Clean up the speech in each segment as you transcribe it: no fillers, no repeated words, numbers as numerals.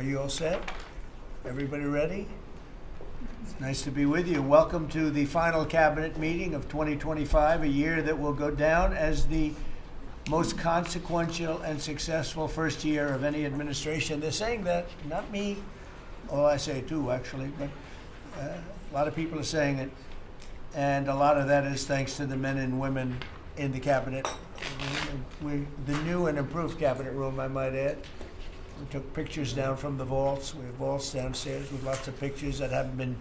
Are you all set? Everybody ready? It's nice to be with you. Welcome to the final cabinet meeting of 2025, a year that will go down as the most consequential and successful first year of any administration. They're saying that, not me. Oh, I say it too, actually, but a lot of people are saying it. And a lot of that is thanks to the men and women in the cabinet. The new and improved cabinet room, I might add. We took pictures down from the vaults. We have vaults downstairs with lots of pictures that haven't been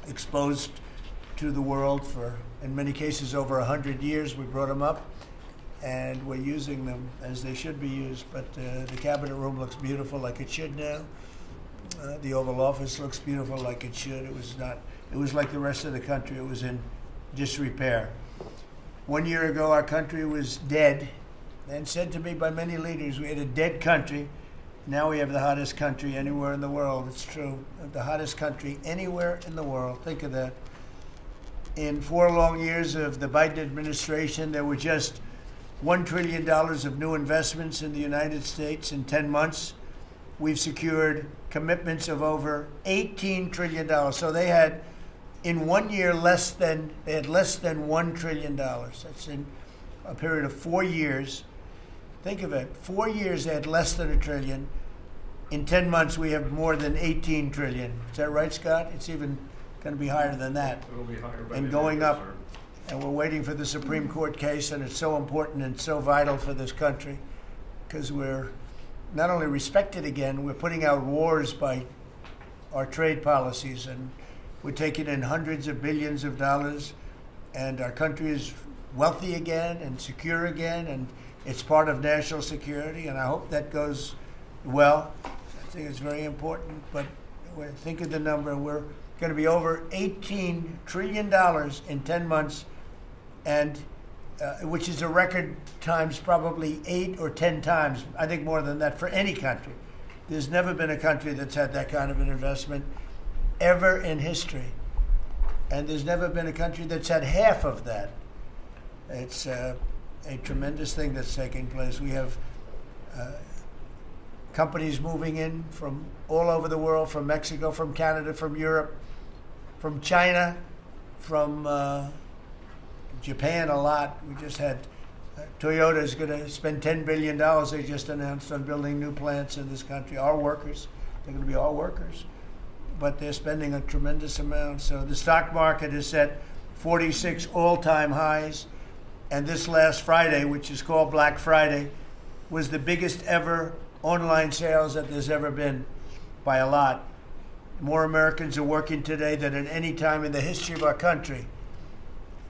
exposed to the world for, in many cases, over 100 years. We brought them up, and we're using them as they should be used. But the cabinet room looks beautiful, like it should now. The Oval Office looks beautiful, like it should. It was not. It was like the rest of the country. It was in disrepair. 1 year ago, our country was dead, and said to me by many leaders, we had a dead country. Now we have the hottest country anywhere in the world. It's true. The hottest country anywhere in the world. Think of that. In 4 long years of the Biden administration, there were just $1 trillion of new investments in the United States in 10 months. We've secured commitments of over $18 trillion. So they had, in 1 year, less than $1 trillion. That's in a period of 4 years. Think of it. 4 years they had less than $1 trillion. In 10 months we have more than $18 trillion. Is that right, Scott? It's even going to be higher than that. It'll be higher by and going up. And we're waiting for the Supreme Court case, and it's so important and so vital for this country because we're not only respected again, we're putting out wars by our trade policies, and we're taking in hundreds of billions of dollars, and our country is wealthy again and secure again, and it's part of national security, and I hope that goes well. I think it's very important, but think of the number. We're going to be over $18 trillion in 10 months, and which is a record times probably 8 or 10 times, I think more than that, for any country. There's never been a country that's had that kind of an investment ever in history. And there's never been a country that's had half of that. It's a tremendous thing that's taking place. We have companies moving in from all over the world, from Mexico, from Canada, from Europe, from China, from Japan a lot. We just had Toyota is going to spend $10 billion, they just announced, on building new plants in this country. Our workers, they're going to be our workers. But they're spending a tremendous amount. So the stock market is at 46 all-time highs. And this last Friday, which is called Black Friday, was the biggest ever online sales that there's ever been by a lot. More Americans are working today than at any time in the history of our country.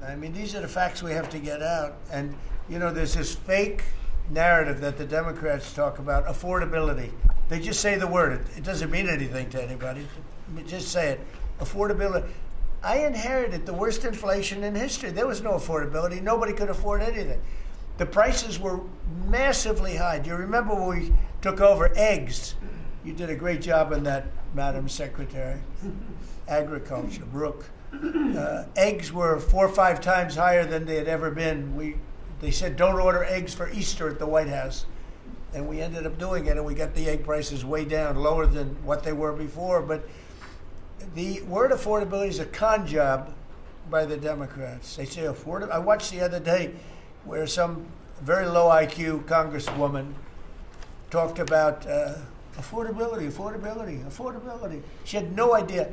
I mean, these are the facts we have to get out. And, you know, there's this fake narrative that the Democrats talk about, affordability. They just say the word. It doesn't mean anything to anybody. Just say it. Affordability. I inherited the worst inflation in history. There was no affordability. Nobody could afford anything. The prices were massively high. Do you remember when we took over eggs? You did a great job on that, Madam Secretary. Agriculture, Brooke. Eggs were 4 or 5 times higher than they had ever been. They said, don't order eggs for Easter at the White House. And we ended up doing it, and we got the egg prices way down, lower than what they were before. But the word affordability is a con job by the Democrats. They say affordable. I watched the other day where some very low IQ congresswoman talked about affordability. She had no idea.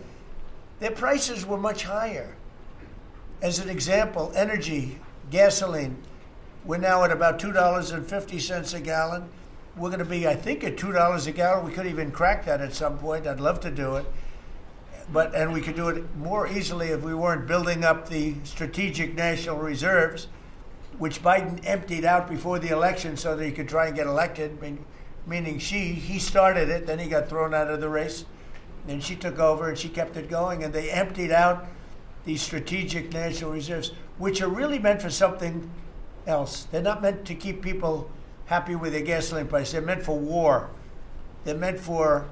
Their prices were much higher. As an example, energy, gasoline, we're now at about $2.50 a gallon. We're going to be, I think, at $2 a gallon. We could even crack that at some point. I'd love to do it. And we could do it more easily if we weren't building up the strategic national reserves, which Biden emptied out before the election so that he could try and get elected, meaning he started it, then he got thrown out of the race, and she took over and she kept it going, and they emptied out these strategic national reserves, which are really meant for something else. They're not meant to keep people happy with their gasoline price. They're meant for war. They're meant for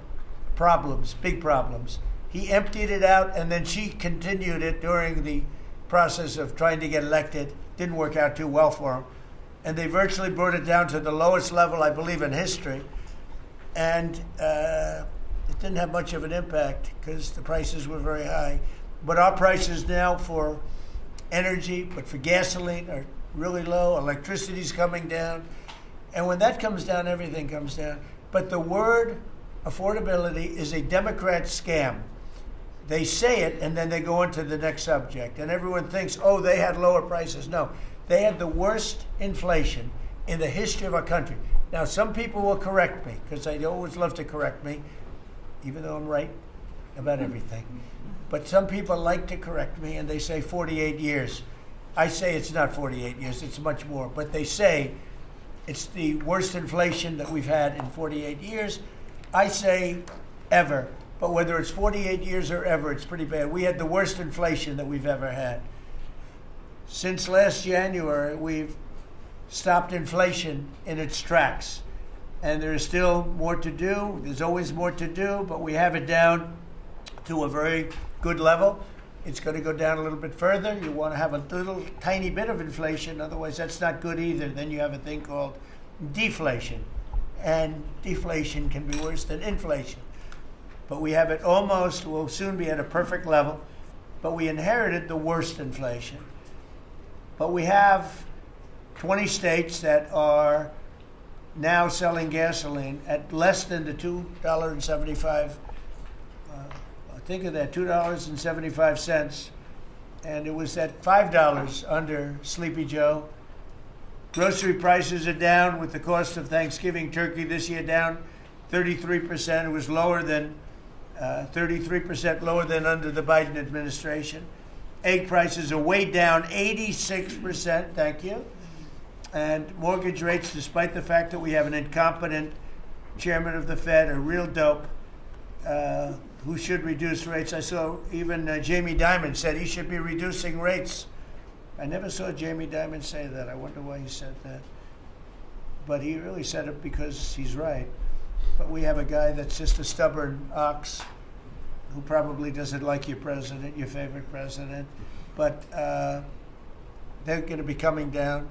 problems, big problems. He emptied it out, and then she continued it during the process of trying to get elected. Didn't work out too well for him. And they virtually brought it down to the lowest level, I believe, in history. And it didn't have much of an impact because the prices were very high. But our prices now for energy, but for gasoline, are really low. Electricity's coming down. And when that comes down, everything comes down. But the word affordability is a Democrat scam. They say it, and then they go on to the next subject. And everyone thinks, oh, they had lower prices. No, they had the worst inflation in the history of our country. Now, some people will correct me, because they always love to correct me, even though I'm right about everything. But some people like to correct me, and they say 48 years. I say it's not 48 years, it's much more. But they say it's the worst inflation that we've had in 48 years. I say ever. But whether it's 48 years or ever, it's pretty bad. We had the worst inflation that we've ever had. Since last January, we've stopped inflation in its tracks. And there's still more to do. There's always more to do, but we have it down to a very good level. It's going to go down a little bit further. You want to have a little tiny bit of inflation. Otherwise, that's not good either. Then you have a thing called deflation. And deflation can be worse than inflation. But we have it almost, we'll soon be at a perfect level. But we inherited the worst inflation. But we have 20 states that are now selling gasoline at less than the $2.75. Think of that, $2.75. And it was at $5 under Sleepy Joe. Grocery prices are down with the cost of Thanksgiving turkey this year down 33%. It was lower than 33% lower than under the Biden administration. Egg prices are way down 86%. Thank you. And mortgage rates, despite the fact that we have an incompetent chairman of the Fed, a real dope, who should reduce rates. I saw even Jamie Dimon said he should be reducing rates. I never saw Jamie Dimon say that. I wonder why he said that. But he really said it because he's right. But we have a guy that's just a stubborn ox who probably doesn't like your president, your favorite president. But they're going to be coming down.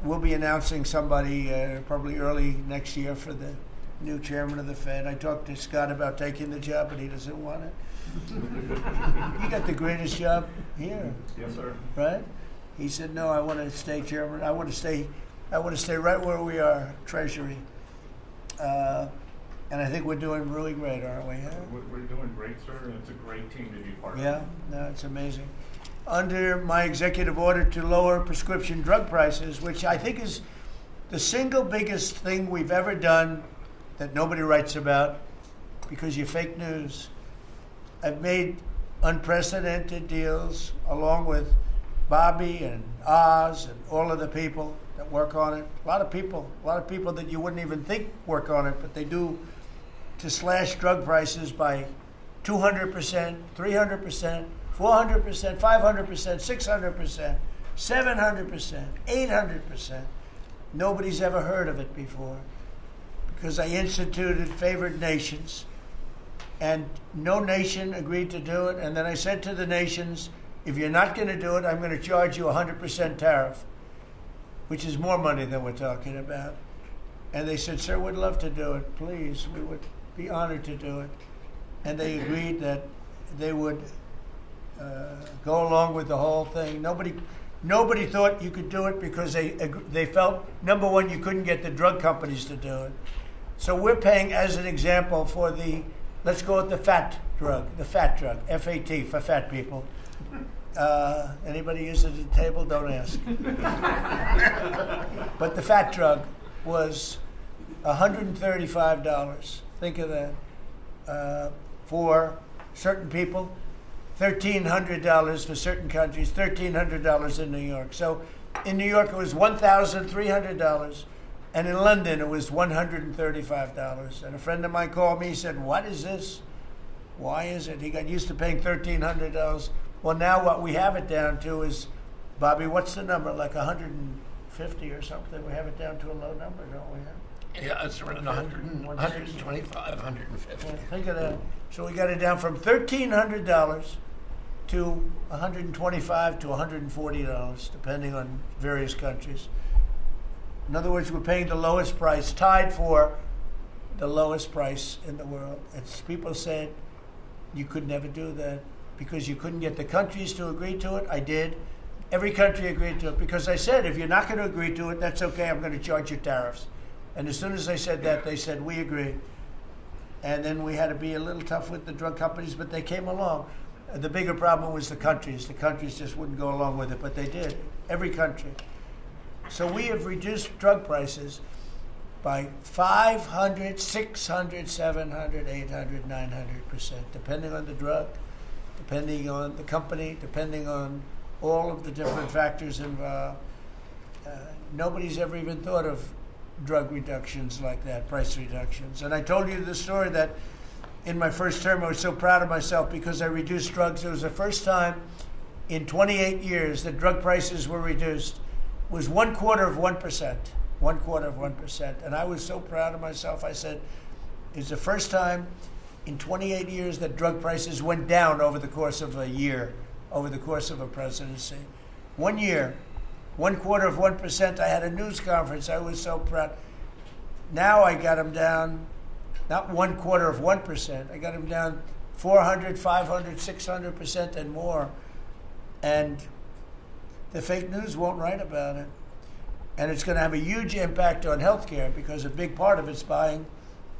We'll be announcing somebody probably early next year for the new chairman of the Fed. I talked to Scott about taking the job, but he doesn't want it. You got the greatest job here. Yes, sir. Right? He said, no, I want to stay chairman. I want to stay right where we are, Treasury. And I think we're doing really great, aren't we? Huh? We're doing great, sir, and it's a great team to be part of. Yeah, no, it's amazing. Under my executive order to lower prescription drug prices, which I think is the single biggest thing we've ever done that nobody writes about because you're fake news. I've made unprecedented deals along with Bobby and Oz and all of the people that work on it. A lot of people that you wouldn't even think work on it, but they do, to slash drug prices by 200%, 300%, 400%, 500%, 600%, 700%, 800%. Nobody's ever heard of it before because I instituted favored nations and no nation agreed to do it. And then I said to the nations, if you're not going to do it, I'm going to charge you 100% tariff, which is more money than we're talking about. And they said, sir, we'd love to do it. Please, we would be honored to do it. And they agreed that they would go along with the whole thing. Nobody thought you could do it because they felt, number one, you couldn't get the drug companies to do it. So we're paying, as an example, for the, let's call it the fat drug, F-A-T, for fat people. Anybody use it at the table? Don't ask. But the fat drug was $135. Think of that. For certain people, $1,300 for certain countries, $1,300 in New York. So in New York, it was $1,300. And in London, it was $135. And a friend of mine called me, he said, what is this? Why is it? He got used to paying $1,300. Well, now what we have it down to is, Bobby, what's the number? Like 150 or something? We have it down to a low number, don't we? Yeah, it's around 100, 125, 150. Yeah, think of that. So we got it down from $1,300 to $125 to $140, depending on various countries. In other words, we're paying the lowest price, tied for the lowest price in the world. People said you could never do that because you couldn't get the countries to agree to it. I did. Every country agreed to it because I said, if you're not going to agree to it, that's okay. I'm going to charge you tariffs. And as soon as I said that, they said, we agree. And then we had to be a little tough with the drug companies, but they came along. The bigger problem was the countries. The countries just wouldn't go along with it, but they did. Every country. So we have reduced drug prices by 500, 600, 700, 800, 900%, depending on the drug, depending on the company, depending on all of the different factors involved. Nobody's ever even thought of drug reductions like that, price reductions. And I told you the story that in my first term I was so proud of myself because I reduced drugs. It was the first time in 28 years that drug prices were reduced. It was 1/4%. 1/4%. And I was so proud of myself. I said, it's the first time in 28 years that drug prices went down over the course of a year, over the course of a presidency. 1 year, 1/4%. I had a news conference. I was so proud. Now I got them down, not 1/4%. I got them down 400, 500, 600% and more. And the fake news won't write about it. And it's going to have a huge impact on healthcare because a big part of it's buying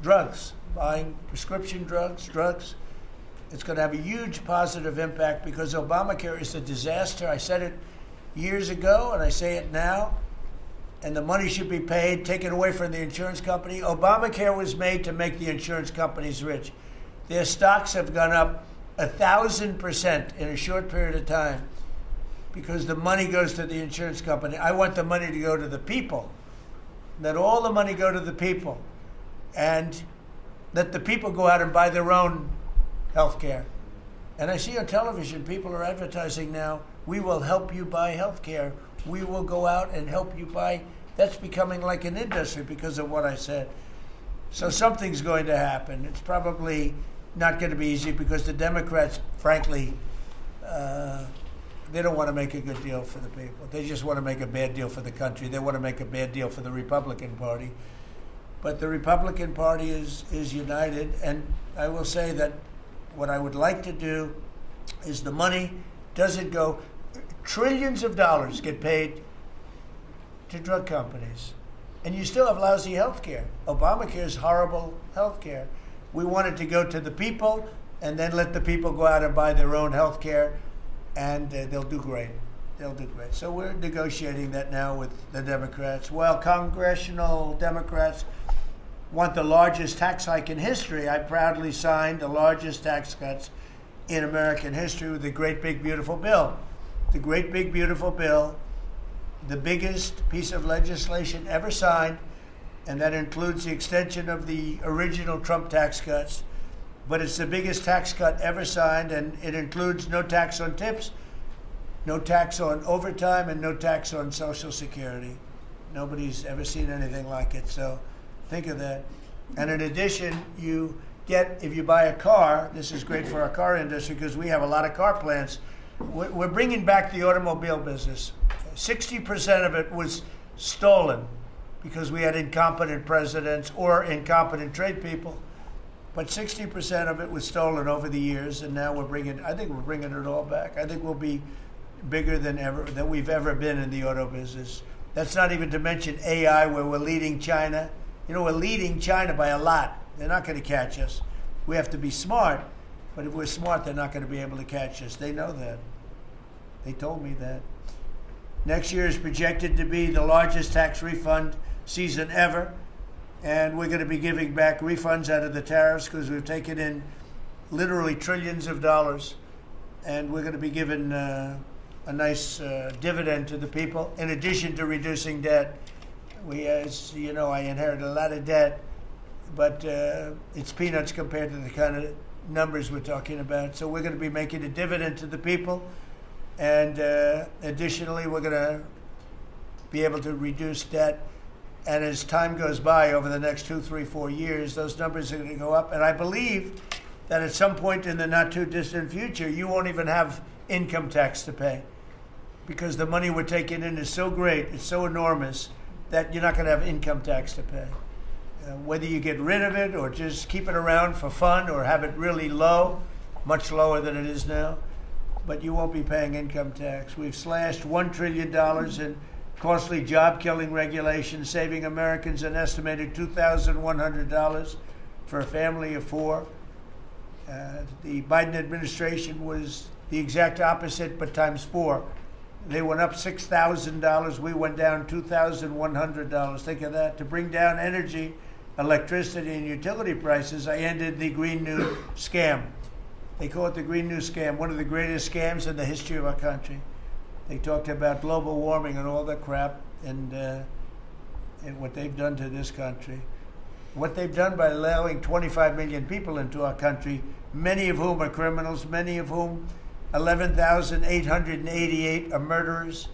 drugs, buying prescription drugs. It's going to have a huge positive impact because Obamacare is a disaster. I said it years ago and I say it now. And the money should be paid, taken away from the insurance company. Obamacare was made to make the insurance companies rich. Their stocks have gone up 1,000% in a short period of time because the money goes to the insurance company. I want the money to go to the people. Let all the money go to the people. And let the people go out and buy their own health care. And I see on television, people are advertising now, we will help you buy health care. We will go out and help you buy. That's becoming like an industry because of what I said. So something's going to happen. It's probably not going to be easy because the Democrats, frankly, they don't want to make a good deal for the people. They just want to make a bad deal for the country. They want to make a bad deal for the Republican Party. But the Republican Party is united. And I will say that what I would like to do is the money doesn't go. Trillions of dollars get paid to drug companies. And you still have lousy health care. Obamacare is horrible health care. We want it to go to the people and then let the people go out and buy their own health care, and they'll do great. They'll do great. So we're negotiating that now with the Democrats. Well, congressional Democrats want the largest tax hike in history. I proudly signed the largest tax cuts in American history with the Great Big Beautiful Bill. The Great Big Beautiful Bill, the biggest piece of legislation ever signed, and that includes the extension of the original Trump tax cuts. But it's the biggest tax cut ever signed, and it includes no tax on tips, no tax on overtime, and no tax on Social Security. Nobody's ever seen anything like it, so think of that. And in addition, you get, if you buy a car, this is great for our car industry because we have a lot of car plants. We're bringing back the automobile business. 60% of it was stolen because we had incompetent presidents or incompetent trade people. But 60% of it was stolen over the years, and now I think we're bringing it all back. I think we'll be bigger than we've ever been in the auto business. That's not even to mention AI, where we're leading China. You know, we're leading China by a lot. They're not going to catch us. We have to be smart, but if we're smart, they're not going to be able to catch us. They know that. They told me that. Next year is projected to be the largest tax refund season ever, and we're going to be giving back refunds out of the tariffs because we've taken in literally trillions of dollars, and we're going to be giving a nice dividend to the people in addition to reducing debt. As you know, I inherited a lot of debt, but it's peanuts compared to the kind of numbers we're talking about. So we're going to be making a dividend to the people. And additionally, we're going to be able to reduce debt. And as time goes by over the next 2, 3, 4 years, those numbers are going to go up. And I believe that at some point in the not too distant future, you won't even have income tax to pay because the money we're taking in is so great, it's so enormous, that you're not going to have income tax to pay. whether you get rid of it or just keep it around for fun or have it really low, much lower than it is now, but you won't be paying income tax. We've slashed $1 trillion in costly job-killing regulations, saving Americans an estimated $2,100 for a family of four. The Biden administration was the exact opposite, but times four. They went up $6,000. We went down $2,100. Think of that. To bring down energy, electricity, and utility prices, I ended the Green New Scam. They call it the Green New Scam, one of the greatest scams in the history of our country. They talked about global warming and all that crap, and what they've done to this country. What they've done by allowing 25 million people into our country, many of whom are criminals, many of whom 11,888 are murderers,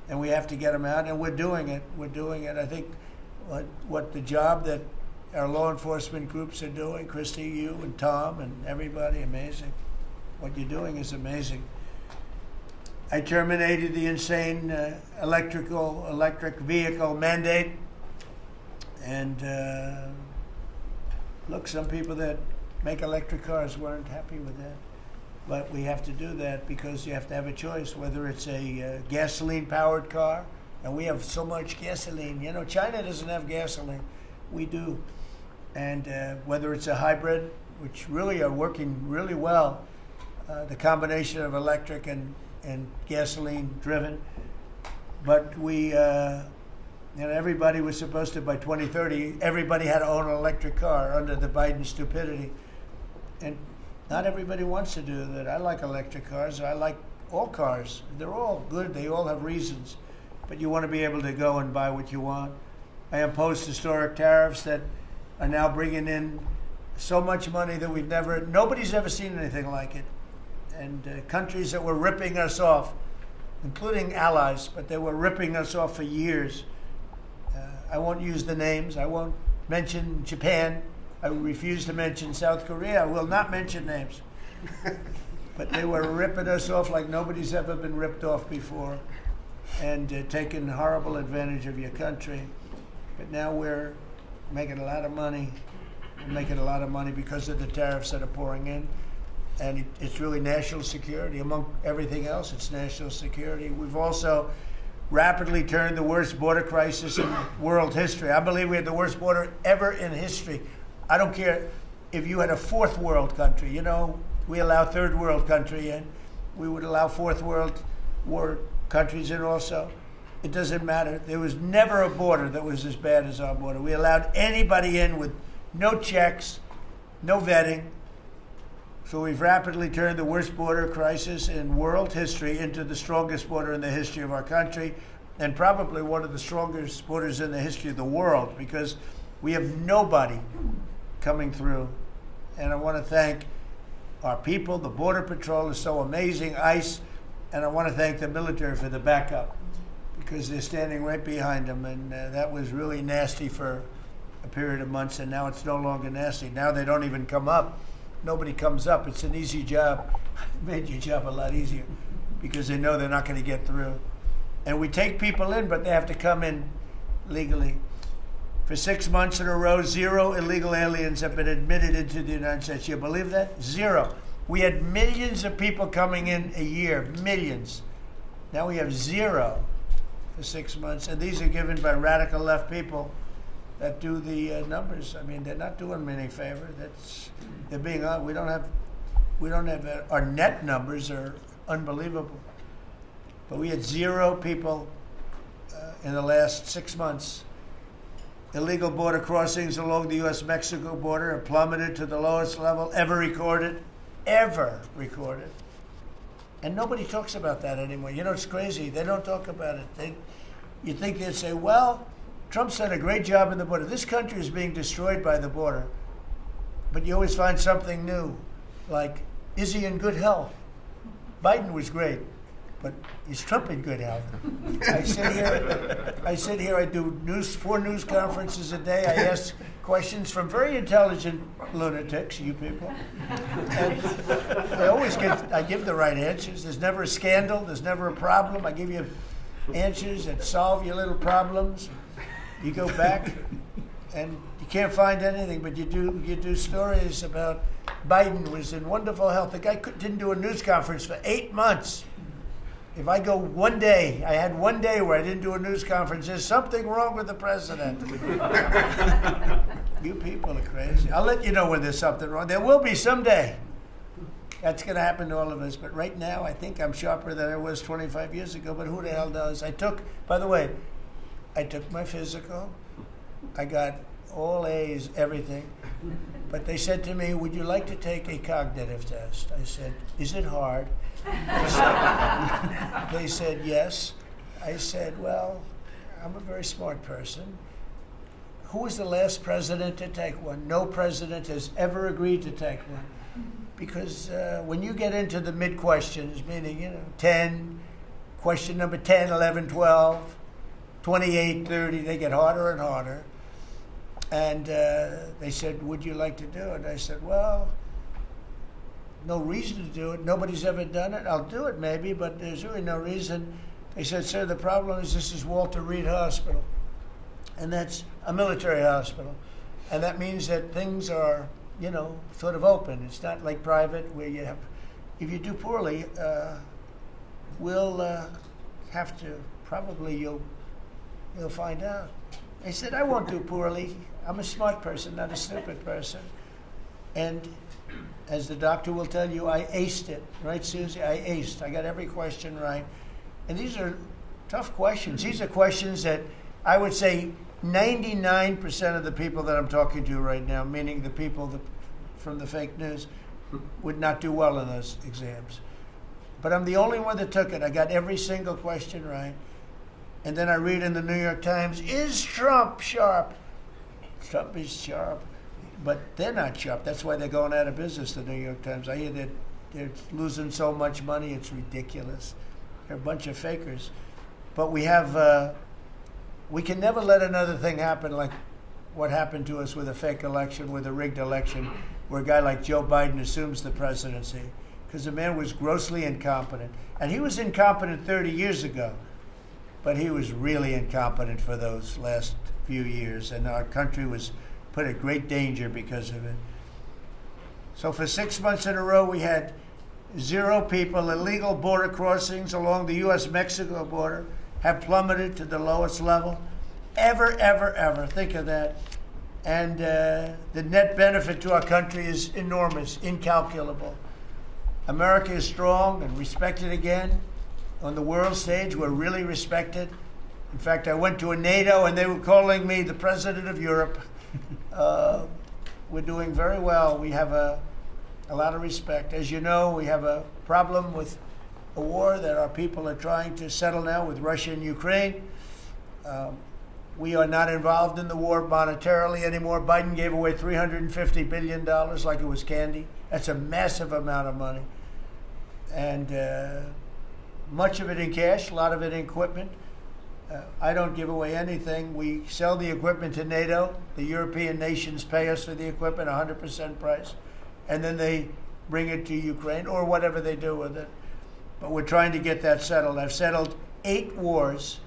and we have to get them out, and we're doing it. We're doing it. I think what the job that our law enforcement groups are doing, Christy, you and Tom and everybody, amazing. What you're doing is amazing. I terminated the insane electric vehicle mandate, and look, some people that make electric cars weren't happy with that. But we have to do that because you have to have a choice, whether it's a gasoline-powered car, and we have so much gasoline. You know, China doesn't have gasoline. We do. And whether it's a hybrid, which really are working really well, the combination of electric and gasoline-driven. But we, everybody was supposed to, by 2030, everybody had to own an electric car under the Biden stupidity. And not everybody wants to do that. I like electric cars. I like all cars. They're all good. They all have reasons. But you want to be able to go and buy what you want. I imposed historic tariffs that are now bringing in so much money that nobody's ever seen anything like it. And countries that were ripping us off, including allies, but they were ripping us off for years. I won't use the names. I won't mention Japan. I refuse to mention South Korea. I will not mention names. But they were ripping us off like nobody's ever been ripped off before, and taking horrible advantage of your country. But now we're making a lot of money. We're making a lot of money because of the tariffs that are pouring in. And it's really national security. Among everything else, it's national security. We've also rapidly turned the worst border crisis in world history. I believe we had the worst border ever in history. I don't care if you had a fourth world country. You know, we allow third world country in. We would allow fourth world war countries in also. It doesn't matter. There was never a border that was as bad as our border. We allowed anybody in with no checks, no vetting. So we've rapidly turned the worst border crisis in world history into the strongest border in the history of our country, and probably one of the strongest borders in the history of the world, because we have nobody coming through. And I want to thank our people. The Border Patrol is so amazing, ICE, and I want to thank the military for the backup, because they're standing right behind them, and that was really nasty for a period of months, and now it's no longer nasty. Now they don't even come up. Nobody comes up. It's an easy job. It made your job a lot easier because they know they're not going to get through. And we take people in, but they have to come in legally. For 6 months in a row, 0 illegal aliens have been admitted into the United States. You believe that? 0. We had millions of people coming in a year, millions. Now we have 0 for 6 months. And these are given by radical left people that do the numbers. I mean, they're not doing them any favor. They're being we don't have our net numbers are unbelievable. But we had 0 people in the last 6 months. Illegal border crossings along the U.S.-Mexico border have plummeted to the lowest level ever recorded. And nobody talks about that anymore. You know, it's crazy. They don't talk about it. You think they'd say, well, Trump's done a great job in the border. This country is being destroyed by the border. But you always find something new, like, is he in good health? Biden was great, but is Trump in good health? I sit here, I do 4 news conferences a day. I ask questions from very intelligent lunatics, you people. And I give the right answers. There's never a scandal, there's never a problem. I give you answers that solve your little problems. You go back, and you can't find anything, but you do stories about Biden was in wonderful health. The guy didn't do a news conference for 8 months. If I go one day, I had one day where I didn't do a news conference, there's something wrong with the president. You people are crazy. I'll let you know when there's something wrong. There will be someday. That's going to happen to all of us. But right now, I think I'm sharper than I was 25 years ago. But who the hell knows? By the way, I took my physical. I got all A's, everything. But they said to me, would you like to take a cognitive test? I said, is it hard? They said, yes. I said, well, I'm a very smart person. Who was the last president to take one? No president has ever agreed to take one. Because when you get into the mid-questions, meaning, 10, question number 10, 11, 12, 28, 30, they get harder and harder. And they said, would you like to do it? I said, well, no reason to do it. Nobody's ever done it. I'll do it maybe, but there's really no reason. They said, sir, the problem is this is Walter Reed Hospital. And that's a military hospital. And that means that things are, sort of open. It's not like private where you have, if you do poorly, we'll have to, probably you'll find out. I said, I won't do poorly. I'm a smart person, not a stupid person. And as the doctor will tell you, I aced it. Right, Susie? I aced. I got every question right. And these are tough questions. These are questions that I would say 99% of the people that I'm talking to right now, meaning the people from the fake news, would not do well in those exams. But I'm the only one that took it. I got every single question right. And then I read in the New York Times, is Trump sharp? Trump is sharp. But they're not sharp. That's why they're going out of business, the New York Times. I hear that they're losing so much money, it's ridiculous. They're a bunch of fakers. But we can never let another thing happen like what happened to us with a fake election, with a rigged election, where a guy like Joe Biden assumes the presidency. Because the man was grossly incompetent. And he was incompetent 30 years ago. But he was really incompetent for those last few years. And our country was put at great danger because of it. So for 6 months in a row, we had 0 people. Illegal border crossings along the U.S.-Mexico border have plummeted to the lowest level ever, ever, ever. Think of that. And the net benefit to our country is enormous, incalculable. America is strong and respected again. On the world stage, we're really respected. In fact, I went to a NATO and they were calling me the president of Europe. We're doing very well. We have a lot of respect. As you know, we have a problem with a war that our people are trying to settle now with Russia and Ukraine. We are not involved in the war monetarily anymore. Biden gave away $350 billion like it was candy. That's a massive amount of money. And much of it in cash, a lot of it in equipment. I don't give away anything. We sell the equipment to NATO. The European nations pay us for the equipment, 100% price. And then they bring it to Ukraine or whatever they do with it. But we're trying to get that settled. I've settled 8 wars.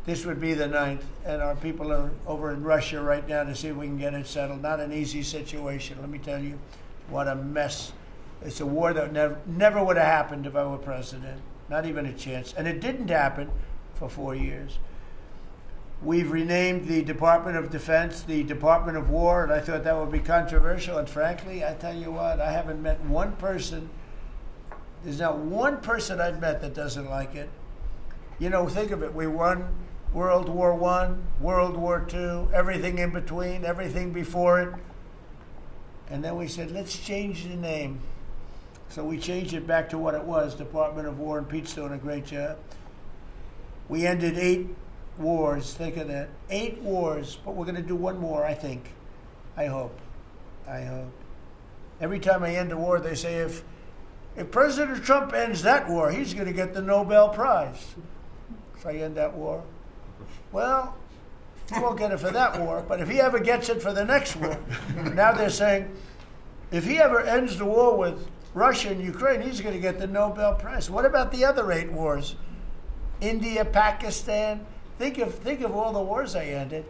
This would be the 9th. And our people are over in Russia right now to see if we can get it settled. Not an easy situation, let me tell you. What a mess. It's a war that never would have happened if I were president. Not even a chance. And it didn't happen for 4 years. We've renamed the Department of Defense the Department of War, and I thought that would be controversial. And frankly, I tell you what, I haven't met one person. There's not one person I've met that doesn't like it. Think of it. We won World War I, World War II, everything in between, everything before it. And then we said, let's change the name. So we changed it back to what it was, Department of War, and Pete's doing a great job. We ended 8 wars. Think of that. 8 wars, but we're going to do one more, I think. I hope. Every time I end a war, they say, if President Trump ends that war, he's going to get the Nobel Prize. If I end that war. Well, he won't get it for that war, but if he ever gets it for the next war, now they're saying, if he ever ends the war with Russia and Ukraine, he's going to get the Nobel Prize. What about the other 8 wars? India, Pakistan. Think of all the wars I ended.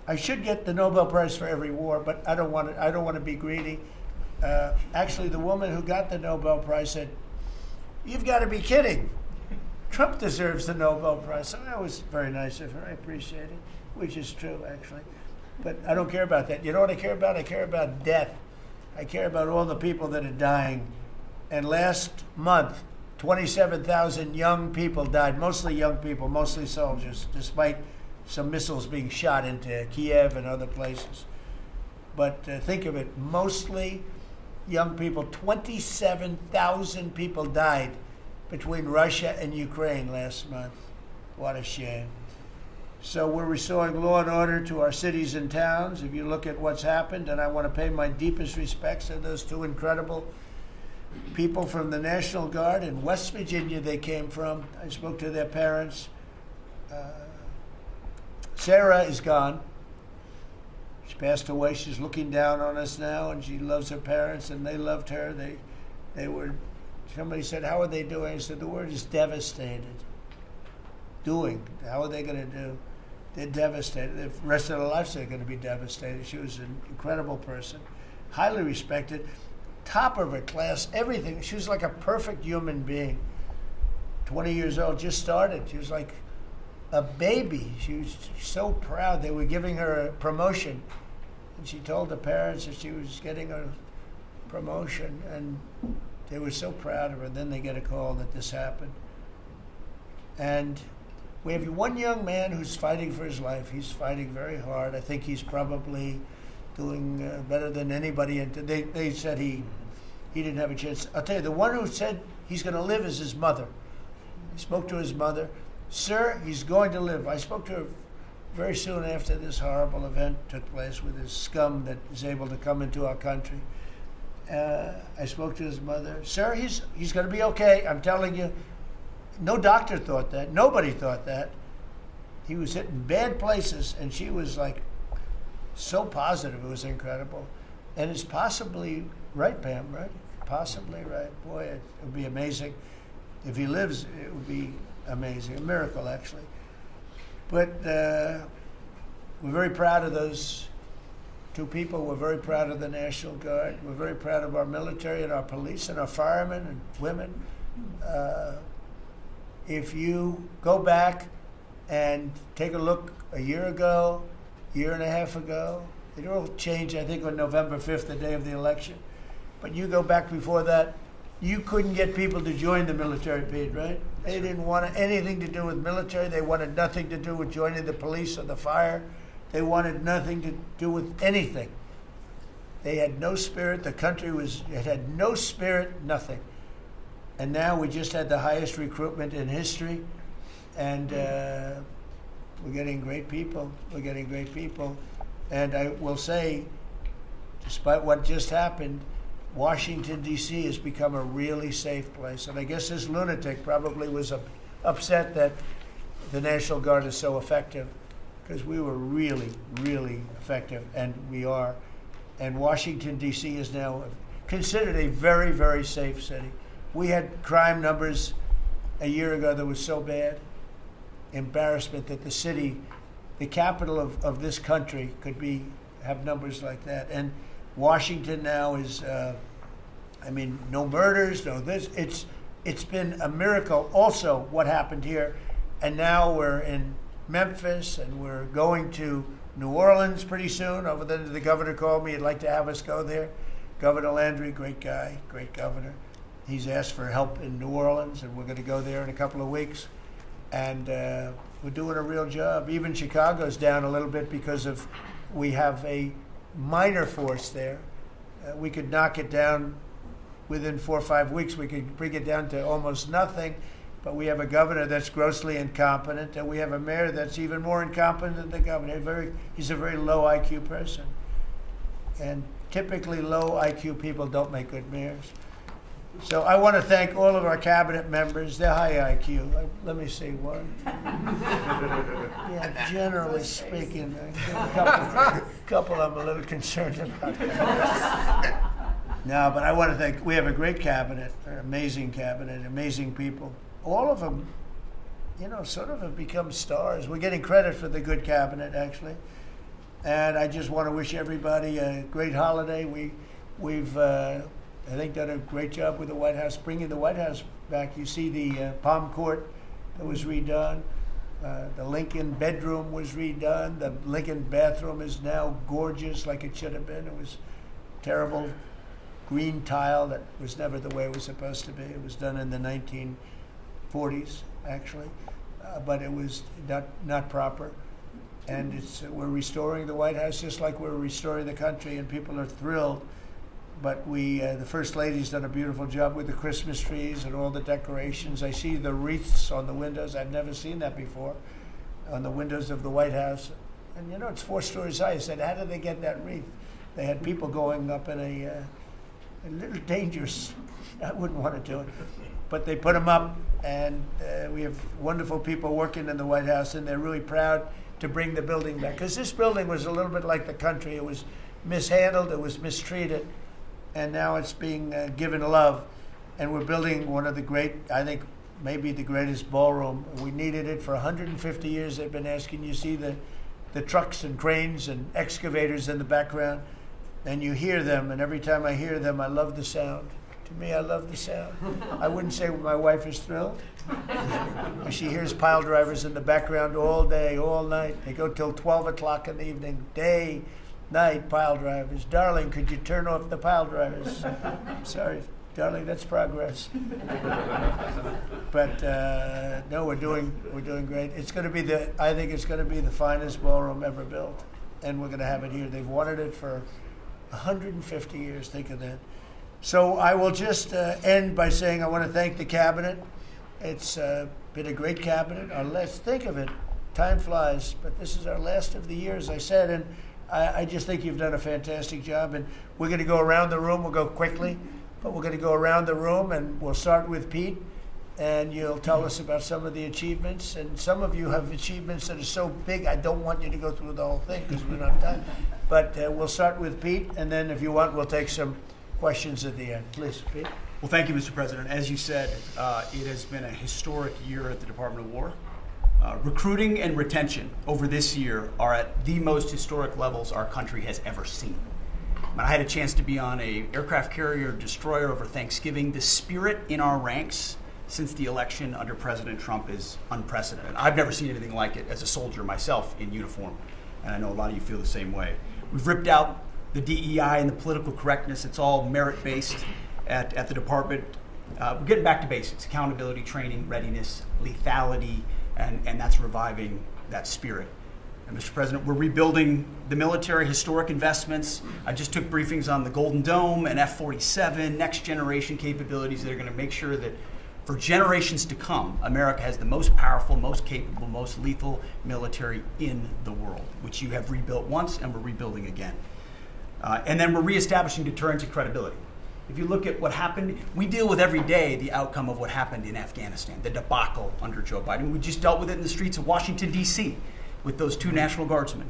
I should get the Nobel Prize for every war, but I don't want to be greedy. Actually, the woman who got the Nobel Prize said, "You've got to be kidding. Trump deserves the Nobel Prize." So that was very nice of her. I appreciate it, which is true, actually. But I don't care about that. You know what I care about? I care about death. I care about all the people that are dying. And last month, 27,000 young people died, mostly young people, mostly soldiers, despite some missiles being shot into Kiev and other places. But think of it, mostly young people. 27,000 people died between Russia and Ukraine last month. What a shame. So we're restoring law and order to our cities and towns. If you look at what's happened, and I want to pay my deepest respects to those two incredible people from the National Guard in West Virginia they came from. I spoke to their parents. Sarah is gone. She passed away. She's looking down on us now, and she loves her parents, and they loved her. They were, somebody said, "How are they doing?" I said, the word is devastated. Doing. How are they going to do? They're devastated. The rest of their lives they're going to be devastated. She was an incredible person, highly respected, top of her class, everything. She was like a perfect human being. 20 years old, just started. She was like a baby. She was so proud. They were giving her a promotion, and she told the parents that she was getting a promotion, and they were so proud of her. Then they get a call that this happened. And we have one young man who's fighting for his life. He's fighting very hard. I think he's probably doing better than anybody. And they said he didn't have a chance. I'll tell you, the one who said he's going to live is his mother. He spoke to his mother. "Sir, he's going to live." I spoke to her very soon after this horrible event took place with this scum that is able to come into our country. I spoke to his mother. "Sir, he's going to be okay. I'm telling you." No doctor thought that. Nobody thought that. He was hitting bad places, and she was like so positive. It was incredible. And it's possibly right, Pam, right? Possibly right. Boy, it would be amazing. If he lives, it would be amazing. A miracle, actually. But we're very proud of those two people. We're very proud of the National Guard. We're very proud of our military and our police and our firemen and women. If you go back and take a look a year ago, year and a half ago, it all changed, I think, on November 5th, the day of the election. But you go back before that, you couldn't get people to join the military, Pete, right? They didn't want anything to do with military. They wanted nothing to do with joining the police or the fire. They wanted nothing to do with anything. They had no spirit. The country had no spirit, nothing. And now we just had the highest recruitment in history, and we're getting great people. We're getting great people. And I will say, despite what just happened, Washington, D.C. has become a really safe place. And I guess this lunatic probably was upset that the National Guard is so effective, because we were really, really effective, and we are. And Washington, D.C. is now considered a very, very safe city. We had crime numbers a year ago that was so bad, embarrassment, that the city, the capital of this country, could have numbers like that. And Washington now is, no murders, no this. It's been a miracle also what happened here. And now we're in Memphis, and we're going to New Orleans pretty soon. The governor called me. He'd like to have us go there. Governor Landry, great guy, great governor. He's asked for help in New Orleans, and we're going to go there in a couple of weeks. And we're doing a real job. Even Chicago's down a little bit because we have a minor force there. We could knock it down within 4 or 5 weeks. We could bring it down to almost nothing. But we have a governor that's grossly incompetent, and we have a mayor that's even more incompetent than the governor. He's a very low IQ person. And typically low IQ people don't make good mayors. So I want to thank all of our cabinet members. They're high IQ. Let me see one. Yeah, generally speaking, a couple I'm a little concerned about. No, but I want to thank, we have a great cabinet, an amazing cabinet, amazing people. All of them, sort of have become stars. We're getting credit for the good cabinet, actually. And I just want to wish everybody a great holiday. We've I think, done a great job with the White House, bringing the White House back. You see the Palm Court that was redone. The Lincoln bedroom was redone. The Lincoln bathroom is now gorgeous, like it should have been. It was terrible green tile that was never the way it was supposed to be. It was done in the 1940s, actually, but it was not proper. And we're restoring the White House just like we're restoring the country, and people are thrilled. But the First Lady's done a beautiful job with the Christmas trees and all the decorations. I see the wreaths on the windows. I've never seen that before, on the windows of the White House. And it's 4 stories high. I said, how did they get that wreath? They had people going up in a little dangerous. I wouldn't want to do it. But they put them up, and we have wonderful people working in the White House, and they're really proud to bring the building back. Because this building was a little bit like the country. It was mishandled, it was mistreated, and now it's being given love. And we're building one of the great, I think, maybe the greatest ballroom. We needed it for 150 years. They've been asking. You see the trucks and cranes and excavators in the background, and you hear them, and every time I hear them, I love the sound. To me, I love the sound. I wouldn't say my wife is thrilled. She hears pile drivers in the background all day, all night. They go till 12 o'clock in the evening, day, night, pile drivers. Darling, could you turn off the pile drivers? Sorry, darling, that's progress. But no, we're doing great. It's going to be I think it's going to be the finest ballroom ever built, and we're going to have it here. They've wanted it for 150 years. Think of that. So I will just end by saying I want to thank the cabinet. It's been a great cabinet. Let's think of it. Time flies, but this is our last of the year, as I said, and I just think you've done a fantastic job. And we're going to go around the room. We'll go quickly, but we're going to go around the room, and we'll start with Pete, and you'll tell us about some of the achievements. And some of you have achievements that are so big, I don't want you to go through the whole thing because we don't have time. But we'll start with Pete, and then if you want, we'll take some questions at the end. Please, Pete. Well, thank you, Mr. President. As you said, it has been a historic year at the Department of War. Recruiting and retention over this year are at the most historic levels our country has ever seen. I had a chance to be on an aircraft carrier destroyer over Thanksgiving. The spirit in our ranks since the election under President Trump is unprecedented. I've never seen anything like it as a soldier myself in uniform, and I know a lot of you feel the same way. We've ripped out the DEI and the political correctness. It's all merit-based at the department. We're getting back to basics: accountability, training, readiness, lethality, and that's reviving that spirit. And Mr. President, we're rebuilding the military, historic investments. I just took briefings on the Golden Dome and F-47, next generation capabilities that are going to make sure that for generations to come, America has the most powerful, most capable, most lethal military in the world, which you have rebuilt once and we're rebuilding again. And then we're reestablishing deterrence and credibility. If you look at what happened, we deal with every day the outcome of what happened in Afghanistan, the debacle under Joe Biden. We just dealt with it in the streets of Washington, D.C. with those 2 National Guardsmen.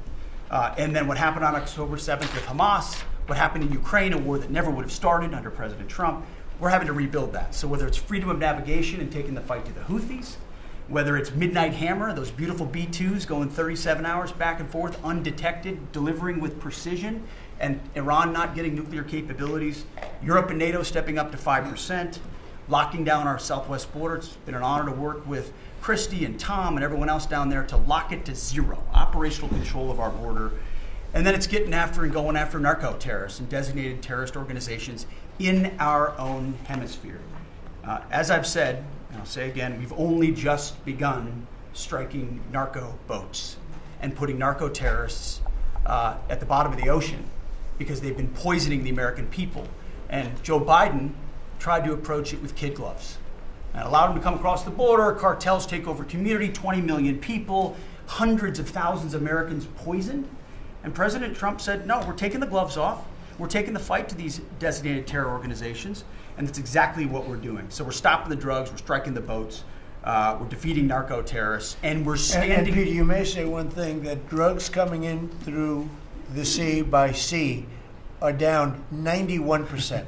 And then what happened on October 7th with Hamas, what happened in Ukraine, a war that never would have started under President Trump. We're having to rebuild that. So whether it's freedom of navigation and taking the fight to the Houthis, whether it's Midnight Hammer, those beautiful B-2s going 37 hours back and forth, undetected, delivering with precision, and Iran not getting nuclear capabilities, Europe and NATO stepping up to 5%, locking down our southwest border. It's been an honor to work with Christy and Tom and everyone else down there to lock it to 0, operational control of our border. And then it's getting after and going after narco-terrorists and designated terrorist organizations in our own hemisphere. As I've said, and I'll say again, we've only just begun striking narco boats and putting narco-terrorists at the bottom of the ocean because they've been poisoning the American people. And Joe Biden tried to approach it with kid gloves. And allowed them to come across the border, cartels take over community, 20 million people, hundreds of thousands of Americans poisoned. And President Trump said, no, we're taking the gloves off. We're taking the fight to these designated terror organizations. And that's exactly what we're doing. So we're stopping the drugs, we're striking the boats, we're defeating narco-terrorists, and we're standing... And Peter, you may say one thing, that drugs coming in through the sea by sea are down 91%.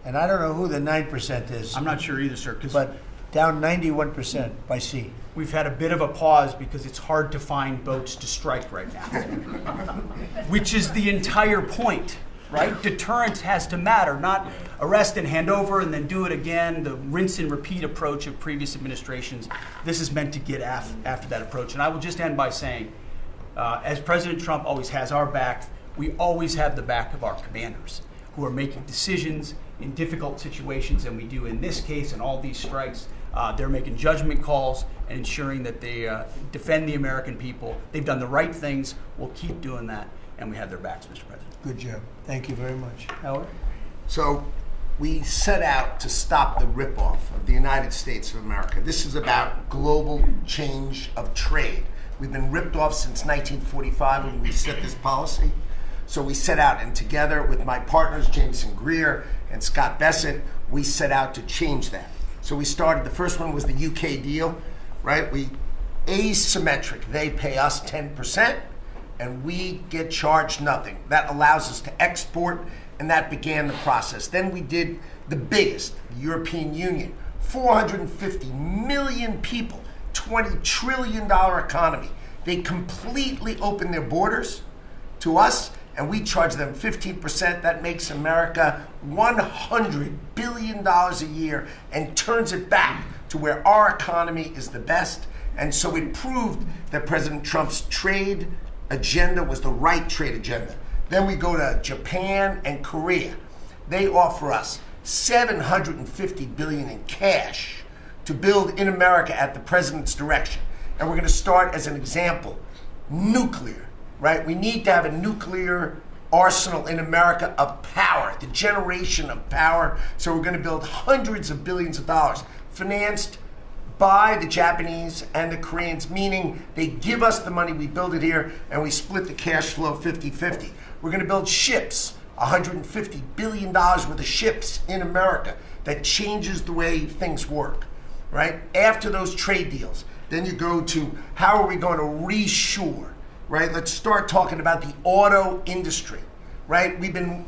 And I don't know who the 9% is. I'm not sure either, sir. But down 91% by sea. We've had a bit of a pause because it's hard to find boats to strike right now, which is the entire point, right? Deterrence has to matter, not arrest and hand over and then do it again, the rinse and repeat approach of previous administrations. This is meant to get after that approach. And I will just end by saying, as President Trump always has our back, we always have the back of our commanders who are making decisions in difficult situations, and we do in this case and all these strikes. They're making judgment calls and ensuring that they defend the American people. They've done the right things. We'll keep doing that, and we have their backs, Mr. President. Good job. Thank you very much. Howard? So we set out to stop the ripoff of the United States of America. This is about global change of trade. We've been ripped off since 1945 when we set this policy. So we set out, and together with my partners, Jameson Greer and Scott Bessent, we set out to change that. So we started, the first one was the UK deal, right? We asymmetric. They pay us 10% and we get charged nothing. That allows us to export, and that began the process. Then we did the biggest, the European Union, 450 million people, $20 trillion economy. They completely opened their borders to us, and we charge them 15%. That makes America $100 billion a year and turns it back to where our economy is the best. And so it proved that President Trump's trade agenda was the right trade agenda. Then we go to Japan and Korea. They offer us $750 billion in cash to build in America at the president's direction. And we're going to start, as an example, nuclear. Right? We need to have a nuclear arsenal in America of power, the generation of power. So we're going to build hundreds of billions of dollars, financed by the Japanese and the Koreans, meaning they give us the money, we build it here, and we split the cash flow 50-50. We're going to build ships, $150 billion worth of ships in America. That changes the way things work, right? After those trade deals, then you go to how are we going to reshore? Right? Let's start talking about the auto industry, right? We've been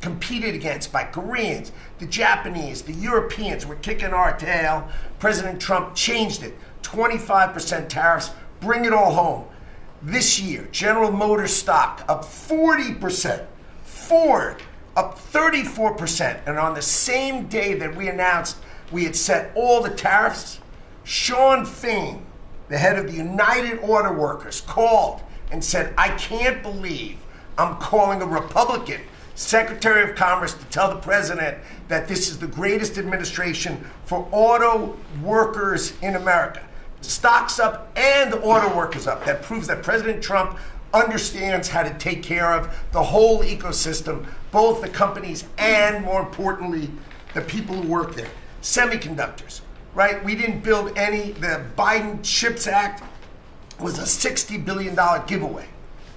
competed against by Koreans, the Japanese, the Europeans. We're kicking our tail. President Trump changed it. 25% tariffs, bring it all home. This year, General Motors stock up 40%, Ford up 34%. And on the same day that we announced we had set all the tariffs, Sean Fain, the head of the United Auto Workers, called and said, I can't believe I'm calling a Republican Secretary of Commerce to tell the president that this is the greatest administration for auto workers in America. Stocks up and auto workers up. That proves that President Trump understands how to take care of the whole ecosystem, both the companies and, more importantly, the people who work there. Semiconductors, right? We didn't build any. The Biden CHIPS Act was a $60 billion giveaway,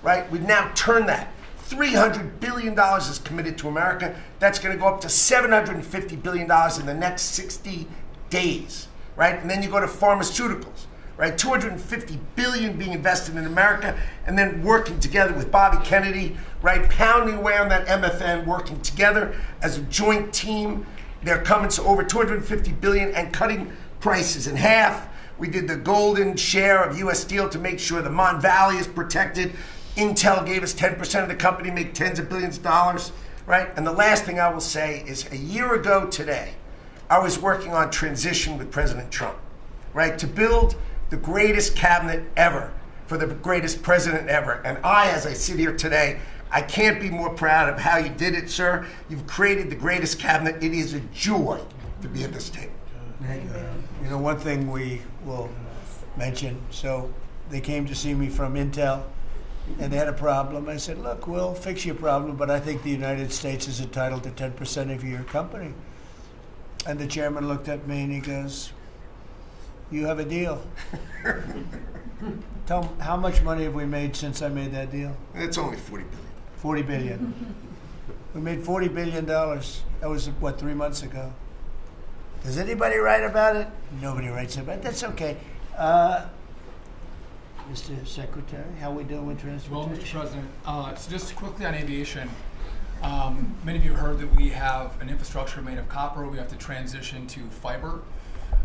right? We've now turned that. $300 billion is committed to America. That's going to go up to $750 billion in the next 60 days, right? And then you go to pharmaceuticals, right? $250 billion being invested in America, and then working together with Bobby Kennedy, right? Pounding away on that MFN, working together as a joint team. They're coming to over $250 billion and cutting prices in half. We did the golden share of U.S. Steel to make sure the Mon Valley is protected. Intel gave us 10% of the company, make tens of billions of dollars, right? And the last thing I will say is a year ago today, I was working on transition with President Trump, right? To build the greatest cabinet ever for the greatest president ever. And I, as I sit here today, I can't be more proud of how you did it, sir. You've created the greatest cabinet. It is a joy to be at this table. You know, one thing we will mention, so they came to see me from Intel, and they had a problem. I said, look, we'll fix your problem, but I think the United States is entitled to 10% of your company. And the chairman looked at me and he goes, you have a deal. Tell them, how much money have we made since I made that deal? It's only $40 billion. 40 billion. We made $40 billion. That was, what, 3 months ago? Does anybody write about it? Nobody writes about it. That's okay. Mr. Secretary, how we doing with transportation? Well, Mr. President, so just quickly on aviation, many of you heard that we have an infrastructure made of copper. We have to transition to fiber.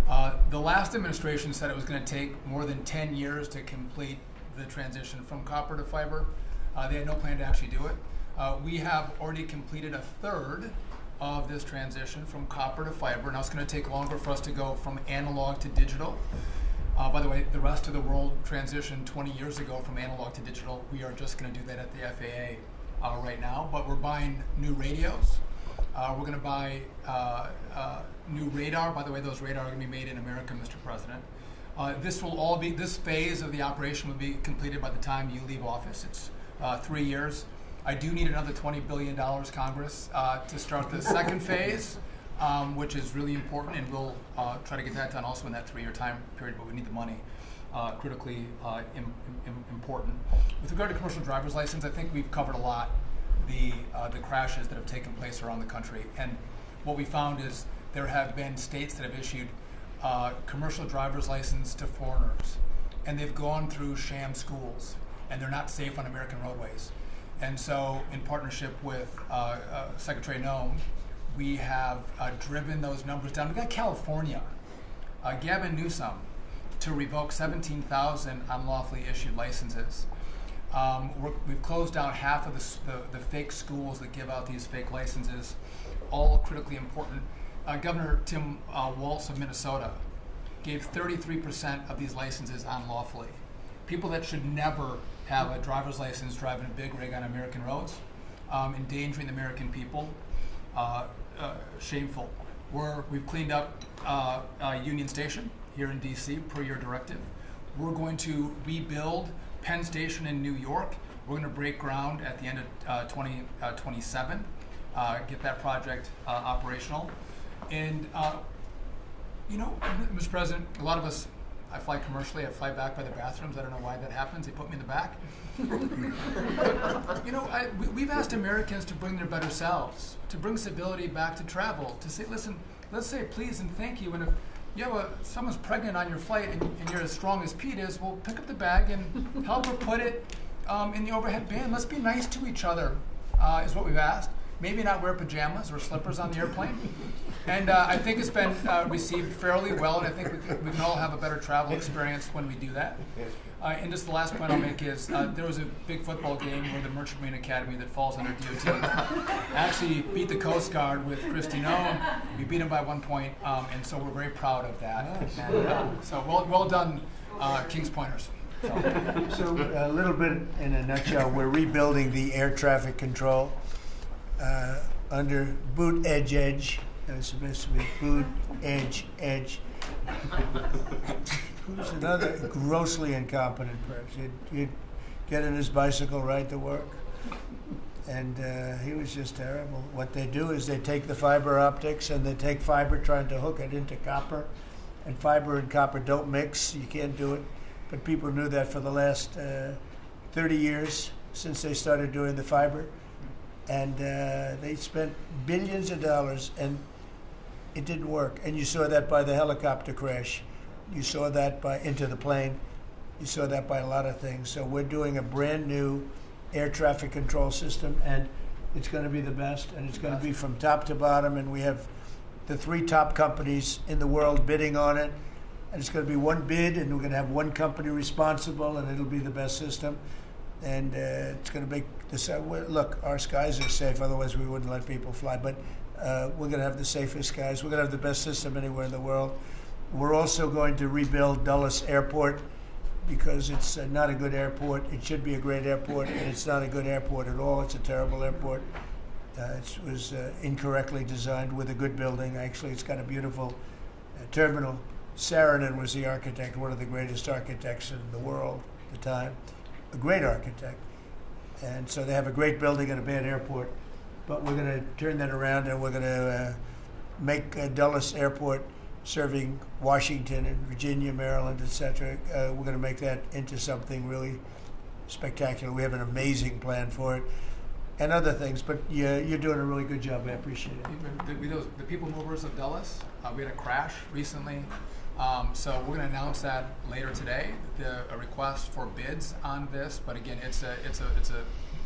The last administration said it was going to take more than 10 years to complete the transition from copper to fiber. They had no plan to actually do it. We have already completed a third of this transition from copper to fiber. Now it's going to take longer for us to go from analog to digital. By the way, the rest of the world transitioned 20 years ago from analog to digital. We are just going to do that at the FAA right now, but we're buying new radios. We're going to buy new radar. By the way, those radar are going to be made in America, Mr. President. This phase of the operation will be completed by the time you leave office. It's 3 years. I do need another $20 billion, Congress, to start the second phase, which is really important, and we'll try to get that done also in that 3-year time period, but we need the money. Critically important. With regard to commercial driver's license, I think we've covered a lot the crashes that have taken place around the country, and what we found is there have been states that have issued commercial driver's license to foreigners, and they've gone through sham schools, and they're not safe on American roadways. And so, in partnership with Secretary Noem, we have driven those numbers down. We got California, Gavin Newsom, to revoke 17,000 unlawfully issued licenses. We've closed down half of the fake schools that give out these fake licenses, all critically important. Governor Tim Walz of Minnesota gave 33% of these licenses unlawfully. People that should never have a driver's license driving a big rig on American roads, endangering the American people, shameful. We've cleaned up Union Station here in DC per your directive. We're going to rebuild Penn Station in New York. We're going to break ground at the end of 2027, get that project operational. And, Mr. President, a lot of us, I fly commercially, I fly back by the bathrooms. I don't know why that happens. They put me in the back. But, we've asked Americans to bring their better selves, to bring civility back to travel, to say, listen, let's say please and thank you. And if you have someone's pregnant on your flight and you're as strong as Pete is, well, pick up the bag and help her put it in the overhead bin. Let's be nice to each other, is what we've asked. Maybe not wear pajamas or slippers on the airplane. And I think it's been received fairly well, and I think we can all have a better travel experience when we do that. And just the last point I'll make is there was a big football game where the Merchant Marine Academy that falls under DOT actually beat the Coast Guard with Kristi Noem. We beat them by 1 point, and so we're very proud of that. Nice. And, so well done, Kings Pointers. So a little bit in a nutshell, we're rebuilding the air traffic control under boot edge. It's supposed to be boot edge. Who's another grossly incompetent person? He'd get in his bicycle, ride to work, and he was just terrible. What they do is they take the fiber optics and they take fiber trying to hook it into copper, and fiber and copper don't mix. You can't do it. But people knew that for the last 30 years since they started doing the fiber. And they spent billions of dollars, and it didn't work. And you saw that by the helicopter crash. You saw that by Into the Plane. You saw that by a lot of things. So we're doing a brand new air traffic control system, and it's going to be the best, and it's going to be from top to bottom, and we have the 3 top companies in the world bidding on it, and it's going to be one bid, and we're going to have one company responsible, and it'll be the best system. And it's going to make this. Look, our skies are safe. Otherwise, we wouldn't let people fly. But we're going to have the safest skies. We're going to have the best system anywhere in the world. We're also going to rebuild Dulles Airport because it's not a good airport. It should be a great airport, and it's not a good airport at all. It's a terrible airport. It was incorrectly designed with a good building. Actually, it's got a beautiful terminal. Saarinen was the architect, one of the greatest architects in the world at the time. A great architect. And so they have a great building and a bad airport. But we're going to turn that around, and we're going to make Dulles Airport serving Washington and Virginia, Maryland, etc. We're going to make that into something really spectacular. We have an amazing plan for it and other things. But you're doing a really good job. I appreciate it. The people movers of Dulles, we had a crash recently. So we're going to announce that later today. A request for bids on this, but again, it's a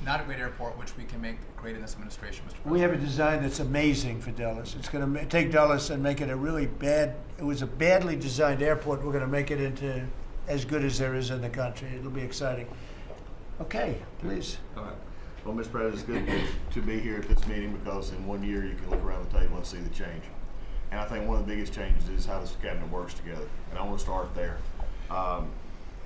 not a great airport, which we can make great in this administration, Mr. President. We have a design that's amazing for Dulles. It's going to take Dulles and make it a really bad, it was a badly designed airport. We're going to make it into as good as there is in the country. It'll be exciting. Okay, please. All right. Well, Mr. President, it's good to be here at this meeting because in 1 year you can look around the table and see the change. And I think one of the biggest changes is how this cabinet works together. And I want to start there.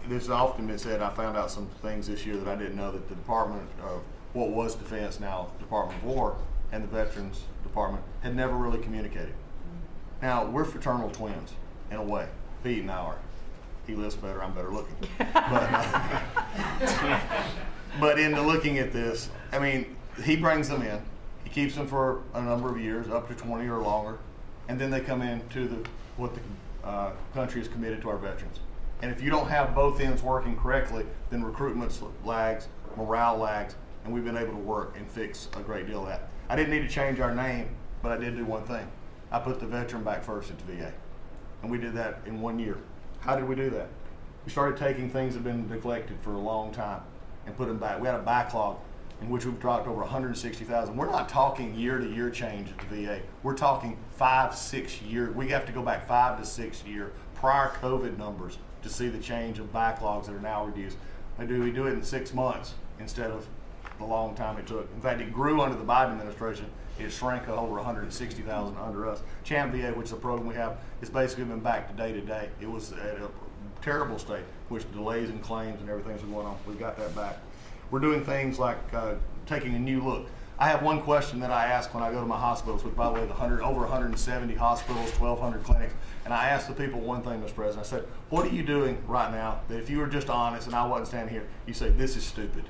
This has often been said, I found out some things this year that I didn't know, that the Department of what was Defense, now Department of War, and the Veterans Department had never really communicated. Now, we're fraternal twins, in a way. Pete and I are. He lives better, I'm better looking. But in the looking at this, I mean, he brings them in. He keeps them for a number of years, up to 20 or longer, and then they come into what the country is committed to our veterans. And if you don't have both ends working correctly, then recruitment lags, morale lags, and we've been able to work and fix a great deal of that. I didn't need to change our name, but I did do one thing. I put the veteran back first at the VA. And we did that in 1 year. How did we do that? We started taking things that have been neglected for a long time and put them back. We had a backlog in which we've dropped over 160,000. We're not talking year-to-year change at the VA. We're talking 5-6 years. We have to go back 5 to 6 years prior COVID numbers to see the change of backlogs that are now reduced. We do it in 6 months instead of the long time it took. In fact, it grew under the Biden administration. It shrank over 160,000 under us. Champ VA, which is a program we have, it's basically been back to day. It was at a terrible state, which delays in claims and everything's going on. We've got that back. We're doing things like taking a new look. I have one question that I ask when I go to my hospitals, which by the way, over 170 hospitals, 1,200 clinics, and I ask the people one thing, Mr. President. I said, what are you doing right now that if you were just honest and I wasn't standing here, you say, this is stupid.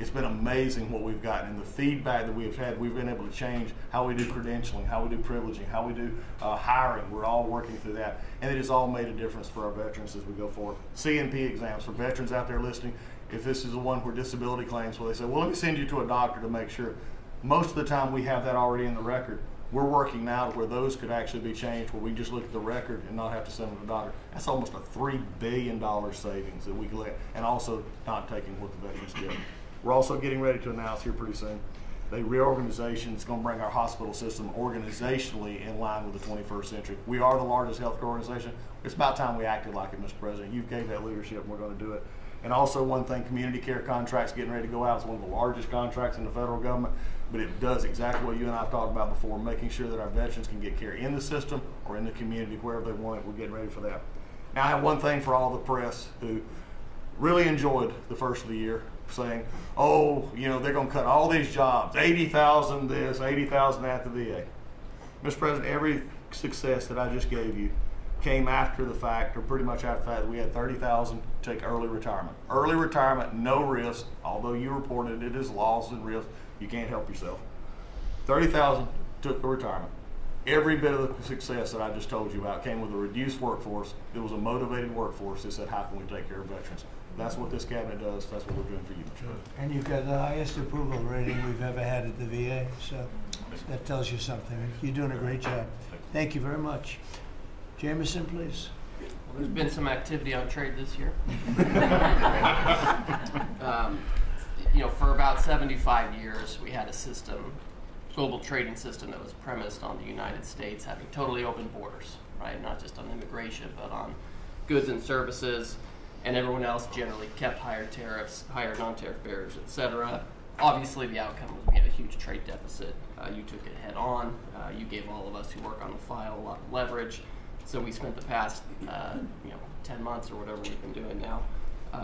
It's been amazing what we've gotten, and the feedback that we've had. We've been able to change how we do credentialing, how we do privileging, how we do hiring. We're all working through that, and it has all made a difference for our veterans as we go forward. CNP exams for veterans out there listening. If this is the one where disability claims, where they say, well, let me send you to a doctor to make sure. Most of the time we have that already in the record. We're working now to where those could actually be changed, where we just look at the record and not have to send them to the doctor. That's almost a $3 billion savings that we could let, and also not taking what the veterans get. We're also getting ready to announce here pretty soon a reorganization that's going to bring our hospital system organizationally in line with the 21st century. We are the largest healthcare organization. It's about time we acted like it, Mr. President. You gave that leadership, and we're going to do it. And also one thing, community care contracts getting ready to go out. It's one of the largest contracts in the federal government, but it does exactly what you and I have talked about before, making sure that our veterans can get care in the system or in the community, wherever they want it. We're getting ready for that. Now, I have one thing for all the press who really enjoyed the first of the year, saying, oh, you know, they're going to cut all these jobs, 80,000 this, 80,000 that at the VA. Mr. President, every success that I just gave you came after the fact, or pretty much after the fact, that we had 30,000 take early retirement. Early retirement, no risk, although you reported it as loss and risk, you can't help yourself. 30,000 took the retirement. Every bit of the success that I just told you about came with a reduced workforce. It was a motivated workforce that said, how can we take care of veterans? That's what this cabinet does. That's what we're doing for you, Mr. President. And you've got the highest approval rating we've ever had at the VA, so that tells you something. You're doing a great job. Thank you very much. Jameson, please. Well, there's been some activity on trade this year. You know, for about 75 years, we had a system, global trading system, that was premised on the United States having totally open borders, right? Not just on immigration, but on goods and services, and everyone else generally kept higher tariffs, higher non-tariff barriers, etc. Obviously, the outcome was we had a huge trade deficit. You took it head on. You gave all of us who work on the file a lot of leverage. So we spent the past 10 months or whatever we've been doing now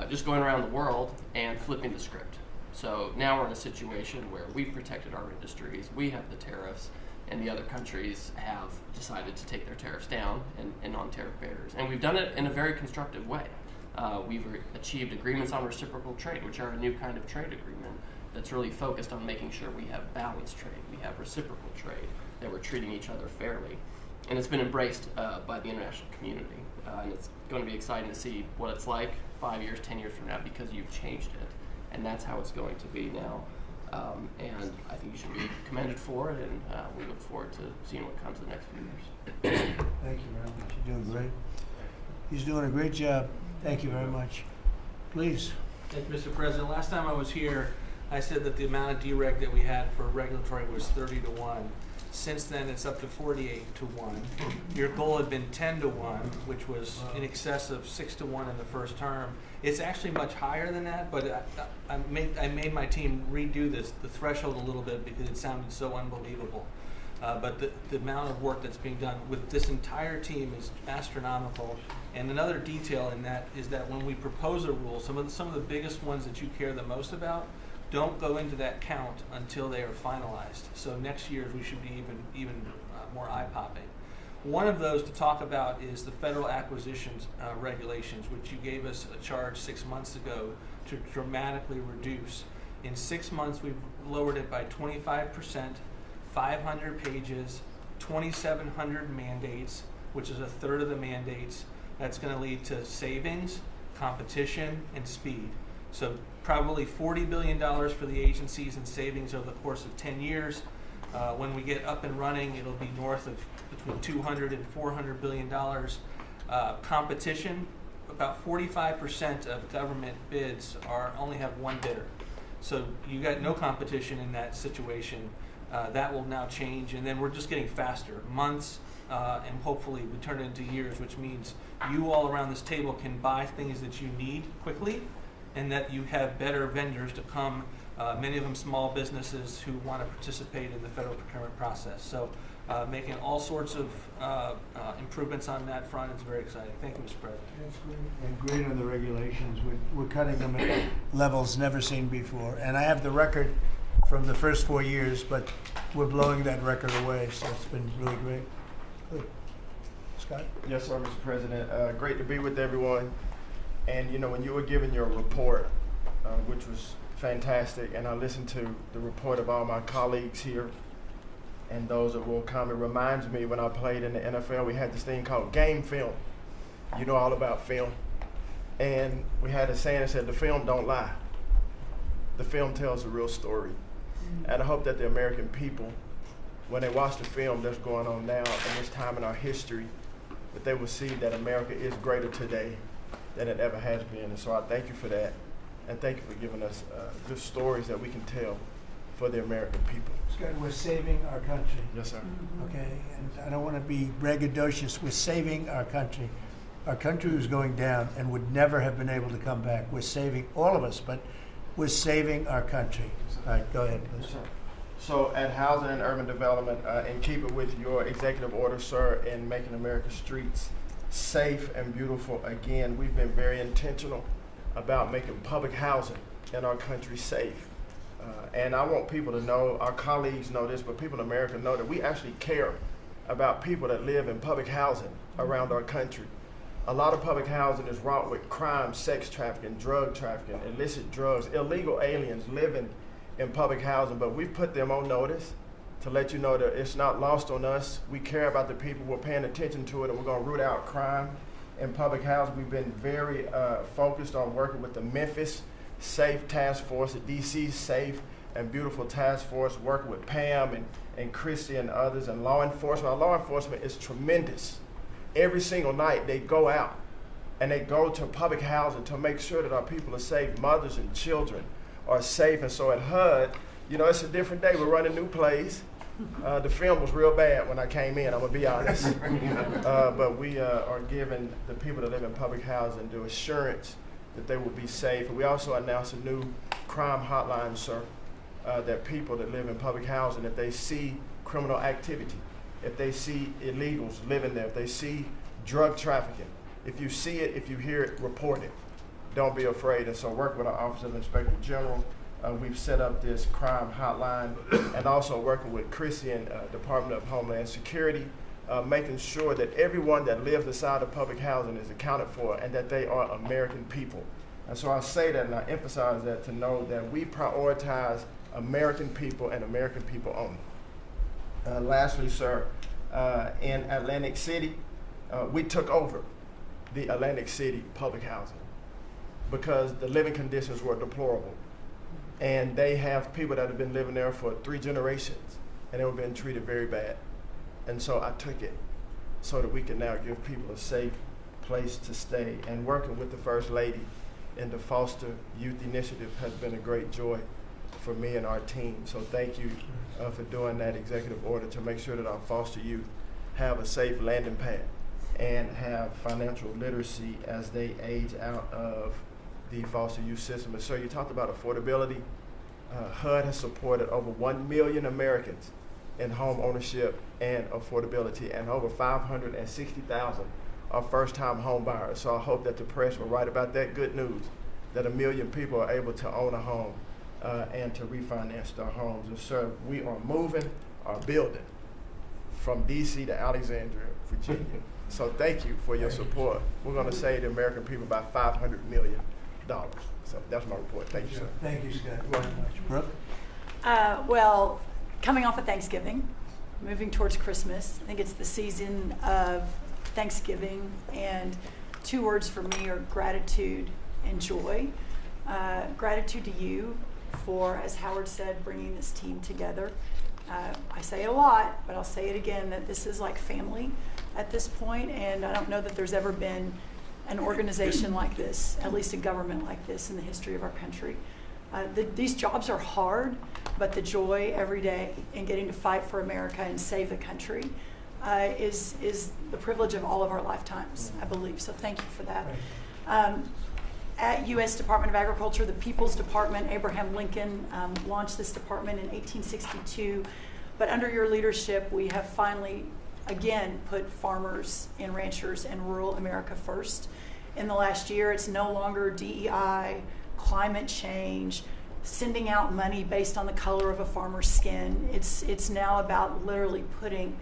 just going around the world and flipping the script. So now we're in a situation where we've protected our industries, we have the tariffs, and the other countries have decided to take their tariffs down and non-tariff barriers. And we've done it in a very constructive way. We've achieved agreements on reciprocal trade, which are a new kind of trade agreement that's really focused on making sure we have balanced trade, we have reciprocal trade, that we're treating each other fairly. And it's been embraced by the international community. And it's going to be exciting to see what it's like 5 years, 10 years from now, because you've changed it. And that's how it's going to be now. And I think you should be commended for it, and we look forward to seeing what comes in the next few years. Thank you very much. You're doing great. He's doing a great job. Thank you very much. Please. Thank you, Mr. President. Last time I was here, I said that the amount of dereg that we had for regulatory was 30 to 1. Since then, it's up to 48 to 1. Your goal had been 10 to 1, which was in excess of 6 to 1 in the first term. It's actually much higher than that, but I made my team redo the threshold a little bit because it sounded so unbelievable. But the amount of work that's being done with this entire team is astronomical. And another detail in that is that when we propose a rule, some of the biggest ones that you care the most about don't go into that count until they are finalized. So next year's we should be even more eye-popping. One of those to talk about is the federal acquisitions regulations, which you gave us a charge 6 months ago to dramatically reduce. In 6 months, we've lowered it by 25%, 500 pages, 2,700 mandates, which is a third of the mandates. That's going to lead to savings, competition, and speed. So probably $40 billion for the agencies in savings over the course of 10 years. When we get up and running, it'll be north of between 200 and $400 billion. Competition, about 45% of government bids only have one bidder. So you got no competition in that situation. That will now change, and then we're just getting faster, months, and hopefully we turn it into years, which means you all around this table can buy things that you need quickly, and that you have better vendors to come, many of them small businesses who want to participate in the federal procurement process. So making all sorts of improvements on that front is very exciting. Thank you, Mr. President. That's great. And great on the regulations. We're cutting them at levels never seen before. And I have the record from the first 4 years, but we're blowing that record away, so it's been really great. Good. Scott? Yes, sir, Mr. President. Great to be with everyone. And, you know, when you were giving your report, which was fantastic, and I listened to the report of all my colleagues here and those that will come, it reminds me when I played in the NFL, we had this thing called game film. You know all about film. And we had a saying that said, the film don't lie. The film tells a real story. And I hope that the American people, when they watch the film that's going on now in this time in our history, that they will see that America is greater today than it ever has been. And so I thank you for that. And thank you for giving us good stories that we can tell for the American people. Scott, we're saving our country. Yes, sir. Okay, and I don't want to be braggadocious. We're saving our country. Our country was going down and would never have been able to come back. We're saving all of us, but we're saving our country. All right, go ahead, Liz. Yes, sir. So at Housing and Urban Development, in keeping with your executive order, sir, in making America's streets safe and beautiful again, we've been very intentional about making public housing in our country safe. And I want people to know, our colleagues know this, but people in America know that we actually care about people that live in public housing around our country. A lot of public housing is wrought with crime, sex trafficking, drug trafficking, illicit drugs, illegal aliens living in public housing, but we've put them on notice to let you know that it's not lost on us. We care about the people, we're paying attention to it, and we're gonna root out crime in public housing. We've been very focused on working with the Memphis Safe Task Force, the DC Safe and Beautiful Task Force, working with Pam and Chrissy and others, and law enforcement. Our law enforcement is tremendous. Every single night they go out and they go to public housing to make sure that our people are safe, mothers and children are safe. And so at HUD, you know, it's a different day. We're running new plays. The film was real bad when I came in, I'm gonna be honest. But we are giving the people that live in public housing the assurance that they will be safe. And we also announced a new crime hotline, sir, that people that live in public housing, if they see criminal activity, if they see illegals living there, if they see drug trafficking, if you see it, if you hear it, report it. Don't be afraid. And so work with our Office of Inspector General. We've set up this crime hotline, and also working with Chrissy and Department of Homeland Security, making sure that everyone that lives inside of public housing is accounted for and that they are American people. And so I say that and I emphasize that to know that we prioritize American people and American people only. Lastly, sir, in Atlantic City, we took over the Atlantic City public housing because the living conditions were deplorable. And they have people that have been living there for 3 generations, and they were being treated very bad. And so I took it so that we can now give people a safe place to stay. And working with the First Lady in the Foster Youth Initiative has been a great joy for for me and our team. So thank you for doing that executive order to make sure that our foster youth have a safe landing pad and have financial literacy as they age out of the foster youth system. And so you talked about affordability. HUD has supported over 1 million Americans in home ownership and affordability, and over 560,000 are first-time home buyers. So I hope that the press will write about that good news, that 1 million people are able to own a home and to refinance their homes. And so we are moving our building from DC to Alexandria, Virginia. So thank you for your support. We're going to save the American people about $500 million. So that's my report. Thank you, sir. Thank you, Scott, very much. Brooke? Well, coming off of Thanksgiving, moving towards Christmas, I think it's the season of Thanksgiving, and 2 words for me are gratitude and joy. Gratitude to you for, as Howard said, bringing this team together. I say it a lot, but I'll say it again, that this is like family at this point, and I don't know that there's ever been an organization like this, at least a government like this in the history of our country. These jobs are hard, but the joy every day in getting to fight for America and save the country is the privilege of all of our lifetimes, I believe. So thank you for that. At U.S. Department of Agriculture, the People's Department, Abraham Lincoln launched this department in 1862. But under your leadership, we have finally, again, put farmers and ranchers and rural America first. In the last year, it's no longer DEI, climate change, sending out money based on the color of a farmer's skin. It's now about literally putting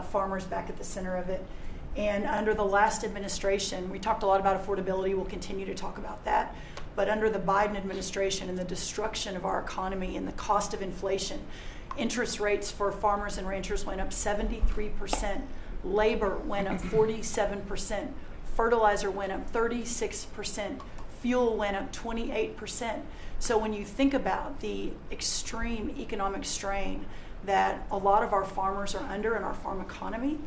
farmers back at the center of it. And under the last administration, we talked a lot about affordability. We'll continue to talk about that. But under the Biden administration and the destruction of our economy and the cost of inflation, interest rates for farmers and ranchers went up 73%. Labor went up 47%. Fertilizer went up 36%. Fuel went up 28%. So when you think about the extreme economic strain that a lot of our farmers are under in our farm economy,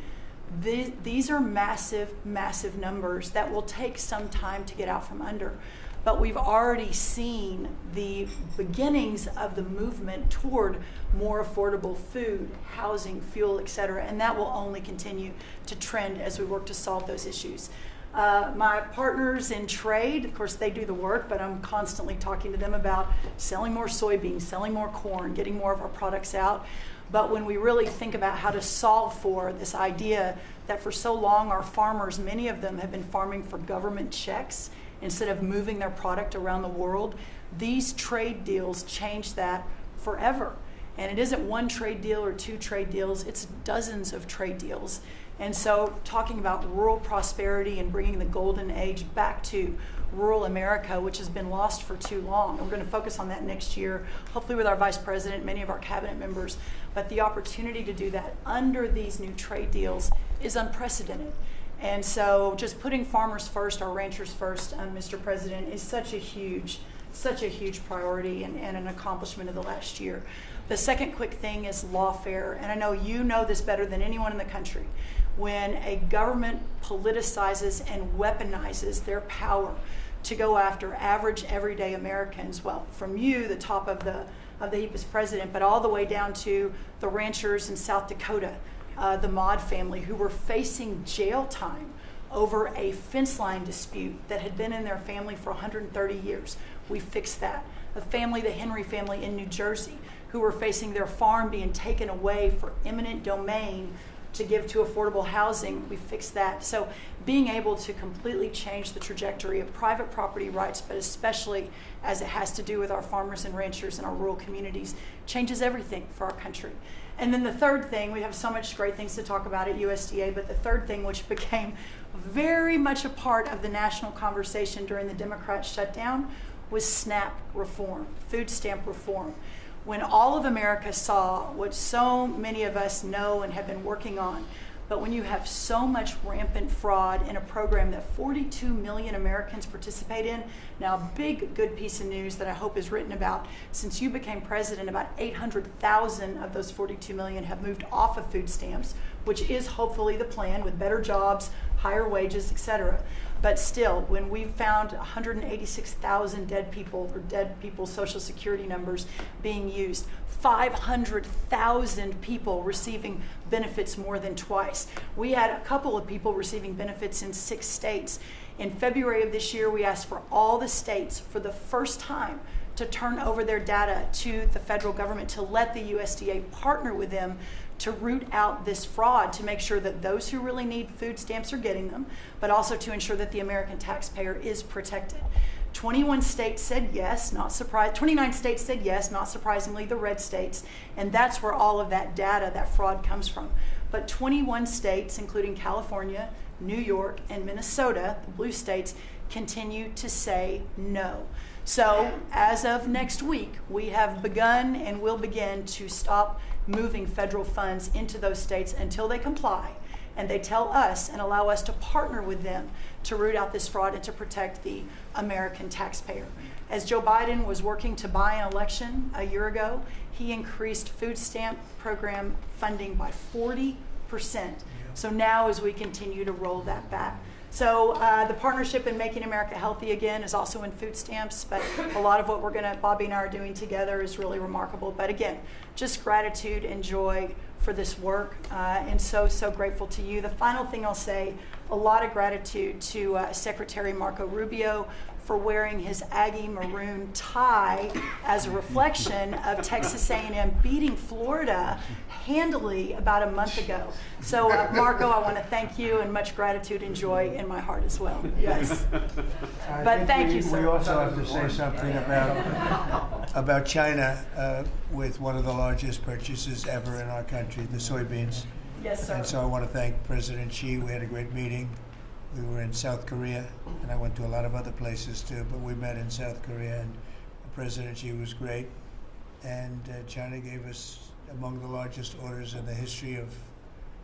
these are massive, massive numbers that will take some time to get out from under. But we've already seen the beginnings of the movement toward more affordable food, housing, fuel, et cetera, and that will only continue to trend as we work to solve those issues. My partners in trade, of course, they do the work, but I'm constantly talking to them about selling more soybeans, selling more corn, getting more of our products out. But when we really think about how to solve for this idea that for so long our farmers, many of them have been farming for government checks instead of moving their product around the world, these trade deals change that forever. And it isn't one trade deal or 2 trade deals, it's dozens of trade deals. And so talking about rural prosperity and bringing the golden age back to rural America, which has been lost for too long. We're going to focus on that next year, hopefully with our vice president, many of our cabinet members. But the opportunity to do that under these new trade deals is unprecedented. And so just putting farmers first, our ranchers first, Mr. President, is such a huge priority and an accomplishment of the last year. The second quick thing is lawfare, and I know you know this better than anyone in the country. When a government politicizes and weaponizes their power to go after average, everyday Americans, well, from you, the top of the heap as president, but all the way down to the ranchers in South Dakota, the Maud family, who were facing jail time over a fence line dispute that had been in their family for 130 years. We fixed that. The Henry family in New Jersey, who were facing their farm being taken away for eminent domain to give to affordable housing, we fixed that. So being able to completely change the trajectory of private property rights, but especially as it has to do with our farmers and ranchers and our rural communities, changes everything for our country. And then the third thing, we have so much great things to talk about at USDA, but the third thing, which became very much a part of the national conversation during the Democrat shutdown, was SNAP reform, food stamp reform. When all of America saw what so many of us know and have been working on, but when you have so much rampant fraud in a program that 42 million Americans participate in, now a big good piece of news that I hope is written about, since you became president, about 800,000 of those 42 million have moved off of food stamps which is hopefully the plan with better jobs, higher wages, etc. But still, when we found 186,000 dead people or dead people's Social Security numbers being used, 500,000 people receiving benefits more than twice. We had a couple of people receiving benefits in 6 states. In February of this year, we asked for all the states for the first time to turn over their data to the federal government to let the USDA partner with them to root out this fraud, to make sure that those who really need food stamps are getting them, but also to ensure that the American taxpayer is protected. 21 states said yes, not surprised. 29 states said yes, not surprisingly, the red states, and that's where all of that data, that fraud comes from. But 21 states, including California, New York, and Minnesota, the blue states, continue to say no. So as of next week, we have begun and will begin to stop moving federal funds into those states until they comply and they tell us and allow us to partner with them to root out this fraud and to protect the American taxpayer. As Joe Biden was working to buy an election a year ago, he increased food stamp program funding by 40%. So now as we continue to roll that back. So the partnership in Making America Healthy Again is also in food stamps, but a lot of what Bobby and I are doing together is really remarkable. But again, just gratitude and joy for this work, and so grateful to you. The final thing I'll say, a lot of gratitude to Secretary Marco Rubio for wearing his Aggie maroon tie as a reflection of Texas A&M beating Florida handily about a month ago. So Marco, I want to thank you, and much gratitude and joy in my heart as well. Yes. But thank you, sir. We also have to say something about China with one of the largest purchases ever in our country, the soybeans. Yes, sir. And so I want to thank President Xi. We had a great meeting. We were in South Korea, and I went to a lot of other places too, but we met in South Korea, and President Xi was great. And China gave us among the largest orders in the history of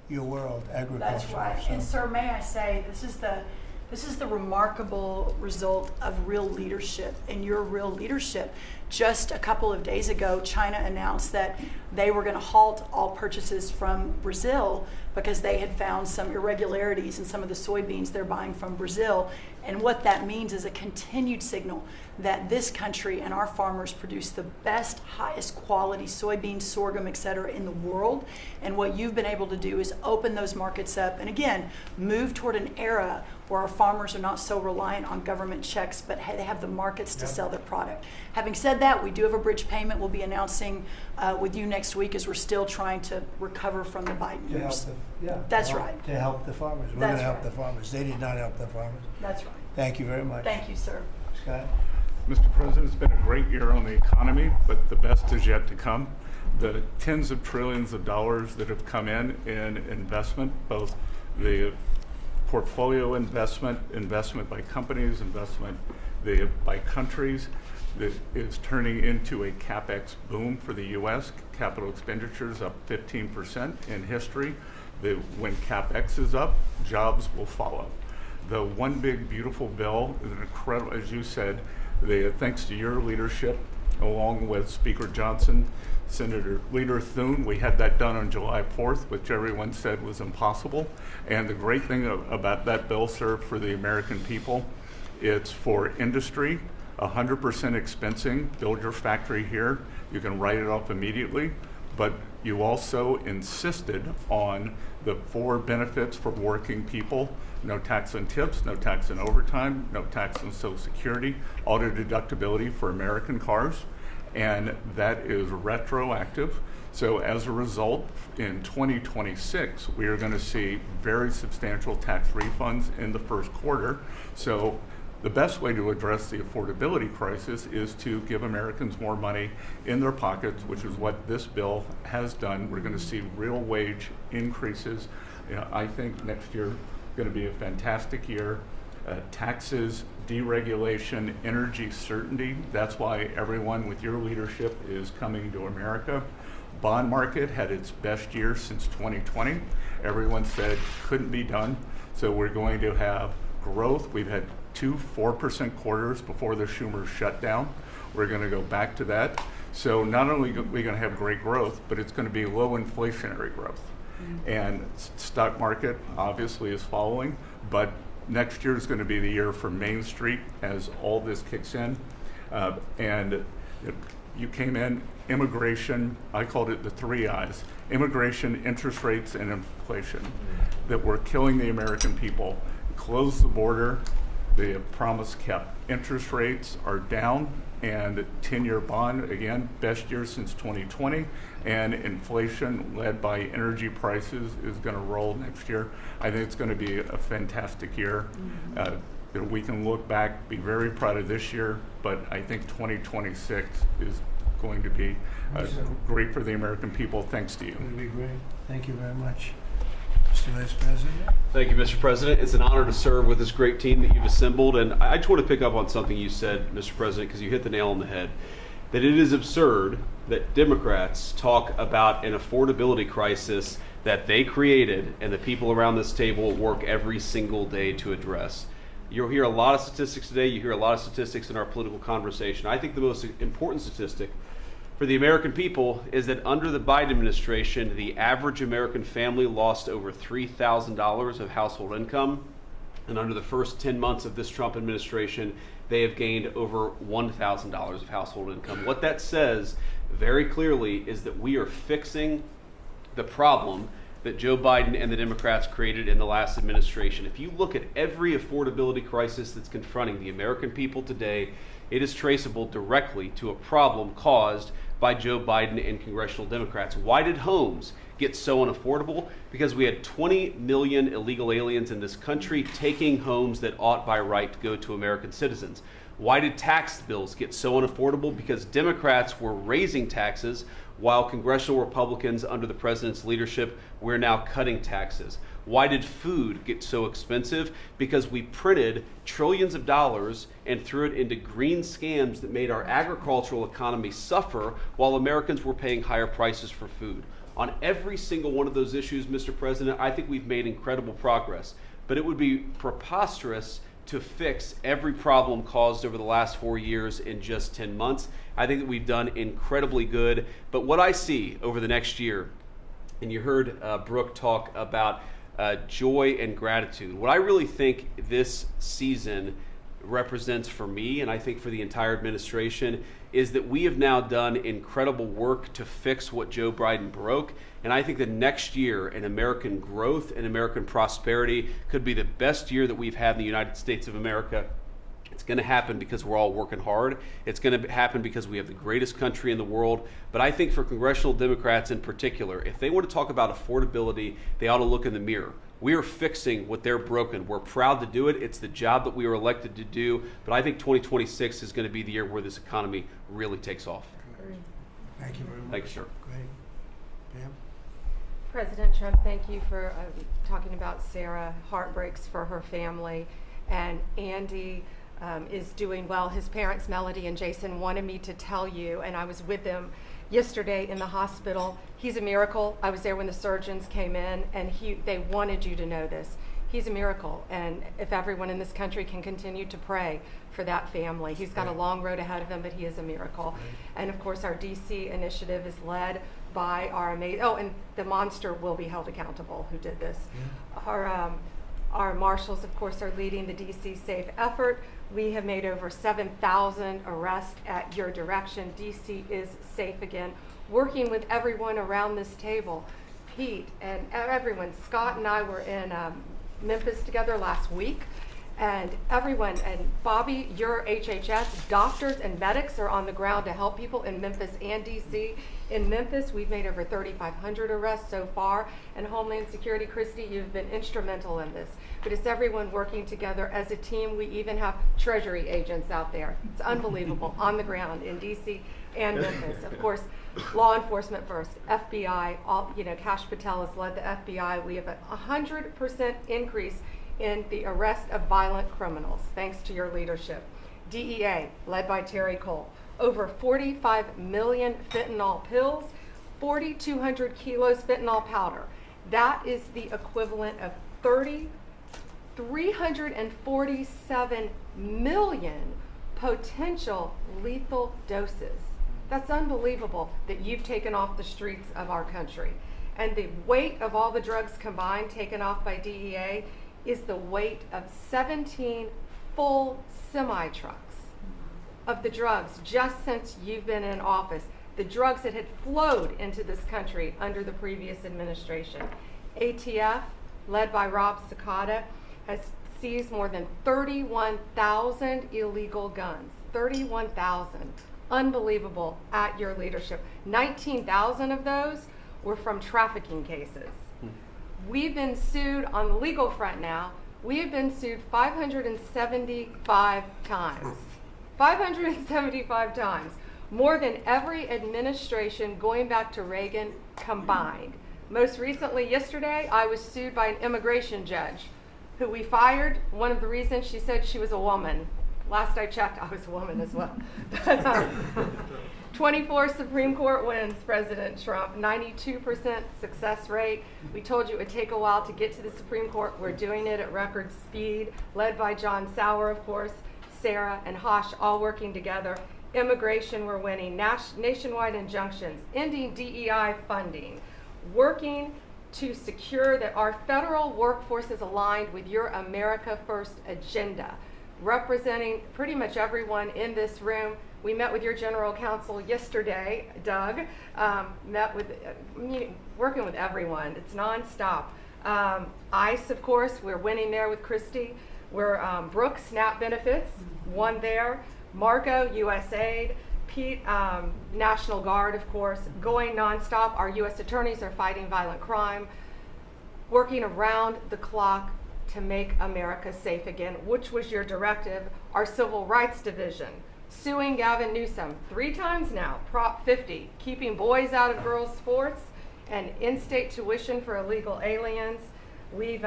your world, agriculture. That's right. So. And sir, may I say, this is the remarkable result of real leadership, and your real leadership. Just a couple of days ago, China announced that they were going to halt all purchases from Brazil because they had found some irregularities in some of the soybeans they're buying from Brazil. And what that means is a continued signal that this country and our farmers produce the best, highest quality soybeans, sorghum, et cetera, in the world. And what you've been able to do is open those markets up and again, move toward an era where our farmers are not so reliant on government checks, but they have the markets to sell their product. Having said that, we do have a bridge payment we'll be announcing with you next week as we're still trying to recover from the Biden years. That's right. To help the farmers. We're going to help the farmers. They did not help the farmers. That's right. Thank you very much. Thank you, sir. Scott? Mr. President, it's been a great year on the economy, but the best is yet to come. The tens of trillions of dollars that have come in investment, both the portfolio investment by companies, investment by countries, that is turning into a CapEx boom for the U.S. Capital expenditures up 15% in history. When CapEx is up, jobs will follow. The One Big Beautiful Bill is an incredible, as you said, thanks to your leadership, along with Speaker Johnson, Senator Leader Thune, we had that done on July 4th, which everyone said was impossible. And the great thing about that bill, sir, for the American people, it's for industry, 100% expensing, build your factory here, you can write it off immediately, but you also insisted on the 4 benefits for working people: no tax on tips, no tax on overtime, no tax on Social Security, auto deductibility for American cars, and that is retroactive. So as a result, in 2026, we are going to see very substantial tax refunds in the first quarter. So the best way to address the affordability crisis is to give Americans more money in their pockets, which is what this bill has done. We're going to see real wage increases. I think next year is going to be a fantastic year. Taxes, deregulation, energy certainty. That's why everyone with your leadership is coming to America. Bond market had its best year since 2020. Everyone said couldn't be done. So we're going to have growth. We've had 2 4% quarters before the Schumer shutdown. We're going to go back to that. So not only are we going to have great growth, but it's going to be low inflationary growth. And stock market obviously is following, but next year is going to be the year for Main Street as all this kicks in. You came in, immigration, I called it the 3 I's, immigration, interest rates, and inflation, that were killing the American people. Close the border, the promise kept. Interest rates are down, and 10-year bond, again, best year since 2020, and inflation led by energy prices is going to roll next year. I think it's going to be a fantastic year. We can look back, be very proud of this year, but I think 2026 is going to be great for the American people, thanks to you. It's going to be great. Thank you very much. Mr. Vice President. Thank you, Mr. President. It's an honor to serve with this great team that you've assembled. And I just want to pick up on something you said, Mr. President, because you hit the nail on the head. That it is absurd that Democrats talk about an affordability crisis that they created and the people around this table work every single day to address. You'll hear a lot of statistics today. You hear a lot of statistics in our political conversation. I think the most important statistic for the American people is that under the Biden administration, the average American family lost over $3,000 of household income. And under the first 10 months of this Trump administration, they have gained over $1,000 of household income. What that says very clearly is that we are fixing the problem that Joe Biden and the Democrats created in the last administration. If you look at every affordability crisis that's confronting the American people today, it is traceable directly to a problem caused by Joe Biden and congressional Democrats. Why did homes get so unaffordable? Because we had 20 million illegal aliens in this country taking homes that ought by right to go to American citizens. Why did tax bills get so unaffordable? Because Democrats were raising taxes while congressional Republicans under the president's leadership were now cutting taxes. Why did food get so expensive? Because we printed trillions of dollars and threw it into green scams that made our agricultural economy suffer while Americans were paying higher prices for food. On every single one of those issues, Mr. President, I think we've made incredible progress. But it would be preposterous to fix every problem caused over the last 4 years in just 10 months. I think that we've done incredibly good. But what I see over the next year, and you heard Brooke talk about joy and gratitude. What I really think this season represents for me, and I think for the entire administration, is that we have now done incredible work to fix what Joe Biden broke. And I think that next year in American growth and American prosperity could be the best year that we've had in the United States of America. It's going to happen because we're all working hard. It's going to happen because we have the greatest country in the world. But I think for congressional Democrats in particular, if they want to talk about affordability, they ought to look in the mirror. We are fixing what they're broken. We're proud to do it. It's the job that we were elected to do. But I think 2026 is going to be the year where this economy really takes off. Thank you very much. Thank you, sir. Great. Pam? President Trump, thank you for talking about Sarah. Heartbreaks for her family. And Andy is doing well. His parents, Melody and Jason, wanted me to tell you, and I was with them yesterday in the hospital. He's a miracle. I was there when the surgeons came in, and they wanted you to know this. He's a miracle, and if everyone in this country can continue to pray for that family. He's got a long road ahead of him, but he is a miracle. And of course, our DC initiative is led by our amazing, and the monster will be held accountable who did this. Our marshals, of course, are leading the DC Safe effort. We have made over 7,000 arrests at your direction. DC is safe again. Working with everyone around this table, Pete and everyone. Scott and I were in Memphis together last week, and everyone, and Bobby, your HHS, doctors and medics are on the ground to help people in Memphis and DC. In Memphis, we've made over 3,500 arrests so far, and Homeland Security, Christy, you've been instrumental in this. But it's everyone working together as a team. We even have Treasury agents out there. It's unbelievable, on the ground in DC and Memphis. Of course, law enforcement first, FBI, Kash Patel has led the FBI. We have a 100% increase in the arrest of violent criminals, thanks to your leadership. DEA, led by Terry Cole. Over 45 million fentanyl pills, 4,200 kilos fentanyl powder. That is the equivalent of 347 million potential lethal doses. That's unbelievable that you've taken off the streets of our country. And the weight of all the drugs combined taken off by DEA is the weight of 17 full semi-trucks of the drugs just since you've been in office. The drugs that had flowed into this country under the previous administration. ATF, led by Rob Sakata, has seized more than 31,000 illegal guns. 31,000. Unbelievable at your leadership. 19,000 of those were from trafficking cases. We've been sued on the legal front now. We have been sued 575 times. 575 times. More than every administration going back to Reagan combined. Most recently, yesterday, I was sued by an immigration judge who we fired. One of the reasons, she said she was a woman. Last I checked, I was a woman as well. 24 Supreme Court wins, President Trump, 92% success rate. We told you it would take a while to get to the Supreme Court. We're doing it at record speed, led by John Sauer, of course, Sarah and Hosh, all working together. Immigration, we're winning. Nationwide injunctions, ending DEI funding, working to secure that our federal workforce is aligned with your America First agenda, representing pretty much everyone in this room. We met with your general counsel yesterday, Doug, working with everyone. It's nonstop. ICE, of course, we're winning there with Christie. We're Brooke, SNAP benefits, won there. Marco, USAID. Pete, National Guard, of course, going nonstop. Our U.S. attorneys are fighting violent crime, working around the clock to make America safe again, which was your directive. Our Civil Rights Division, suing Gavin Newsom 3 times now, Prop 50, keeping boys out of girls' sports, and in-state tuition for illegal aliens. We've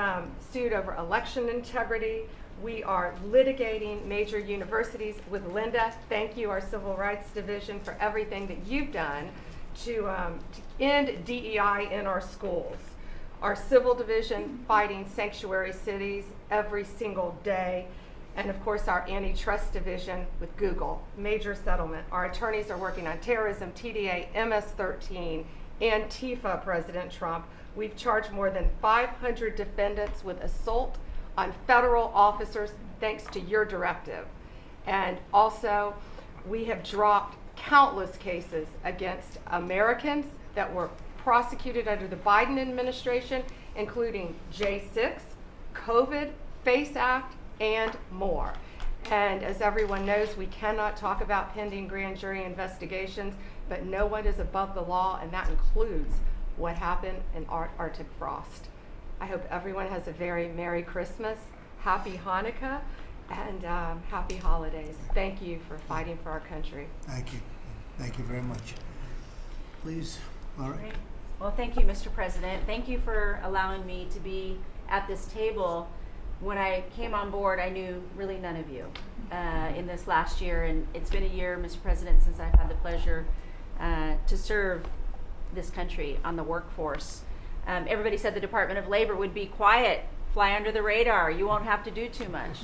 sued over election integrity. We are litigating major universities with Linda. Thank you, our Civil Rights Division, for everything that you've done to end DEI in our schools. Our Civil Division fighting sanctuary cities every single day. And of course, our Antitrust Division with Google, major settlement. Our attorneys are working on terrorism, TDA, MS-13, Antifa, President Trump. We've charged more than 500 defendants with assault on federal officers thanks to your directive. And also, we have dropped countless cases against Americans that were prosecuted under the Biden administration, including J6, COVID, FACE Act, and more. And as everyone knows, we cannot talk about pending grand jury investigations, but no one is above the law, and that includes what happened in Arctic frost. I hope everyone has a very Merry Christmas, Happy Hanukkah, and Happy Holidays. Thank you for fighting for our country. Thank you. Thank you very much. Please, Laura. Great. Well, thank you, Mr. President. Thank you for allowing me to be at this table. When I came on board, I knew really none of you in this last year, and it's been a year, Mr. President, since I've had the pleasure to serve this country on the workforce. Everybody said the Department of Labor would be quiet, fly under the radar. You won't have to do too much.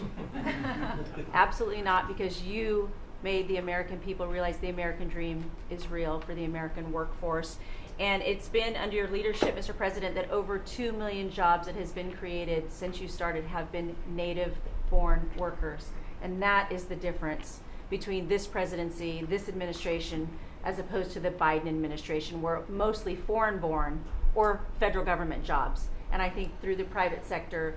Absolutely not, because you made the American people realize the American dream is real for the American workforce. And it's been under your leadership, Mr. President, that over 2 million jobs that has been created since you started have been native-born workers. And that is the difference between this presidency, this administration, as opposed to the Biden administration, where mostly foreign-born or federal government jobs. And I think through the private sector,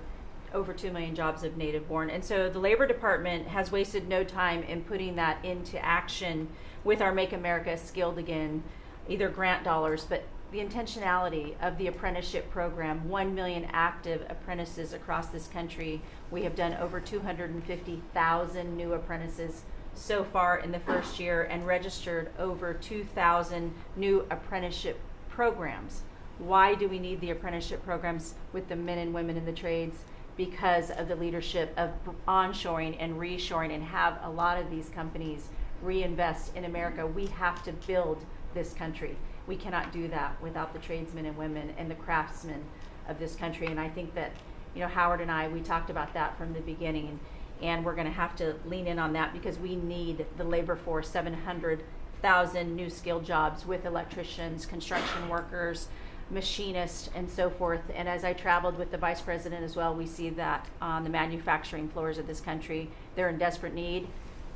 over 2 million jobs of native-born. And so the Labor Department has wasted no time in putting that into action with our Make America Skilled Again, either grant dollars, but the intentionality of the apprenticeship program, 1 million active apprentices across this country. We have done over 250,000 new apprentices so far in the first year and registered over 2,000 new apprenticeship programs. Why do we need the apprenticeship programs with the men and women in the trades? Because of the leadership of onshoring and reshoring, and have a lot of these companies reinvest in America. We have to build this country. We cannot do that without the tradesmen and women and the craftsmen of this country. And I think that, you know, Howard and I, we talked about that from the beginning, and we're going to have to lean in on that because we need the labor force, 700,000 new skilled jobs with electricians, construction workers, machinists, and so forth. And as I traveled with the vice president as well, we see that on the manufacturing floors of this country, they're in desperate need.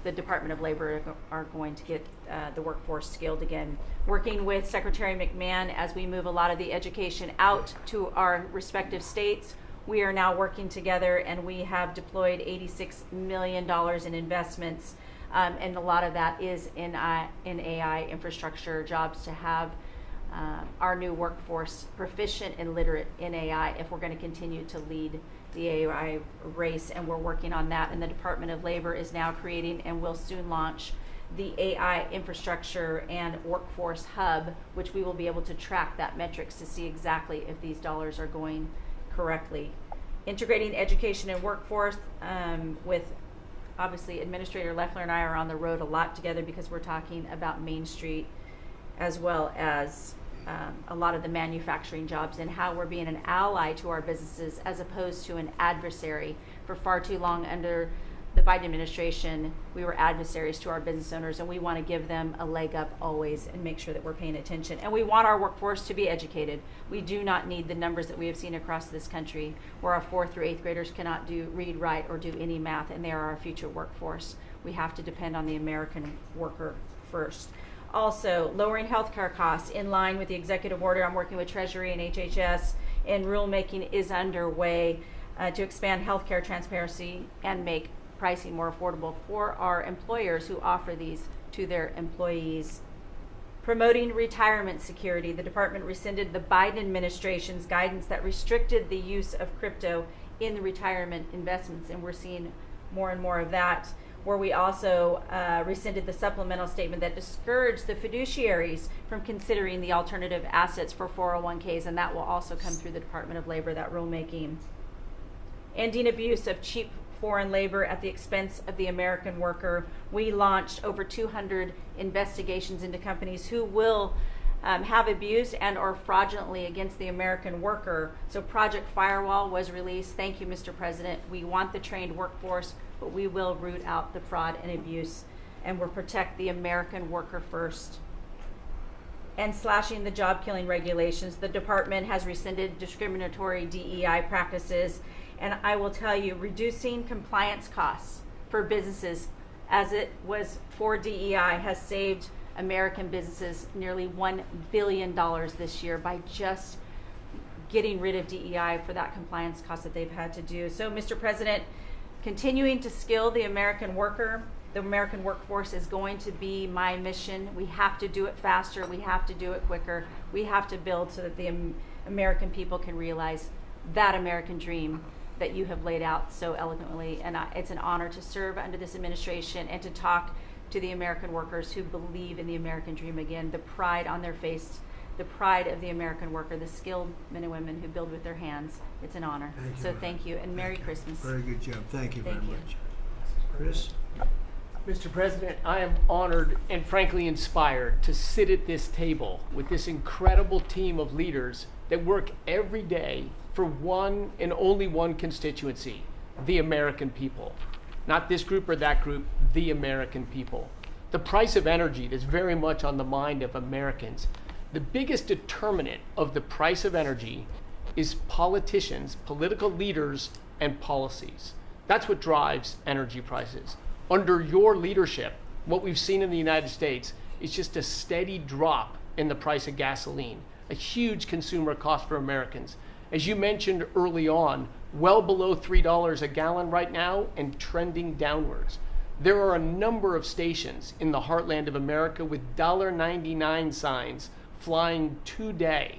The Department of Labor are going to get the workforce skilled again. Working with Secretary McMahon as we move a lot of the education out to our respective states, we are now working together, and we have deployed $86 million in investments, and a lot of that is in AI infrastructure jobs to have our new workforce proficient and literate in AI if we're going to continue to lead the AI race, and we're working on that. And the Department of Labor is now creating and will soon launch the AI infrastructure and workforce hub, which we will be able to track that metrics to see exactly if these dollars are going correctly. Integrating education and workforce with, obviously, Administrator Leffler and I are on the road a lot together because we're talking about Main Street as well as a lot of the manufacturing jobs, and how we're being an ally to our businesses as opposed to an adversary. For far too long under the Biden administration, we were adversaries to our business owners, and we want to give them a leg up always and make sure that we're paying attention. And we want our workforce to be educated. We do not need the numbers that we have seen across this country where our 4th through 8th graders cannot read, write, or do any math, and they are our future workforce. We have to depend on the American worker first. Also, lowering healthcare costs in line with the executive order. I'm working with Treasury and HHS, and rulemaking is underway to expand healthcare transparency and make pricing more affordable for our employers who offer these to their employees. Promoting retirement security. The department rescinded the Biden administration's guidance that restricted the use of crypto in the retirement investments, and we're seeing more and more of that, where we also rescinded the supplemental statement that discouraged the fiduciaries from considering the alternative assets for 401ks, and that will also come through the Department of Labor, that rulemaking. Ending abuse of cheap foreign labor at the expense of the American worker. We launched over 200 investigations into companies who will have abused and or fraudulently against the American worker. So Project Firewall was released. Thank you, Mr. President. We want the trained workforce, but we will root out the fraud and abuse, and we'll protect the American worker first. And slashing the job-killing regulations. The department has rescinded discriminatory DEI practices, and I will tell you, reducing compliance costs for businesses, as it was for DEI, has saved American businesses nearly $1 billion this year by just getting rid of DEI for that compliance cost that they've had to do. So, Mr. President, continuing to skill the American worker, the American workforce is going to be my mission. We have to do it faster. We have to do it quicker. We have to build so that the American people can realize that American dream that you have laid out so eloquently. And it's an honor to serve under this administration and to talk to the American workers who believe in the American dream again, the pride on their face, the pride of the American worker, the skilled men and women who build with their hands. It's an honor. Thank you, and Merry Christmas. Very good job. Thank you very much. Chris? Mr. President, I am honored and frankly inspired to sit at this table with this incredible team of leaders that work every day for one and only one constituency, the American people. Not this group or that group, the American people. The price of energy is very much on the mind of Americans. The biggest determinant of the price of energy is politicians, political leaders, and policies. That's what drives energy prices. Under your leadership, what we've seen in the United States is just a steady drop in the price of gasoline, a huge consumer cost for Americans. As you mentioned early on, well below $3 a gallon right now and trending downwards. There are a number of stations in the heartland of America with $1.99 signs flying today.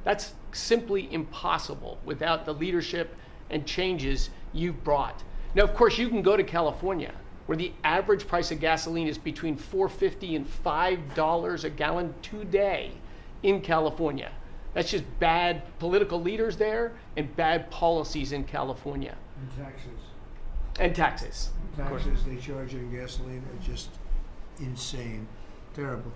That's simply impossible without the leadership and changes you've brought. Now, of course, you can go to California, where the average price of gasoline is between $4.50 and $5 a gallon today in California. That's just bad political leaders there and bad policies in California. And taxes. And taxes. Taxes they charge on gasoline are just insane. Terrible.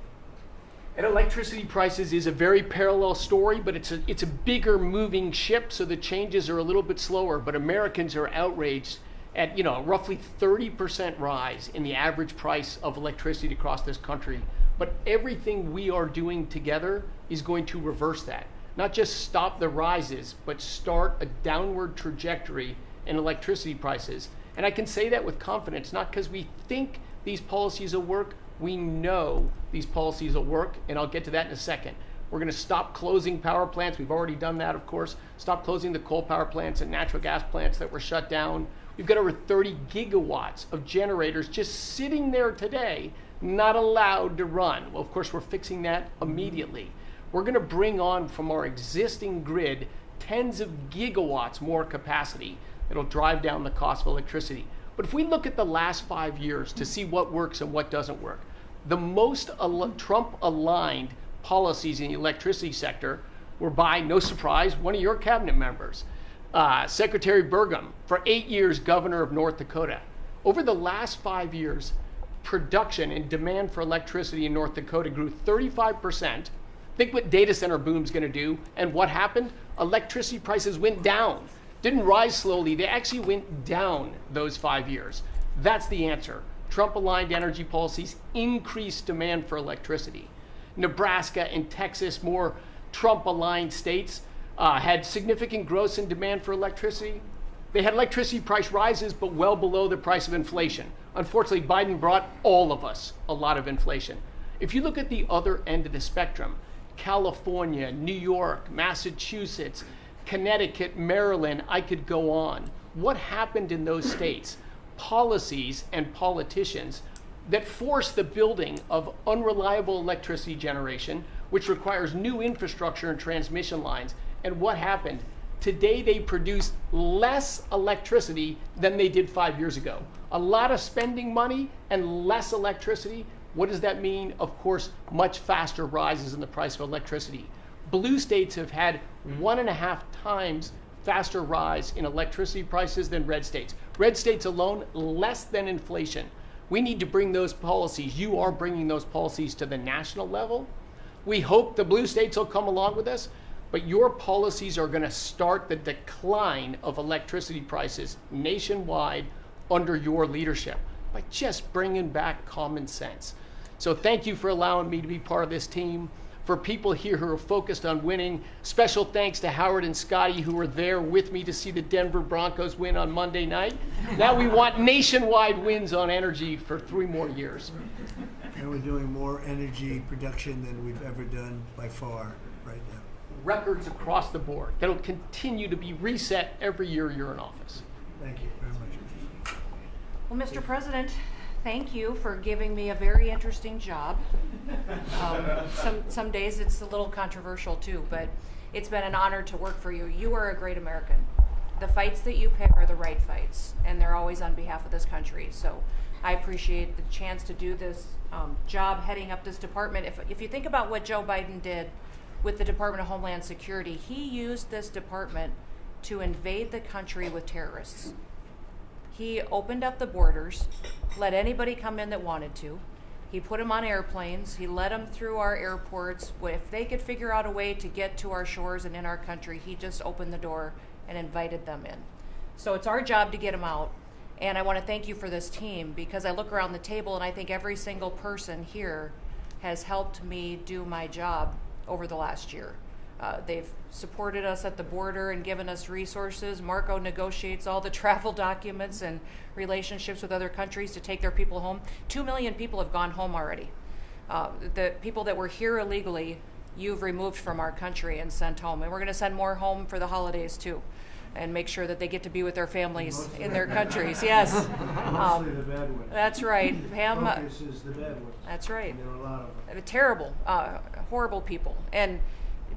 And electricity prices is a very parallel story, but it's a bigger moving ship, so the changes are a little bit slower. But Americans are outraged at roughly 30% rise in the average price of electricity across this country. But everything we are doing together is going to reverse that. not just stop the rises, but start a downward trajectory in electricity prices. And I can say that with confidence, not because we think these policies will work, we know these policies will work, and I'll get to that in a second. We're going to stop closing power plants. We've already done that, of course. Stop closing the coal power plants and natural gas plants that were shut down. We've got over 30 gigawatts of generators just sitting there today, not allowed to run. Well, of course, we're fixing that immediately. We're going to bring on from our existing grid tens of gigawatts more capacity that'll drive down the cost of electricity. But if we look at the last 5 years to see what works and what doesn't work, the most Trump-aligned policies in the electricity sector were by, no surprise, one of your cabinet members, Secretary Burgum, for 8 years governor of North Dakota. Over the last 5 years, production and demand for electricity in North Dakota grew 35%. Think what data center boom's going to do. And what happened? Electricity prices went down. Didn't rise slowly. They actually went down those 5 years. That's the answer. Trump-aligned energy policies increased demand for electricity. Nebraska and Texas, more Trump-aligned states, had significant growth in demand for electricity. They had electricity price rises, but well below the price of inflation. Unfortunately, Biden brought all of us a lot of inflation. If you look at the other end of the spectrum, California, New York, Massachusetts, Connecticut, Maryland, I could go on. What happened in those states? Policies and politicians that force the building of unreliable electricity generation, which requires new infrastructure and transmission lines. And what happened? Today they produce less electricity than they did 5 years ago. A lot of spending money and less electricity. What does that mean? Of course, much faster rises in the price of electricity. Blue states have had 1.5 times faster rise in electricity prices than red states. Red states alone, less than inflation. We need to bring those policies. You are bringing those policies to the national level. We hope the blue states will come along with us, but your policies are going to start the decline of electricity prices nationwide under your leadership by just bringing back common sense. So thank you for allowing me to be part of this team. For people here who are focused on winning, special thanks to Howard and Scotty who were there with me to see the Denver Broncos win on Monday night. Now we want nationwide wins on energy for 3 more years. And we're doing more energy production than we've ever done by far right now. Records across the board that'll continue to be reset every year you're in office. Thank you very much. Well, Mr. President, thank you for giving me a very interesting job. Some days it's a little controversial too, but it's been an honor to work for you. You are a great American. The fights that you pick are the right fights, and they're always on behalf of this country. So I appreciate the chance to do this job heading up this department. If you think about what Joe Biden did with the Department of Homeland Security, he used this department to invade the country with terrorists. He opened up the borders, let anybody come in that wanted to. He put them on airplanes. He let them through our airports. If they could figure out a way to get to our shores and in our country, he just opened the door and invited them in. So it's our job to get them out. And I want to thank you for this team, because I look around the table and I think every single person here has helped me do my job over the last year. They've supported us at the border and given us resources. Marco negotiates all the travel documents and relationships with other countries to take their people home. 2 million people have gone home already. The people that were here illegally, you've removed from our country and sent home. And we're going to send more home for the holidays too, and make sure that they get to be with their families in their countries. Yes. Mostly the bad ones. That's right. Pam. Focus is the bad ones. That's right. And there are a lot of them. Terrible, horrible people. And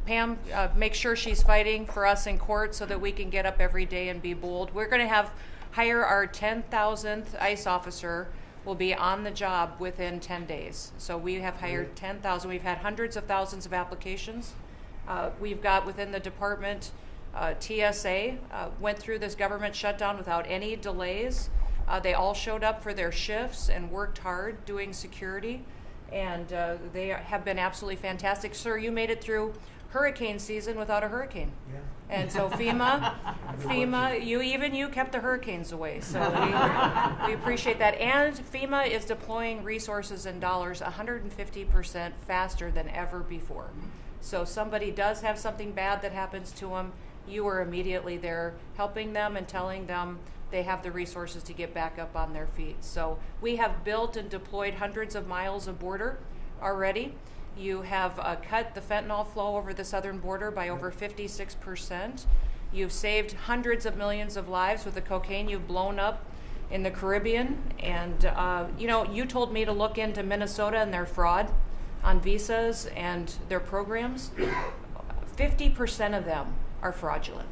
Pam makes sure she's fighting for us in court so that we can get up every day and be bold. We're going to hire our 10,000th ICE officer. Will be on the job within 10 days. So we have hired 10,000. We've had hundreds of thousands of applications. We've got within the department, TSA went through this government shutdown without any delays. They all showed up for their shifts and worked hard doing security. And they have been absolutely fantastic. Sir, you made it through hurricane season without a hurricane. Yeah. And so FEMA, you kept the hurricanes away. So we appreciate that. And FEMA is deploying resources and dollars 150% faster than ever before. So somebody does have something bad that happens to them, you are immediately there helping them and telling them they have the resources to get back up on their feet. So we have built and deployed hundreds of miles of border already. You have cut the fentanyl flow over the southern border by over 56%. You've saved hundreds of millions of lives with the cocaine you've blown up in the Caribbean. And, you told me to look into Minnesota and their fraud on visas and their programs. 50% of them are fraudulent,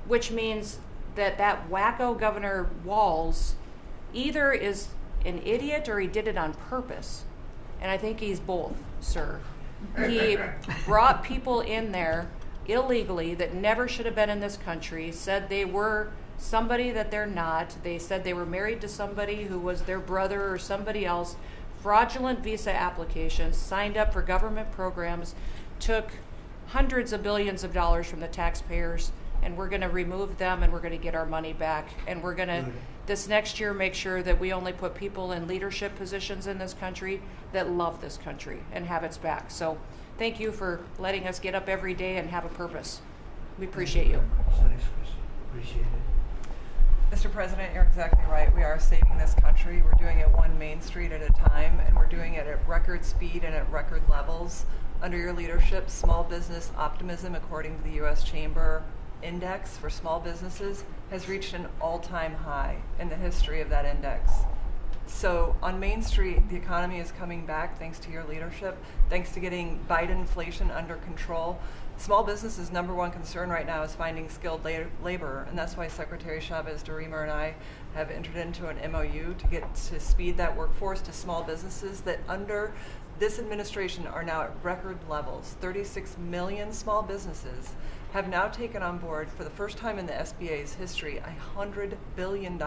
which means that wacko Governor Walz either is an idiot or he did it on purpose. And I think he's both, sir. He brought people in there illegally that never should have been in this country, said they were somebody that they're not. They said they were married to somebody who was their brother or somebody else. Fraudulent visa applications, signed up for government programs, took hundreds of billions of dollars from the taxpayers, and we're going to remove them and we're going to get our money back. And we're going to, this next year, make sure that we only put people in leadership positions in this country that love this country and have its back. So thank you for letting us get up every day and have a purpose. We appreciate you. Thanks, Chris. Appreciate it. Mr. President, you're exactly right. We are saving this country. We're doing it one Main Street at a time, and we're doing it at record speed and at record levels. Under your leadership, small business optimism, according to the U.S. Chamber Index for small businesses, has reached an all-time high in the history of that index. So on Main Street, the economy is coming back thanks to your leadership, thanks to getting Biden inflation under control. Small businesses' number one concern right now is finding skilled labor, and that's why Secretary Chavez DeRemer and I have entered into an MOU to speed that workforce to small businesses that under this administration are now at record levels. 36 million small businesses have now taken on board, for the first time in the SBA's history, $100 billion.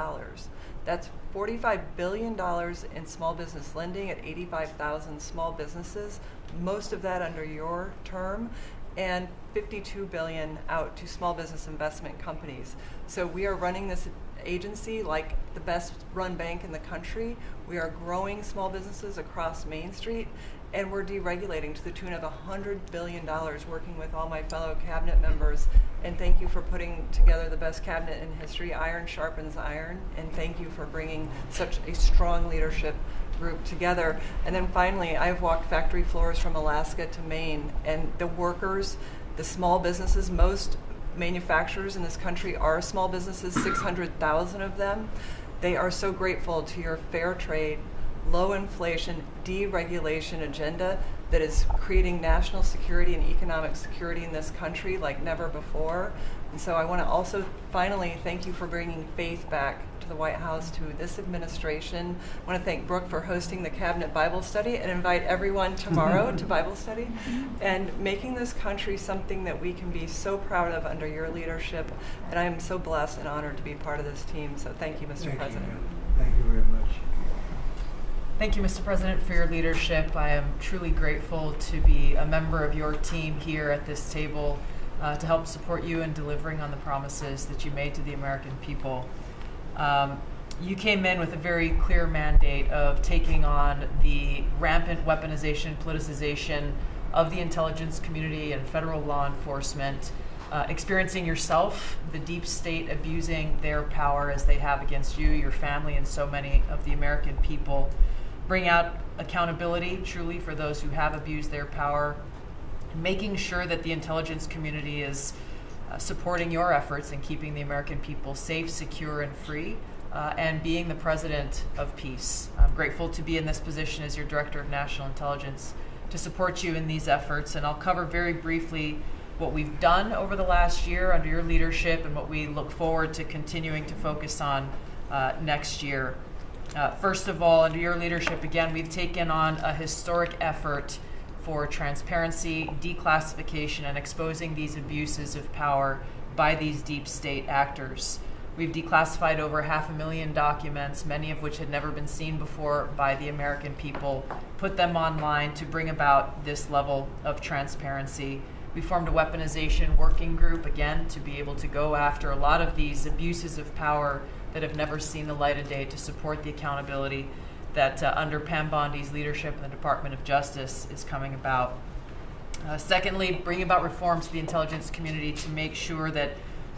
That's $45 billion in small business lending at 85,000 small businesses, most of that under your term, and $52 billion out to small business investment companies. So we are running this agency like the best run bank in the country. We are growing small businesses across Main Street, and we're deregulating to the tune of $100 billion, working with all my fellow cabinet members. And thank you for putting together the best cabinet in history. Iron sharpens iron, and thank you for bringing such a strong leadership group together. And then finally, I've walked factory floors from Alaska to Maine, and the workers, the small businesses, most manufacturers in this country are small businesses, 600,000 of them. They are so grateful to your fair trade, low inflation, deregulation agenda that is creating national security and economic security in this country like never before. And so I want to also finally thank you for bringing faith back to the White House, to this administration. I want to thank Brooke for hosting the Cabinet Bible Study and invite everyone tomorrow to Bible study and making this country something that we can be so proud of under your leadership. And I am so blessed and honored to be part of this team. So thank you, Mr. President. Thank you very much. Thank you, Mr. President, for your leadership. I am truly grateful to be a member of your team here at this table to help support you in delivering on the promises that you made to the American people. You came in with a very clear mandate of taking on the rampant weaponization, politicization of the intelligence community and federal law enforcement, experiencing yourself, the deep state abusing their power as they have against you, your family, and so many of the American people. Bring out accountability truly for those who have abused their power, making sure that the intelligence community is supporting your efforts in keeping the American people safe, secure, and free, and being the president of peace. I'm grateful to be in this position as your Director of National Intelligence to support you in these efforts, and I'll cover very briefly what we've done over the last year under your leadership and what we look forward to continuing to focus on next year. First of all, under your leadership, again, we've taken on a historic effort for transparency, declassification, and exposing these abuses of power by these deep state actors. We've declassified over 500,000 documents, many of which had never been seen before by the American people, put them online to bring about this level of transparency. We formed a weaponization working group, again, to be able to go after a lot of these abuses of power that have never seen the light of day, to support the accountability that under Pam Bondi's leadership in the Department of Justice is coming about. Secondly, bring about reforms to the intelligence community to make sure that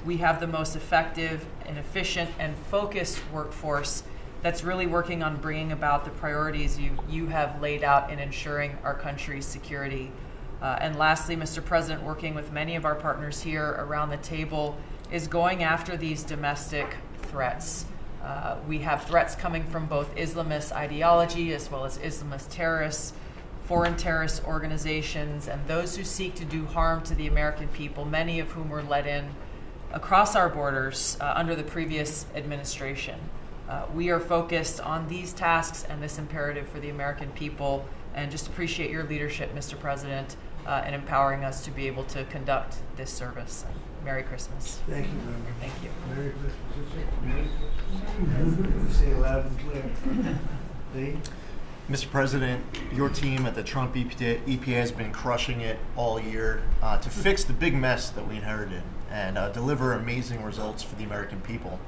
we have the most effective and efficient and focused workforce that's really working on bringing about the priorities you have laid out in ensuring our country's security. And lastly, Mr. President, working with many of our partners here around the table, is going after these domestic threats. We have threats coming from both Islamist ideology as well as Islamist terrorists, foreign terrorist organizations, and those who seek to do harm to the American people, many of whom were let in across our borders under the previous administration. We are focused on these tasks and this imperative for the American people, and just appreciate your leadership, Mr. President, in empowering us to be able to conduct this service. Merry Christmas. Thank you very much. Thank you. Merry Christmas. Merry Christmas. Say it loud and clear. Lee? Mr. President, your team at the Trump EPA has been crushing it all year to fix the big mess that we inherited and deliver amazing results for the American people.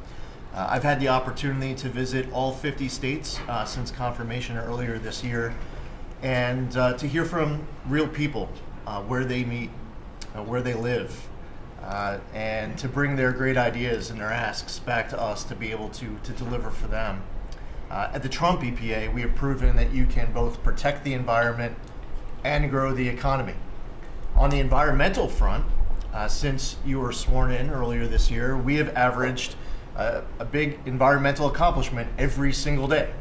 I've had the opportunity to visit all 50 states since confirmation earlier this year, and to hear from real people where they meet, where they live, and to bring their great ideas and their asks back to us to be able to deliver for them. At the Trump EPA, we have proven that you can both protect the environment and grow the economy. On the environmental front, since you were sworn in earlier this year, we have averaged a big environmental accomplishment every single day.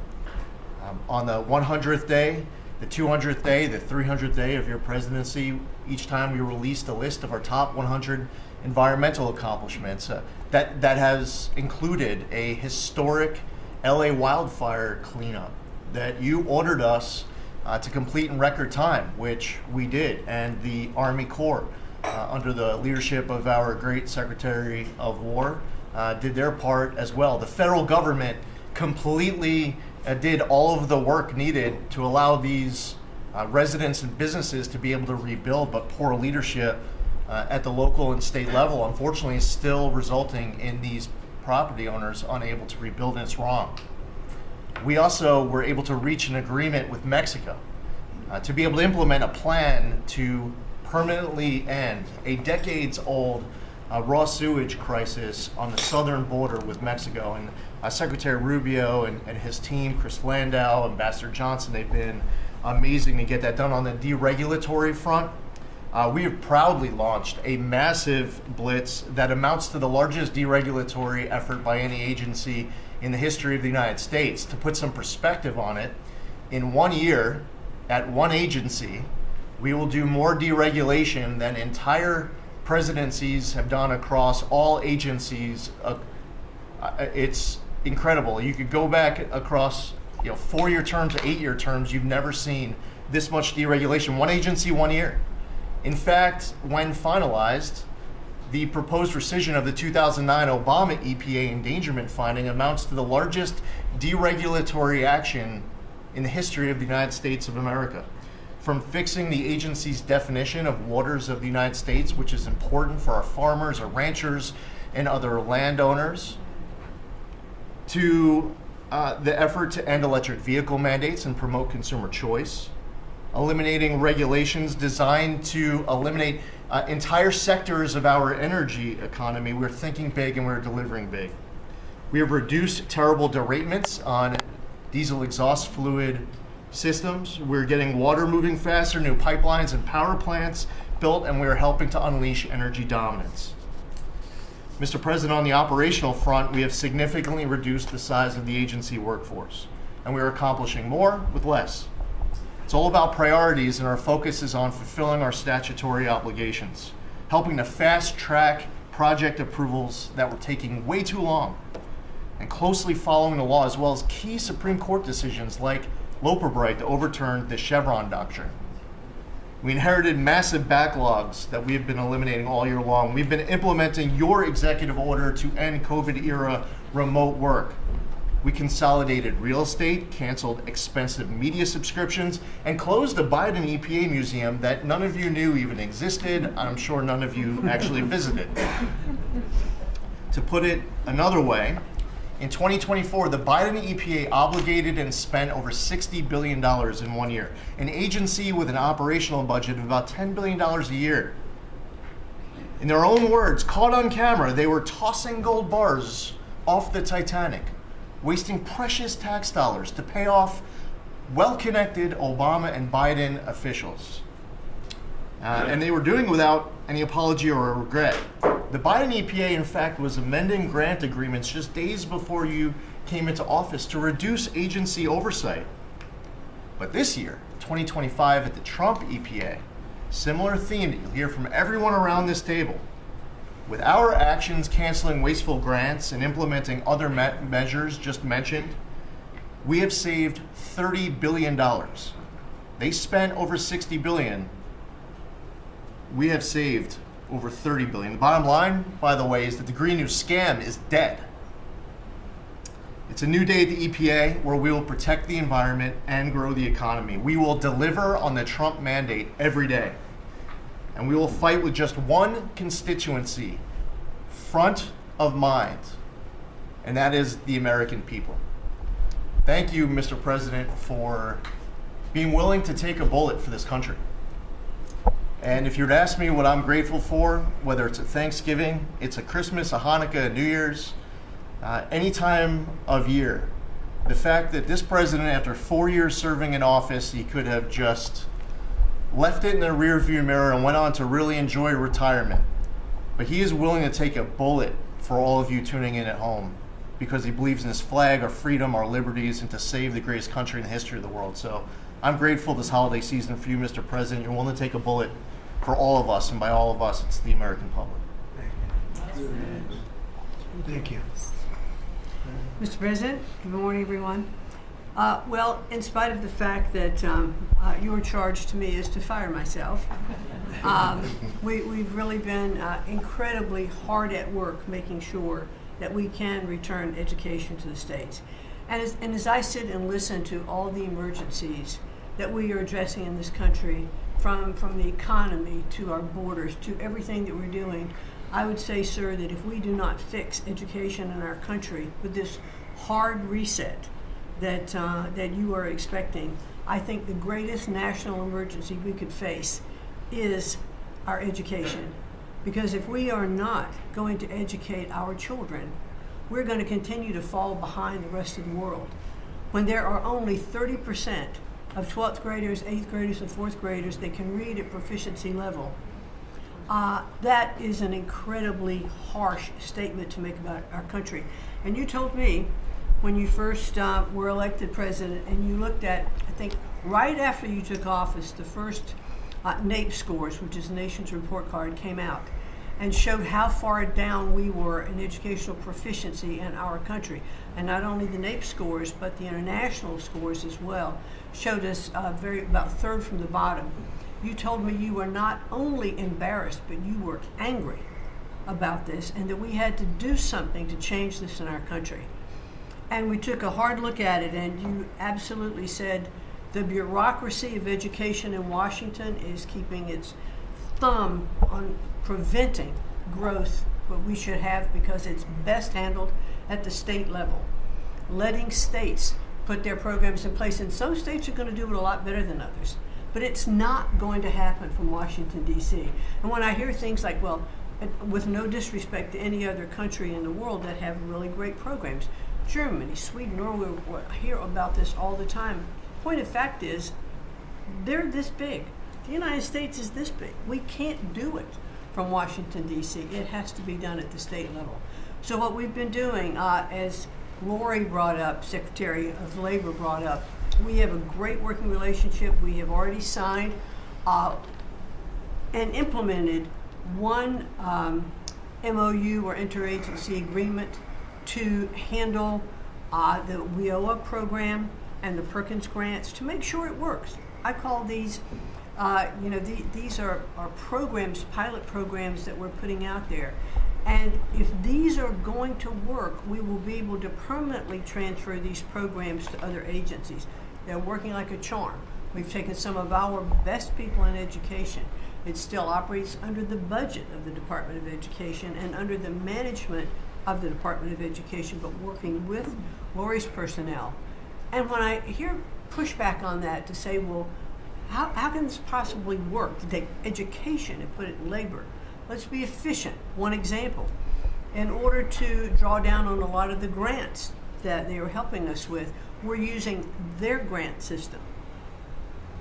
On the 100th day, the 200th day, the 300th day of your presidency, each time we released a list of our top 100 environmental accomplishments. That has included a historic LA wildfire cleanup that you ordered us to complete in record time, which we did, and the Army Corps, under the leadership of our great Secretary of War, did their part as well. The federal government completely did all of the work needed to allow these residents and businesses to be able to rebuild, but poor leadership at the local and state level, unfortunately, is still resulting in these property owners unable to rebuild, and it's wrong. We also were able to reach an agreement with Mexico to be able to implement a plan to permanently end a decades-old raw sewage crisis on the southern border with Mexico. And Secretary Rubio and his team, Chris Landau, Ambassador Johnson, they've been amazing to get that done. On the deregulatory front, we have proudly launched a massive blitz that amounts to the largest deregulatory effort by any agency in the history of the United States. To put some perspective on it, in 1 year, at one agency, we will do more deregulation than entire presidencies have done across all agencies. It's incredible. You could go back across 4-year terms to 8-year terms. You've never seen this much deregulation. One agency, 1 year. In fact, when finalized, the proposed rescission of the 2009 Obama EPA endangerment finding amounts to the largest deregulatory action in the history of the United States of America. From fixing the agency's definition of waters of the United States, which is important for our farmers, our ranchers, and other landowners, to the effort to end electric vehicle mandates and promote consumer choice, eliminating regulations designed to eliminate entire sectors of our energy economy. We're thinking big and we're delivering big. We have reduced terrible derailments on diesel exhaust fluid systems. We're getting water moving faster, new pipelines and power plants built, and we're helping to unleash energy dominance. Mr. President, on the operational front, we have significantly reduced the size of the agency workforce, and we are accomplishing more with less. It's all about priorities, and our focus is on fulfilling our statutory obligations, helping to fast-track project approvals that were taking way too long, and closely following the law, as well as key Supreme Court decisions like Loper-Bright to overturn the Chevron doctrine. We inherited massive backlogs that we have been eliminating all year long. We've been implementing your executive order to end COVID-era remote work. We consolidated real estate, canceled expensive media subscriptions, and closed the Biden EPA museum that none of you knew even existed. I'm sure none of you actually visited. To put it another way, In 2024, the Biden EPA obligated and spent over $60 billion in 1 year, an agency with an operational budget of about $10 billion a year. In their own words, caught on camera, they were tossing gold bars off the Titanic, wasting precious tax dollars to pay off well-connected Obama and Biden officials. And they were doing it without any apology or regret. The Biden EPA, in fact, was amending grant agreements just days before you came into office to reduce agency oversight. But this year, 2025, at the Trump EPA, similar theme that you'll hear from everyone around this table. With our actions canceling wasteful grants and implementing other measures just mentioned, we have saved $30 billion. They spent over $60 billion. We have saved over $30 billion. The bottom line, by the way, is that the Green New scam is dead. It's a new day at the EPA where we will protect the environment and grow the economy. We will deliver on the Trump mandate every day. And we will fight with just one constituency front of mind, and that is the American people. Thank you, Mr. President, for being willing to take a bullet for this country. And if you were to ask me what I'm grateful for, whether it's a Thanksgiving, it's a Christmas, a Hanukkah, a New Year's, any time of year, the fact that this president, after 4 years serving in office, he could have just left it in the rearview mirror and went on to really enjoy retirement. But he is willing to take a bullet for all of you tuning in at home because he believes in his flag, our freedom, our liberties, and to save the greatest country in the history of the world. So I'm grateful this holiday season for you, Mr. President. You're willing to take a bullet for all of us, and by all of us, it's the American public. Thank you. Mr. President, good morning, everyone. Well, in spite of the fact that your charge to me is to fire myself, we've really been incredibly hard at work making sure that we can return education to the states. And as I sit and listen to all the emergencies that we are addressing in this country, from the economy to our borders to everything that we're doing, I would say, sir, that if we do not fix education in our country with this hard reset that you are expecting, I think the greatest national emergency we could face is our education. Because if we are not going to educate our children, we're going to continue to fall behind the rest of the world. When there are only 30% of 12th graders, 8th graders, and 4th graders that can read at proficiency level, that is an incredibly harsh statement to make about our country. And you told me when you first were elected president and you looked at, I think, right after you took office, the first NAEP scores, which is Nation's Report Card, came out and showed how far down we were in educational proficiency in our country. And not only the NAEP scores, but the international scores as well, showed us about third from the bottom. You told me you were not only embarrassed, but you were angry about this and that we had to do something to change this in our country. And we took a hard look at it, and you absolutely said the bureaucracy of education in Washington is keeping its thumb on preventing growth, what we should have, because it's best handled at the state level. Letting states put their programs in place, and some states are going to do it a lot better than others. But it's not going to happen from Washington, D.C. And when I hear things like, well, with no disrespect to any other country in the world that have really great programs, Germany, Sweden, Norway, I hear about this all the time. Point of fact is, they're this big. The United States is this big. We can't do it from Washington, D.C. It has to be done at the state level. So what we've been doing, as Lori brought up, Secretary of Labor brought up, we have a great working relationship. We have already signed and implemented one MOU or interagency agreement to handle the WIOA program and the Perkins grants to make sure it works. I call these, these are programs, pilot programs that we're putting out there. And if these are going to work, we will be able to permanently transfer these programs to other agencies. They're working like a charm. We've taken some of our best people in education. It still operates under the budget of the Department of Education and under the management of the Department of Education, but working with Lori's personnel. And when I hear pushback on that to say, well, how can this possibly work, to take education and put it in labor? Let's be efficient. One example, in order to draw down on a lot of the grants that they are helping us with, we're using their grant system.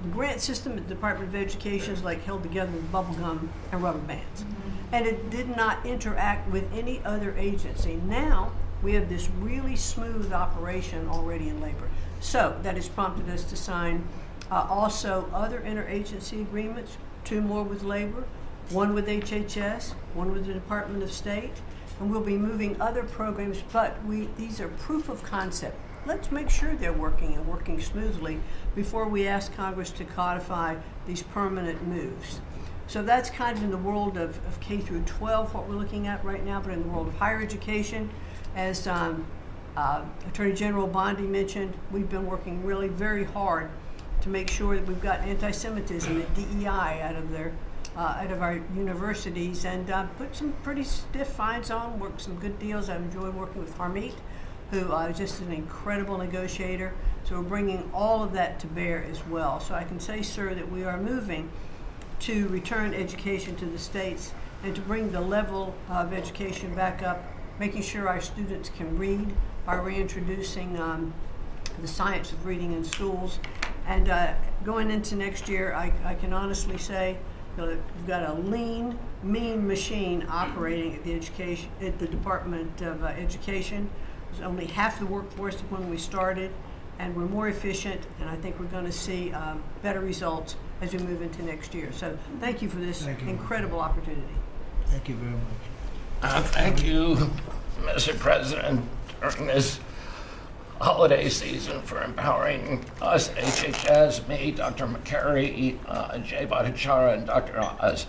The grant system at the Department of Education is like held together with bubble gum and rubber bands. And it did not interact with any other agency. Now we have this really smooth operation already in labor. So that has prompted us to sign also other interagency agreements, 2 more with labor, 1 with HHS, 1 with the Department of State, and we'll be moving other programs, but these are proof of concept. Let's make sure they're working and working smoothly before we ask Congress to codify these permanent moves. So that's kind of in the world of K through 12, what we're looking at right now, but in the world of higher education, as Attorney General Bondi mentioned, we've been working really very hard to make sure that we've got anti-Semitism and DEI out of our universities, and put some pretty stiff fines on, worked some good deals. I've enjoyed working with Harmeet, who is just an incredible negotiator. So we're bringing all of that to bear as well. So I can say, sir, that we are moving to return education to the states and to bring the level of education back up, making sure our students can read by reintroducing the science of reading in schools. And going into next year, I can honestly say that we've got a lean, mean machine operating at the Department of Education. It was only half the workforce when we started, and we're more efficient, and I think we're going to see better results as we move into next year. So thank you for this incredible opportunity. Thank you very much. Thank you, Mr. President, during this holiday season for empowering us at HHS, me, Dr. McCary, Jay Bhattacharya, and Dr. Oz,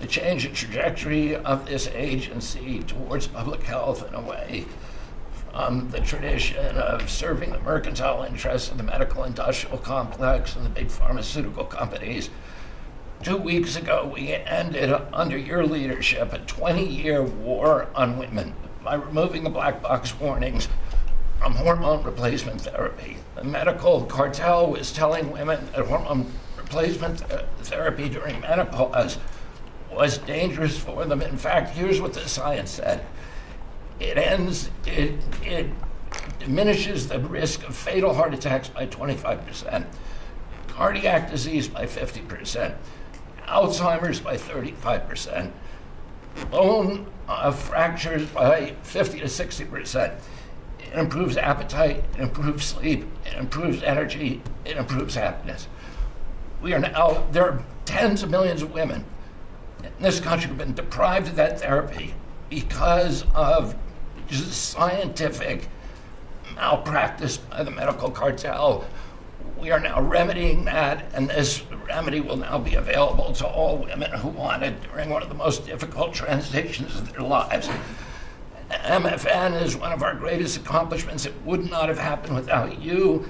to change the trajectory of this agency towards public health in a way from the tradition of serving the mercantile interests of the medical industrial complex and the big pharmaceutical companies. 2 weeks ago, we ended, under your leadership, a 20-year war on women by removing the black box warnings from hormone replacement therapy. The medical cartel was telling women that hormone replacement therapy during menopause was dangerous for them. In fact, here's what the science said. It diminishes the risk of fatal heart attacks by 25%, cardiac disease by 50%, Alzheimer's by 35%, bone fractures by 50 to 60%. It improves appetite, it improves sleep, it improves energy, it improves happiness. There are tens of millions of women in this country who have been deprived of that therapy because of just scientific malpractice by the medical cartel. We are now remedying that, and this remedy will now be available to all women who want it during one of the most difficult transitions of their lives. MFN is one of our greatest accomplishments. It would not have happened without you.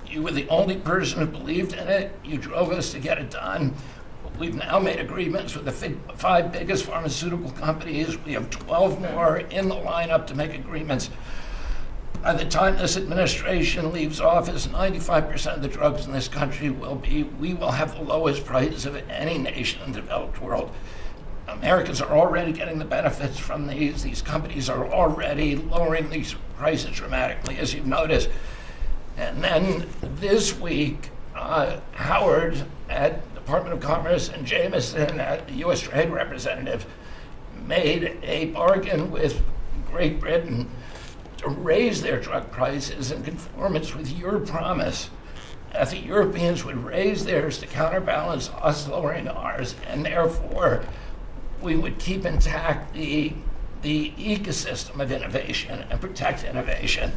You were the only person who believed in it. You drove us to get it done. We've now made agreements with the 5 biggest pharmaceutical companies. We have 12 more in the lineup to make agreements. By the time this administration leaves office, 95% of the drugs in this country we will have the lowest prices of any nation in the developed world. Americans are already getting the benefits from these. These companies are already lowering these prices dramatically, as you've noticed. And then this week, Howard at Department of Commerce and Jameson at the U.S. Trade Representative made a bargain with Great Britain to raise their drug prices in conformance with your promise that the Europeans would raise theirs to counterbalance us lowering ours, and therefore we would keep intact the ecosystem of innovation and protect innovation.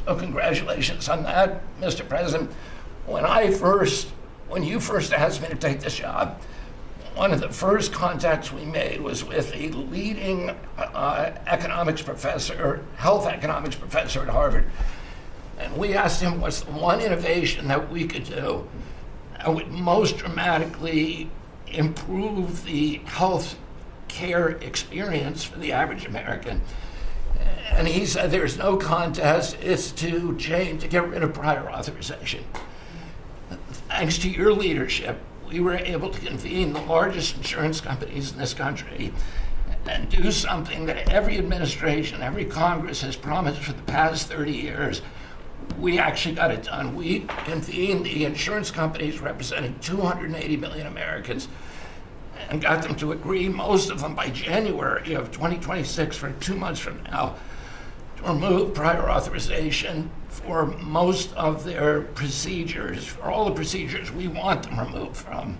So congratulations on that, Mr. President. When you first asked me to take this job, one of the first contacts we made was with a leading health economics professor at Harvard. And we asked him what's the one innovation that we could do that would most dramatically improve the health care experience for the average American. And he said there's no contest, it's to get rid of prior authorization. Thanks to your leadership, we were able to convene the largest insurance companies in this country and do something that every administration, every Congress has promised for the past 30 years. We actually got it done. We convened the insurance companies representing 280 million Americans and got them to agree, most of them by January of 2026, for 2 months from now, to remove prior authorization for most of their procedures, for all the procedures we want them removed from.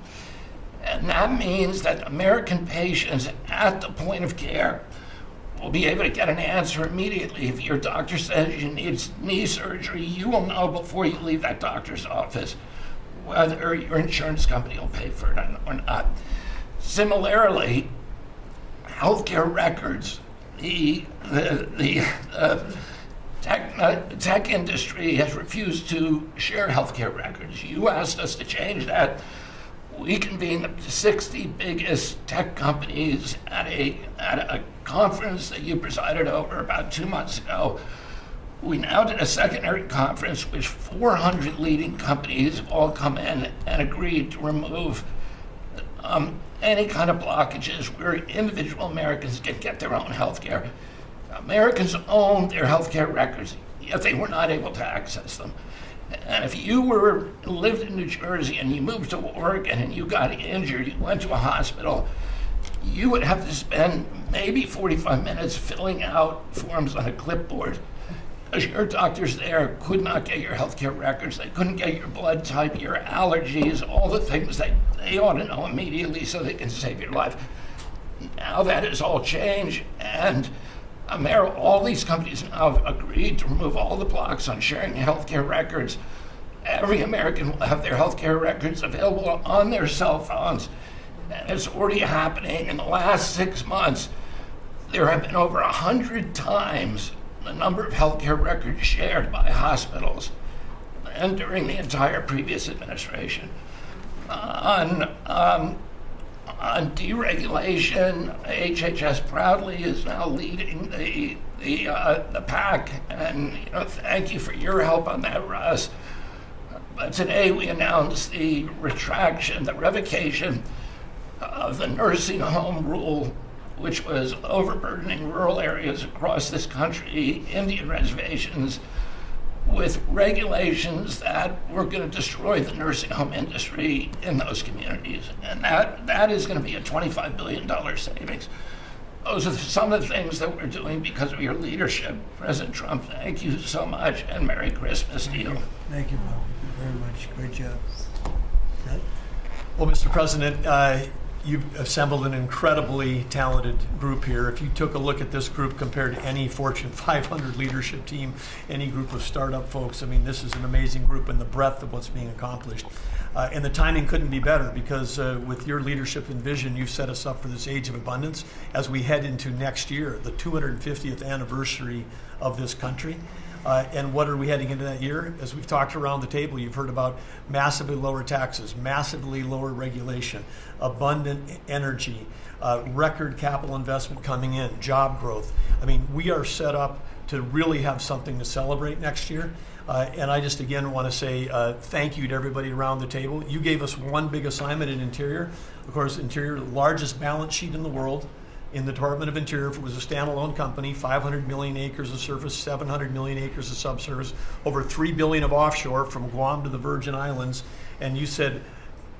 And that means that American patients at the point of care will be able to get an answer immediately. If your doctor says you need knee surgery, you will know before you leave that doctor's office whether your insurance company will pay for it or not. Similarly, healthcare records, the tech industry has refused to share healthcare records. You asked us to change that. We convened the 60 biggest tech companies at a conference that you presided over about 2 months ago. We now did a secondary conference which 400 leading companies have all come in and agreed to remove any kind of blockages where individual Americans can get their own health care. Americans own their health care records, yet they were not able to access them. And if you lived in New Jersey and you moved to Oregon and you got injured, you went to a hospital, you would have to spend maybe 45 minutes filling out forms on a clipboard because your doctors there could not get your healthcare records. They couldn't get your blood type, your allergies, all the things that they ought to know immediately so they can save your life. Now that has all changed, and all these companies now have agreed to remove all the blocks on sharing healthcare records. Every American will have their healthcare records available on their cell phones. And it's already happening. In the last 6 months, there have been over 100 times the number of healthcare records shared by hospitals and during the entire previous administration. On deregulation, HHS proudly is now leading the pack, and thank you for your help on that, Russ. But today we announced the revocation of the nursing home rule, which was overburdening rural areas across this country, Indian reservations, with regulations that were going to destroy the nursing home industry in those communities. And that is going to be a $25 billion savings. Those are some of the things that we're doing because of your leadership. President Trump, thank you so much, and Merry Christmas to you. Thank you, Bob, very much. Great job. Well, Mr. President, you've assembled an incredibly talented group here. If you took a look at this group compared to any Fortune 500 leadership team, any group of startup folks, I mean, this is an amazing group in the breadth of what's being accomplished. And the timing couldn't be better because with your leadership and vision, you've set us up for this age of abundance as we head into next year, the 250th anniversary of this country. And what are we heading into that year? As we've talked around the table, you've heard about massively lower taxes, massively lower regulation, abundant energy, record capital investment coming in, job growth. I mean, we are set up to really have something to celebrate next year. And I just, again, want to say thank you to everybody around the table. You gave us one big assignment in Interior. Of course, Interior, the largest balance sheet in the world. In the Department of Interior, if it was a standalone company, 500 million acres of surface, 700 million acres of subsurface, over 3 billion of offshore from Guam to the Virgin Islands. And you said,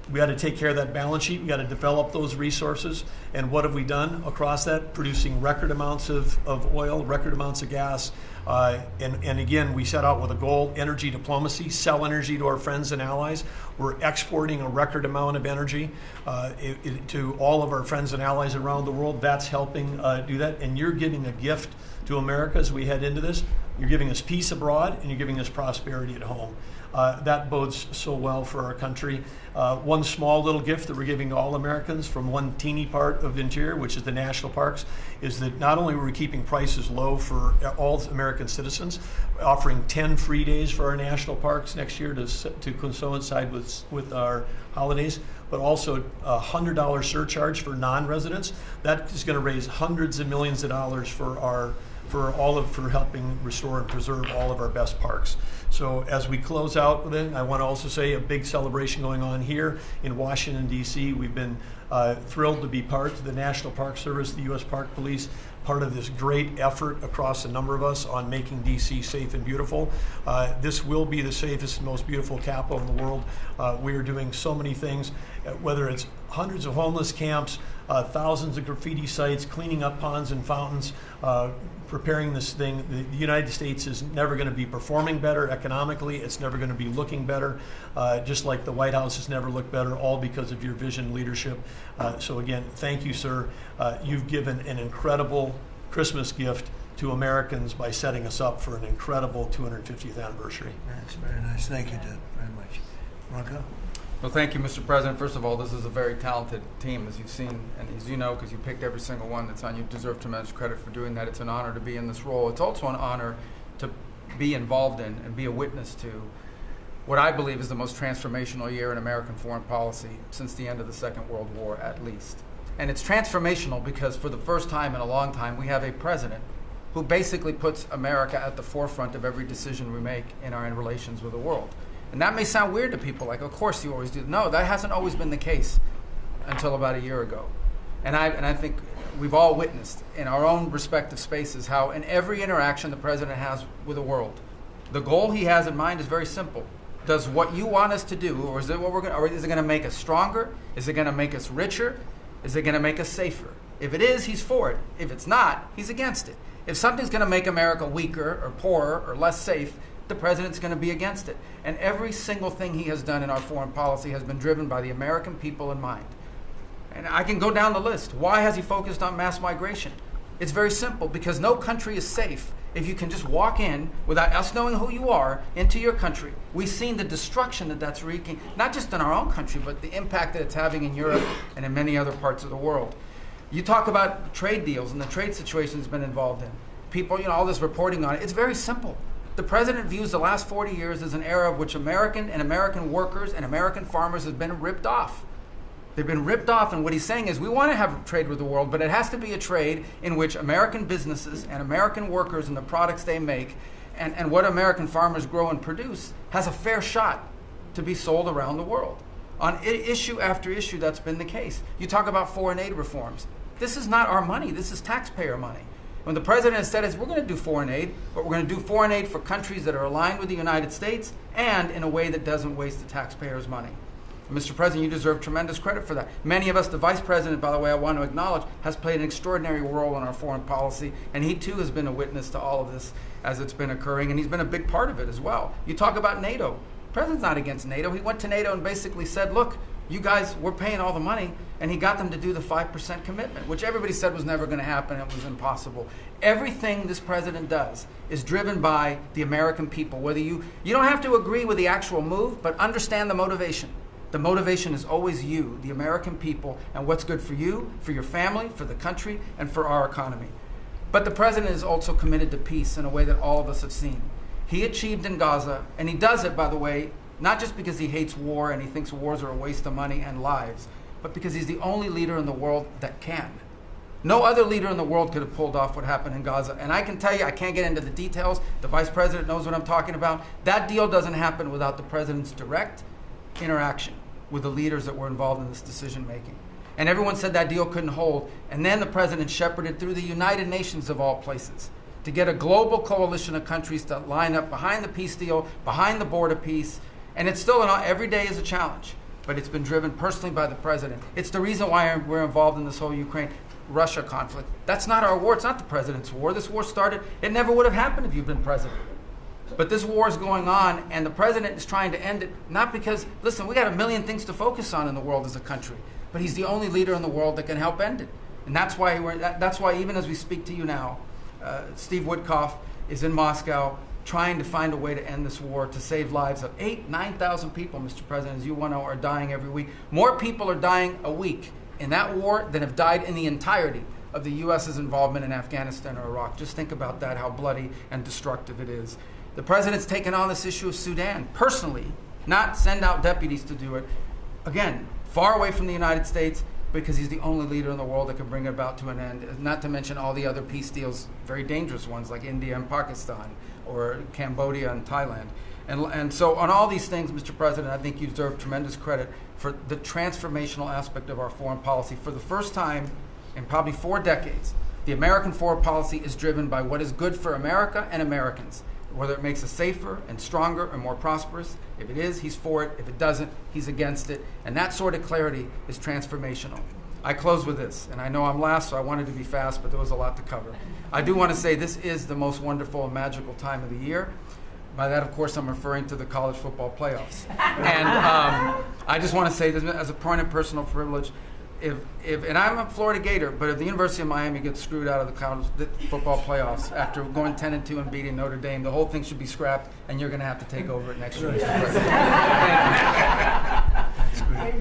we got to take care of that balance sheet. We got to develop those resources. And what have we done across that? Producing record amounts of oil, record amounts of gas. And again, we set out with a goal, energy diplomacy, sell energy to our friends and allies. We're exporting a record amount of energy to all of our friends and allies around the world. That's helping do that. And you're giving a gift to America as we head into this. You're giving us peace abroad, and you're giving us prosperity at home. That bodes so well for our country. One small little gift that we're giving to all Americans from one teeny part of Interior, which is the national parks, is that not only are we keeping prices low for all American citizens, offering 10 free days for our national parks next year to coincide with our holidays, but also a $100 surcharge for non-residents. That is going to raise hundreds of millions of dollars for our for helping restore and preserve all of our best parks. So as we close out with it, I want to also say a big celebration going on here in Washington, D.C. We've been thrilled to be part of the National Park Service, the U.S. Park Police, part of this great effort across a number of us on making D.C. safe and beautiful. This will be the safest and most beautiful capital in the world. We are doing so many things, whether it's hundreds of homeless camps, thousands of graffiti sites, cleaning up ponds and fountains, preparing this thing. The United States is never going to be performing better economically. It's never going to be looking better, just like the White House has never looked better, all because of your vision and leadership. So again, thank you, sir. You've given an incredible Christmas gift to Americans by setting us up for an incredible 250th anniversary. That's very nice. Thank you, Doug, very much. Rocco? Well, thank you, Mr. President. First of all, this is a very talented team, as you've seen, and as you know, because you picked every single one that's on. You deserve tremendous credit for doing that. It's an honor to be in this role. It's also an honor to be involved in and be a witness to what I believe is the most transformational year in American foreign policy since the end of the Second World War, at least. And it's transformational because for the first time in a long time, we have a president who basically puts America at the forefront of every decision we make in our relations with the world. And that may sound weird to people, like, of course you always do. No, that hasn't always been the case until about a year ago. And I think we've all witnessed in our own respective spaces how in every interaction the president has with the world, the goal he has in mind is very simple. Does what you want us to do, or is it going to make us stronger? Is it going to make us richer? Is it going to make us safer? If it is, he's for it. If it's not, he's against it. If something's going to make America weaker or poorer or less safe, the president's going to be against it. And every single thing he has done in our foreign policy has been driven by the American people in mind. And I can go down the list. Why has he focused on mass migration? It's very simple, because no country is safe if you can just walk in without us knowing who you are into your country. We've seen the destruction that that's wreaking, not just in our own country, but the impact that it's having in Europe and in many other parts of the world. You talk about trade deals and the trade situation has been involved in. People, all this reporting on it. It's very simple. The president views the last 40 years as an era of which American workers and American farmers have been ripped off. They've been ripped off, and what he's saying is we want to have trade with the world, but it has to be a trade in which American businesses and American workers and the products they make and what American farmers grow and produce has a fair shot to be sold around the world. On issue after issue, that's been the case. You talk about foreign aid reforms. This is not our money. This is taxpayer money. When the president has said, we're going to do foreign aid, but we're going to do foreign aid for countries that are aligned with the United States and in a way that doesn't waste the taxpayers' money. And Mr. President, you deserve tremendous credit for that. Many of us, the Vice President, by the way, I want to acknowledge, has played an extraordinary role in our foreign policy, and he too has been a witness to all of this as it's been occurring, and he's been a big part of it as well. You talk about NATO. The president's not against NATO. He went to NATO and basically said, look, you guys, we're paying all the money, and he got them to do the 5% commitment, which everybody said was never going to happen. It was impossible. Everything this president does is driven by the American people. Whether you don't have to agree with the actual move, but understand the motivation. The motivation is always you, the American people, and what's good for you, for your family, for the country, and for our economy. But the president is also committed to peace in a way that all of us have seen. He achieved in Gaza, and he does it, by the way, not just because he hates war and he thinks wars are a waste of money and lives, but because he's the only leader in the world that can. No other leader in the world could have pulled off what happened in Gaza. And I can tell you, I can't get into the details. The vice president knows what I'm talking about. That deal doesn't happen without the president's direct interaction with the leaders that were involved in this decision making. And everyone said that deal couldn't hold. And then the president shepherded through the United Nations of all places to get a global coalition of countries to line up behind the peace deal, behind the border peace. And it's still, every day is a challenge, but it's been driven personally by the president. It's the reason why we're involved in this whole Ukraine-Russia conflict. That's not our war. It's not the president's war. This war started, it never would have happened if you'd been president. But this war is going on, and the president is trying to end it, not because, listen, we got a million things to focus on in the world as a country, but he's the only leader in the world that can help end it. And that's why even as we speak to you now, Steve Witkoff is in Moscow trying to find a way to end this war, to save lives of 9,000 people, Mr. President, as you know, are dying every week. More people are dying a week in that war than have died in the entirety of the U.S.'s involvement in Afghanistan or Iraq. Just think about that, how bloody and destructive it is. The president's taken on this issue of Sudan personally, not send out deputies to do it. Again, far away from the United States, because he's the only leader in the world that can bring it about to an end, not to mention all the other peace deals, very dangerous ones like India and Pakistan or Cambodia and Thailand. And so on all these things, Mr. President, I think you deserve tremendous credit for the transformational aspect of our foreign policy. For the first time in probably 4 decades, the American foreign policy is driven by what is good for America and Americans, whether it makes us safer and stronger and more prosperous. If it is, he's for it. If it doesn't, he's against it. And that sort of clarity is transformational. I close with this, and I know I'm last, so I wanted to be fast, but there was a lot to cover. I do want to say this is the most wonderful and magical time of the year. By that, of course, I'm referring to the college football playoffs. And I just want to say this as a point of personal privilege. And I'm a Florida Gator, but if the University of Miami gets screwed out of the college football playoffs after going 10-2 and beating Notre Dame, the whole thing should be scrapped, and you're going to have to take over it next year. That's great.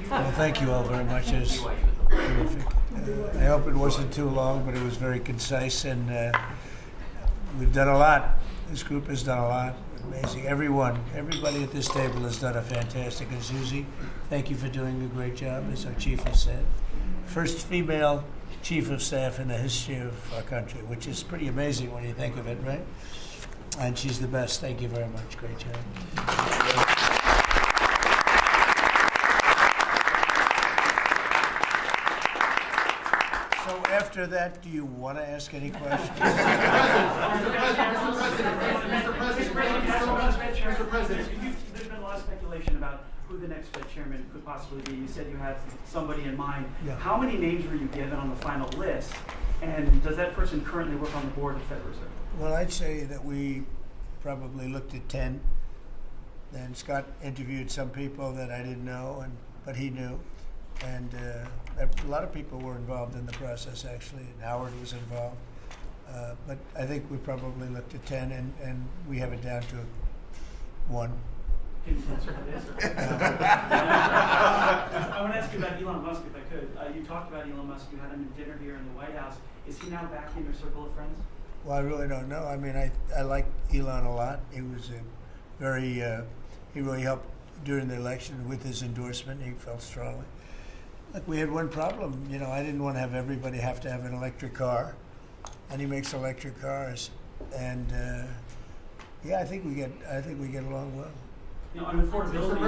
Well, thank you all very much. It was terrific. I hope it wasn't too long, but it was very concise, and we've done a lot. This group has done a lot. Amazing. Everybody at this table has done a fantastic. And Susie, thank you for doing a great job, as our chief has said. First female chief of staff in the history of our country, which is pretty amazing when you think of it, right? And she's the best. Thank you very much. Great job. So after that, do you want to ask any questions? Mr. President, there's been a lot of speculation about who the next Fed chairman could possibly be. You said you had somebody in mind. Yeah. How many names were you given on the final list? And does that person currently work on the board of the Federal Reserve? Well, I'd say that we probably looked at 10. Then Scott interviewed some people that I didn't know, but he knew. And a lot of people were involved in the process, actually, and Howard was involved. But I think we probably looked at 10, and we have it down to 1. Can you answer this? I want to ask you about Elon Musk, if I could. You talked about Elon Musk. You had him in dinner here in the White House. Is he now back in your circle of friends? Well, I really don't know. I mean, I like Elon a lot. He was he really helped during the election with his endorsement. He felt strongly. Look, we had one problem. You know, I didn't want to have everybody have to have an electric car, and he makes electric cars, and yeah, I think we get along well. You know, on affordability,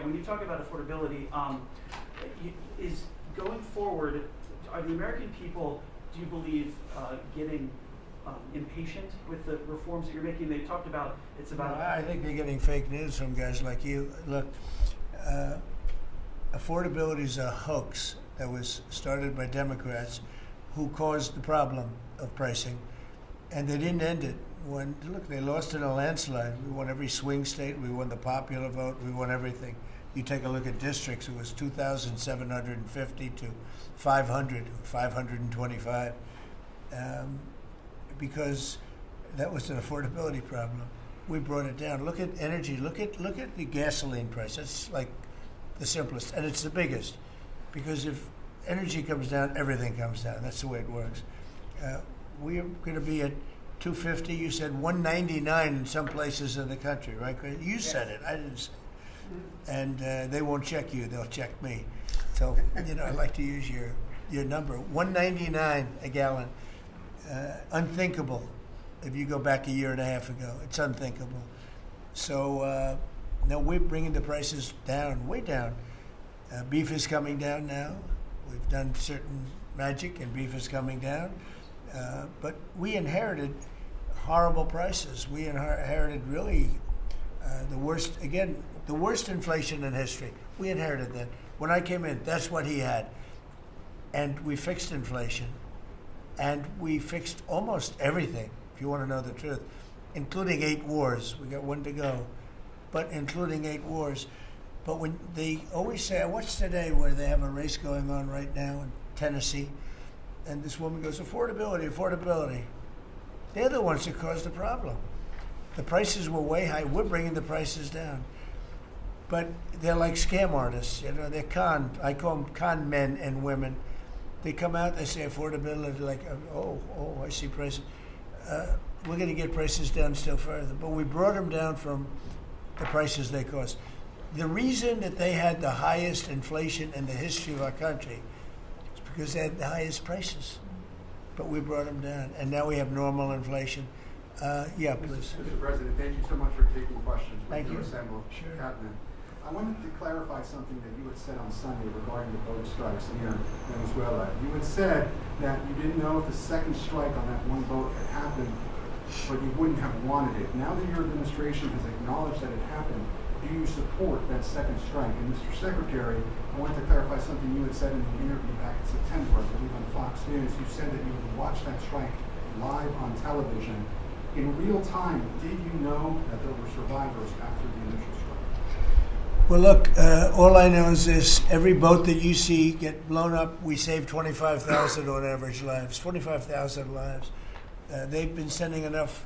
when you talk about affordability, is going forward, are the American people, do you believe, getting impatient with the reforms that you're making? They talked about I think they're getting fake news from guys like you. Look, affordability is a hoax that was started by Democrats who caused the problem of pricing, and they didn't end it. They lost in a landslide. We won every swing state. We won the popular vote. We won everything. You take a look at districts, it was 2,750 to 525, because that was an affordability problem. We brought it down. Look at energy. Look at the gasoline price. That's like the simplest, and it's the biggest, because if energy comes down, everything comes down. That's the way it works. We are going to be at 250. You said 199 in some places in the country, right? You said it. I didn't say it. And they won't check you. They'll check me. So, I like to use your number. 199 a gallon. Unthinkable if you go back a year and a half ago. It's unthinkable. So now we're bringing the prices down, way down. Beef is coming down now. We've done certain magic and beef is coming down. But we inherited horrible prices. We inherited really the worst inflation in history. We inherited that. When I came in, that's what he had. And we fixed inflation. And we fixed almost everything, if you want to know the truth, including 8 wars. We got 1 to go, but including 8 wars. But when they always say, I watched today where they have a race going on right now in Tennessee, and this woman goes, affordability. They're the ones that caused the problem. The prices were way high. We're bringing the prices down. But they're like scam artists. They're I call them con men and women. They come out, they say affordability, like, oh, I see prices. We're going to get prices down still further. But we brought them down from the prices they cost. the reason that they had the highest inflation in the history of our country is because they had the highest prices. But we brought them down, and now we have normal inflation. Yeah, please. Mr. President, thank you so much for taking questions. Thank you. Assembled. Sure. Cabinet. I wanted to clarify something that you had said on Sunday regarding the boat strikes near Venezuela. You had said that you didn't know if the second strike on that one boat had happened, but you wouldn't have wanted it. Now that your administration has acknowledged that it happened, do you support that second strike? And Mr. Secretary, I wanted to clarify something you had said in the interview back in September, I believe on Fox News. You said that you would watch that strike live on television. In real time, did you know that there were survivors after the initial strike? Well, look, all I know is this. Every boat that you see get blown up, we save 25,000 on average lives, 25,000 lives. They've been sending enough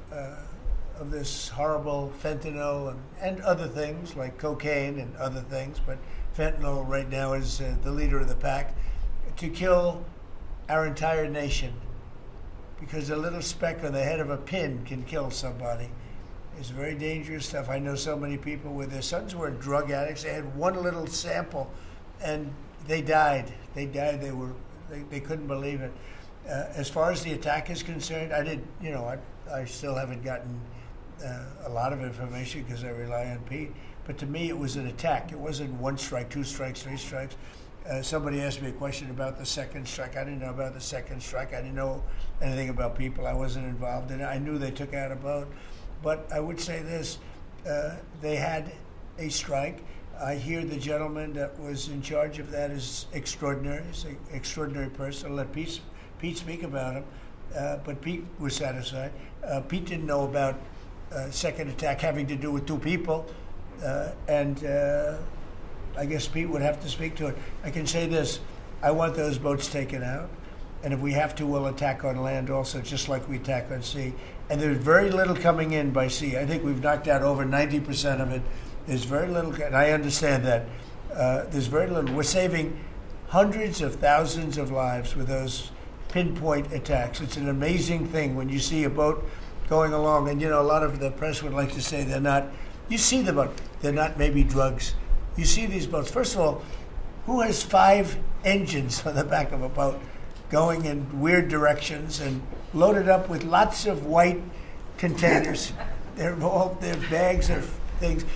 of this horrible fentanyl and other things like cocaine and other things, but fentanyl right now is the leader of the pack, to kill our entire nation, because a little speck on the head of a pin can kill somebody. It's very dangerous stuff. I know so many people where their sons were drug addicts. They had one little sample and they died. They couldn't believe it. As far as the attack is concerned, I still haven't gotten a lot of information because I rely on Pete. But to me, it was an attack. It wasn't one strike, two strikes, three strikes. Somebody asked me a question about the second strike. I didn't know about the second strike. I didn't know anything about people. I wasn't involved in it. I knew they took out a boat. But I would say this, they had a strike. I hear the gentleman that was in charge of that is extraordinary. He's an extraordinary person. I'll let Pete speak about him. But Pete was satisfied. Pete didn't know about second attack having to do with two people. And I guess Pete would have to speak to it. I can say this, I want those boats taken out. And if we have to, we'll attack on land also, just like we attack on sea. And there's very little coming in by sea. I think we've knocked out over 90% of it. There's very little, and I understand that. There's very little. We're saving hundreds of thousands of lives with those pinpoint attacks. It's an amazing thing when you see a boat going along. And, a lot of the press would like to say they're not. You see the boat. They're not maybe drugs. You see these boats. First of all, who has 5 engines on the back of a boat going in weird directions and loaded up with lots of white containers? They're bags of things.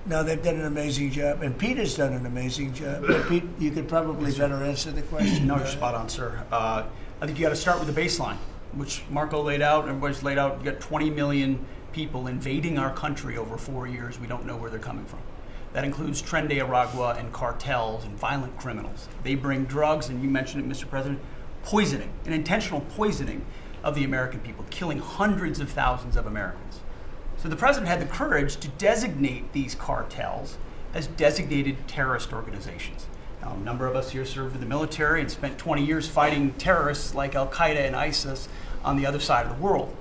No, they've done an amazing job, and Pete has done an amazing job. But Pete, you could probably better answer the question. No, you're spot on, sir. I think you got to start with the baseline, which Marco laid out. Everybody's laid out. You got 20 million people invading our country over 4 years. We don't know where they're coming from. That includes Tren de Aragua and cartels and violent criminals. They bring drugs, and you mentioned it, Mr. President, poisoning, an intentional poisoning of the American people, killing hundreds of thousands of Americans. So the president had the courage to designate these cartels as designated terrorist organizations. Now, a number of us here served in the military and spent 20 years fighting terrorists like Al-Qaeda and ISIS on the other side of the world.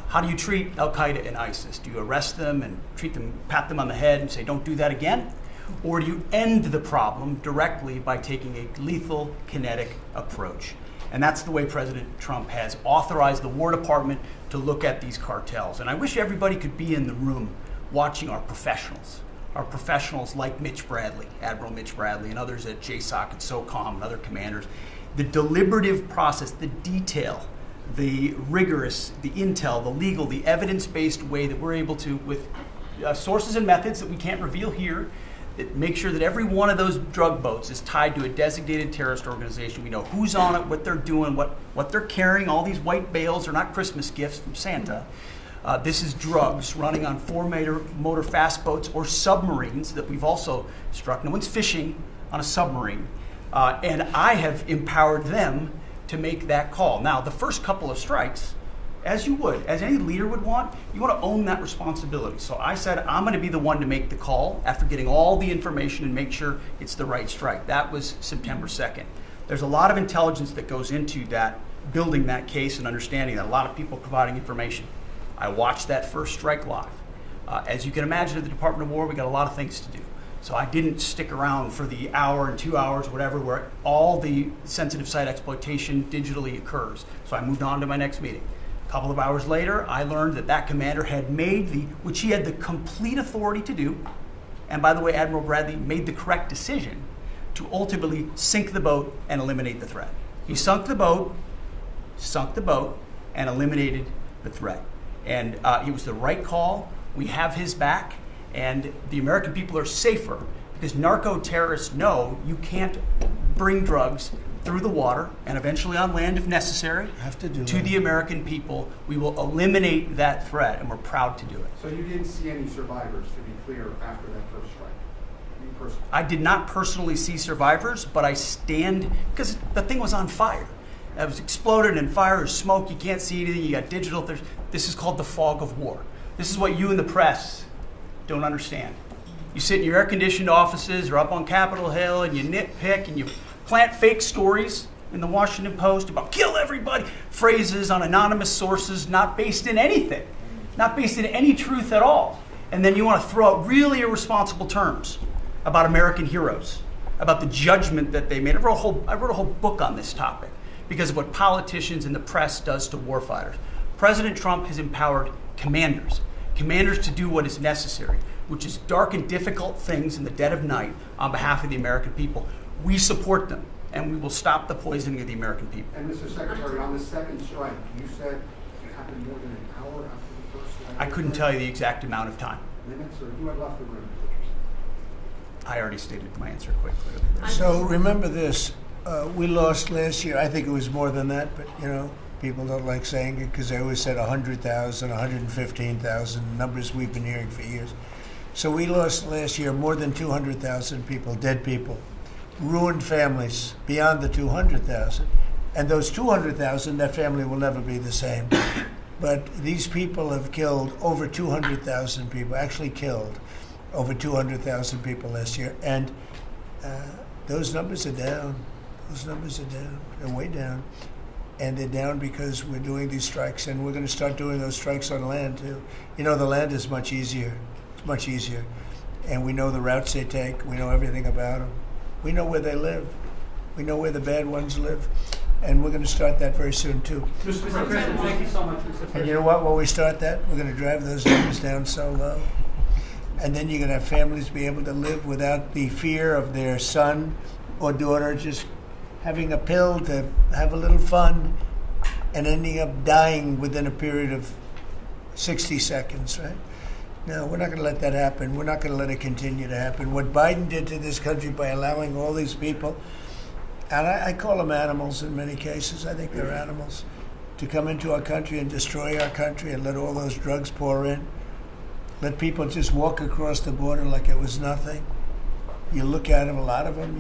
How do you treat Al-Qaeda and ISIS? Do you arrest them and treat them, pat them on the head and say, don't do that again? Or do you end the problem directly by taking a lethal, kinetic approach? And that's the way President Trump has authorized the War Department to look at these cartels. And I wish everybody could be in the room watching our professionals like Mitch Bradley, Admiral Mitch Bradley, and others at JSOC and SOCOM and other commanders. The deliberative process, the detail, the rigorous, the intel, the legal, the evidence-based way that we're able to, with sources and methods that we can't reveal here, that make sure that every one of those drug boats is tied to a designated terrorist organization. We know who's on it, what they're doing, what they're carrying. All these white bales are not Christmas gifts from Santa. This is drugs running on 4-motor fast boats or submarines that we've also struck. No one's fishing on a submarine. And I have empowered them to make that call. Now, the first couple of strikes, as you would, as any leader would want, you want to own that responsibility. So I said, I'm going to be the one to make the call after getting all the information and make sure it's the right strike. That was September 2nd. There's a lot of intelligence that goes into that, building that case and understanding that, a lot of people providing information. I watched that first strike live. As you can imagine, at the Department of War, we got a lot of things to do. So I didn't stick around for the hour and 2 hours, whatever, where all the sensitive site exploitation digitally occurs. So I moved on to my next meeting. A couple of hours later, I learned that commander had made which he had the complete authority to do, And by the way, Admiral Bradley made the correct decision to ultimately sink the boat and eliminate the threat. He sunk the boat, and eliminated the threat. And it was the right call. We have his back, and the American people are safer because narco-terrorists know you can't bring drugs through the water and eventually on land if necessary to the American people. We will eliminate that threat, and we're proud to do it. So you didn't see any survivors, to be clear, after that first strike? You personally? I did not personally see survivors, but I stand, because the thing was on fire. It was exploded in fire or smoke. You can't see anything. You got digital. This is called the fog of war. This is what you in the press don't understand. You sit in your air-conditioned offices or up on Capitol Hill and you nitpick and you plant fake stories in the Washington Post about kill everybody, phrases on anonymous sources not based in anything, not based in any truth at all. And then you want to throw out really irresponsible terms about American heroes, about the judgment that they made. I wrote a whole book on this topic because of what politicians and the press does to warfighters. President Trump has empowered commanders to do what is necessary, which is dark and difficult things in the dead of night on behalf of the American people. We support them, and we will stop the poisoning of the American people. And Mr. Secretary, on the second strike, you said it happened more than an hour after the first strike? I couldn't tell you the exact amount of time. Minutes, or you had left the room? I already stated my answer quite clearly. So remember this, we lost last year, I think it was more than that, but people don't like saying it because they always said 100,000, 115,000, numbers we've been hearing for years. So we lost last year more than 200,000 people, dead people, ruined families beyond the 200,000. And those 200,000, that family will never be the same. But these people have killed over 200,000 people, actually killed over 200,000 people last year. And those numbers are down. Those numbers are down. They're way down. And they're down because we're doing these strikes, and we're going to start doing those strikes on land, too. The land is much easier. It's much easier. And we know the routes they take. We know everything about them. We know where they live. We know where the bad ones live. And we're going to start that very soon, too. Mr. President, thank you so much, Mr. President. And you know what? When we start that, we're going to drive those numbers down so low. And then you're going to have families be able to live without the fear of their son or daughter just having a pill to have a little fun and ending up dying within a period of 60 seconds, right? No, we're not going to let that happen. We're not going to let it continue to happen. What Biden did to this country by allowing all these people, and I call them animals in many cases, I think they're animals, to come into our country and destroy our country and let all those drugs pour in, let people just walk across the border like it was nothing. You look at them, a lot of them,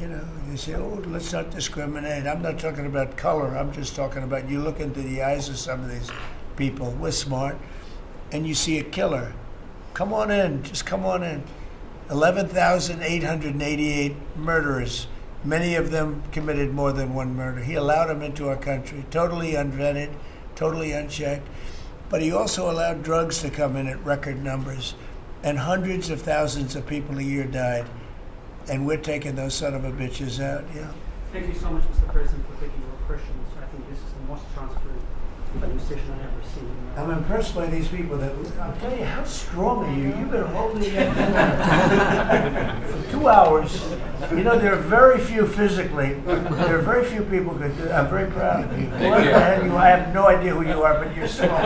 you say, oh, let's not discriminate. I'm not talking about color. I'm just talking about you look into the eyes of some of these people. We're smart. And you see a killer. Come on in. Just come on in. 11,888 murderers. Many of them committed more than one murder. He allowed them into our country, totally unvetted, totally unchecked. But he also allowed drugs to come in at record numbers. And hundreds of thousands of people a year died. And we're taking those son of a bitches out, Thank you so much, Mr. President, for taking your questions. I think this is the most transparent administration I've ever seen. I'm impressed by these people. I'll tell you, how strong are you? You've been holding it for 2 hours. There are very few physically. There are very few people who could do it. I'm very proud of you. I have no idea who you are, but you're strong.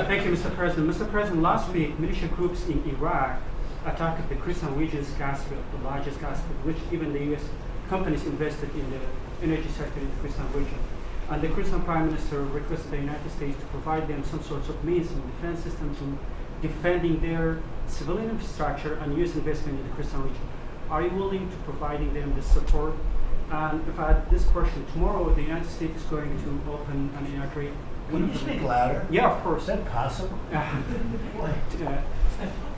Thank you, Mr. President. Mr. President, last week, militia groups in Iraq attacked the Christian region's gas field, the largest gas field, which even the U.S. companies invested in the energy sector in the Christian region. And the Christian Prime Minister requested the United States to provide them some sorts of means and defense systems in defending their civilian infrastructure and U.S. investment in the Christian region. Are you willing to providing them the support? And if I had this question, tomorrow the United States is going to open and inaugurate. Can you speak louder? Yeah, of course. Is that possible?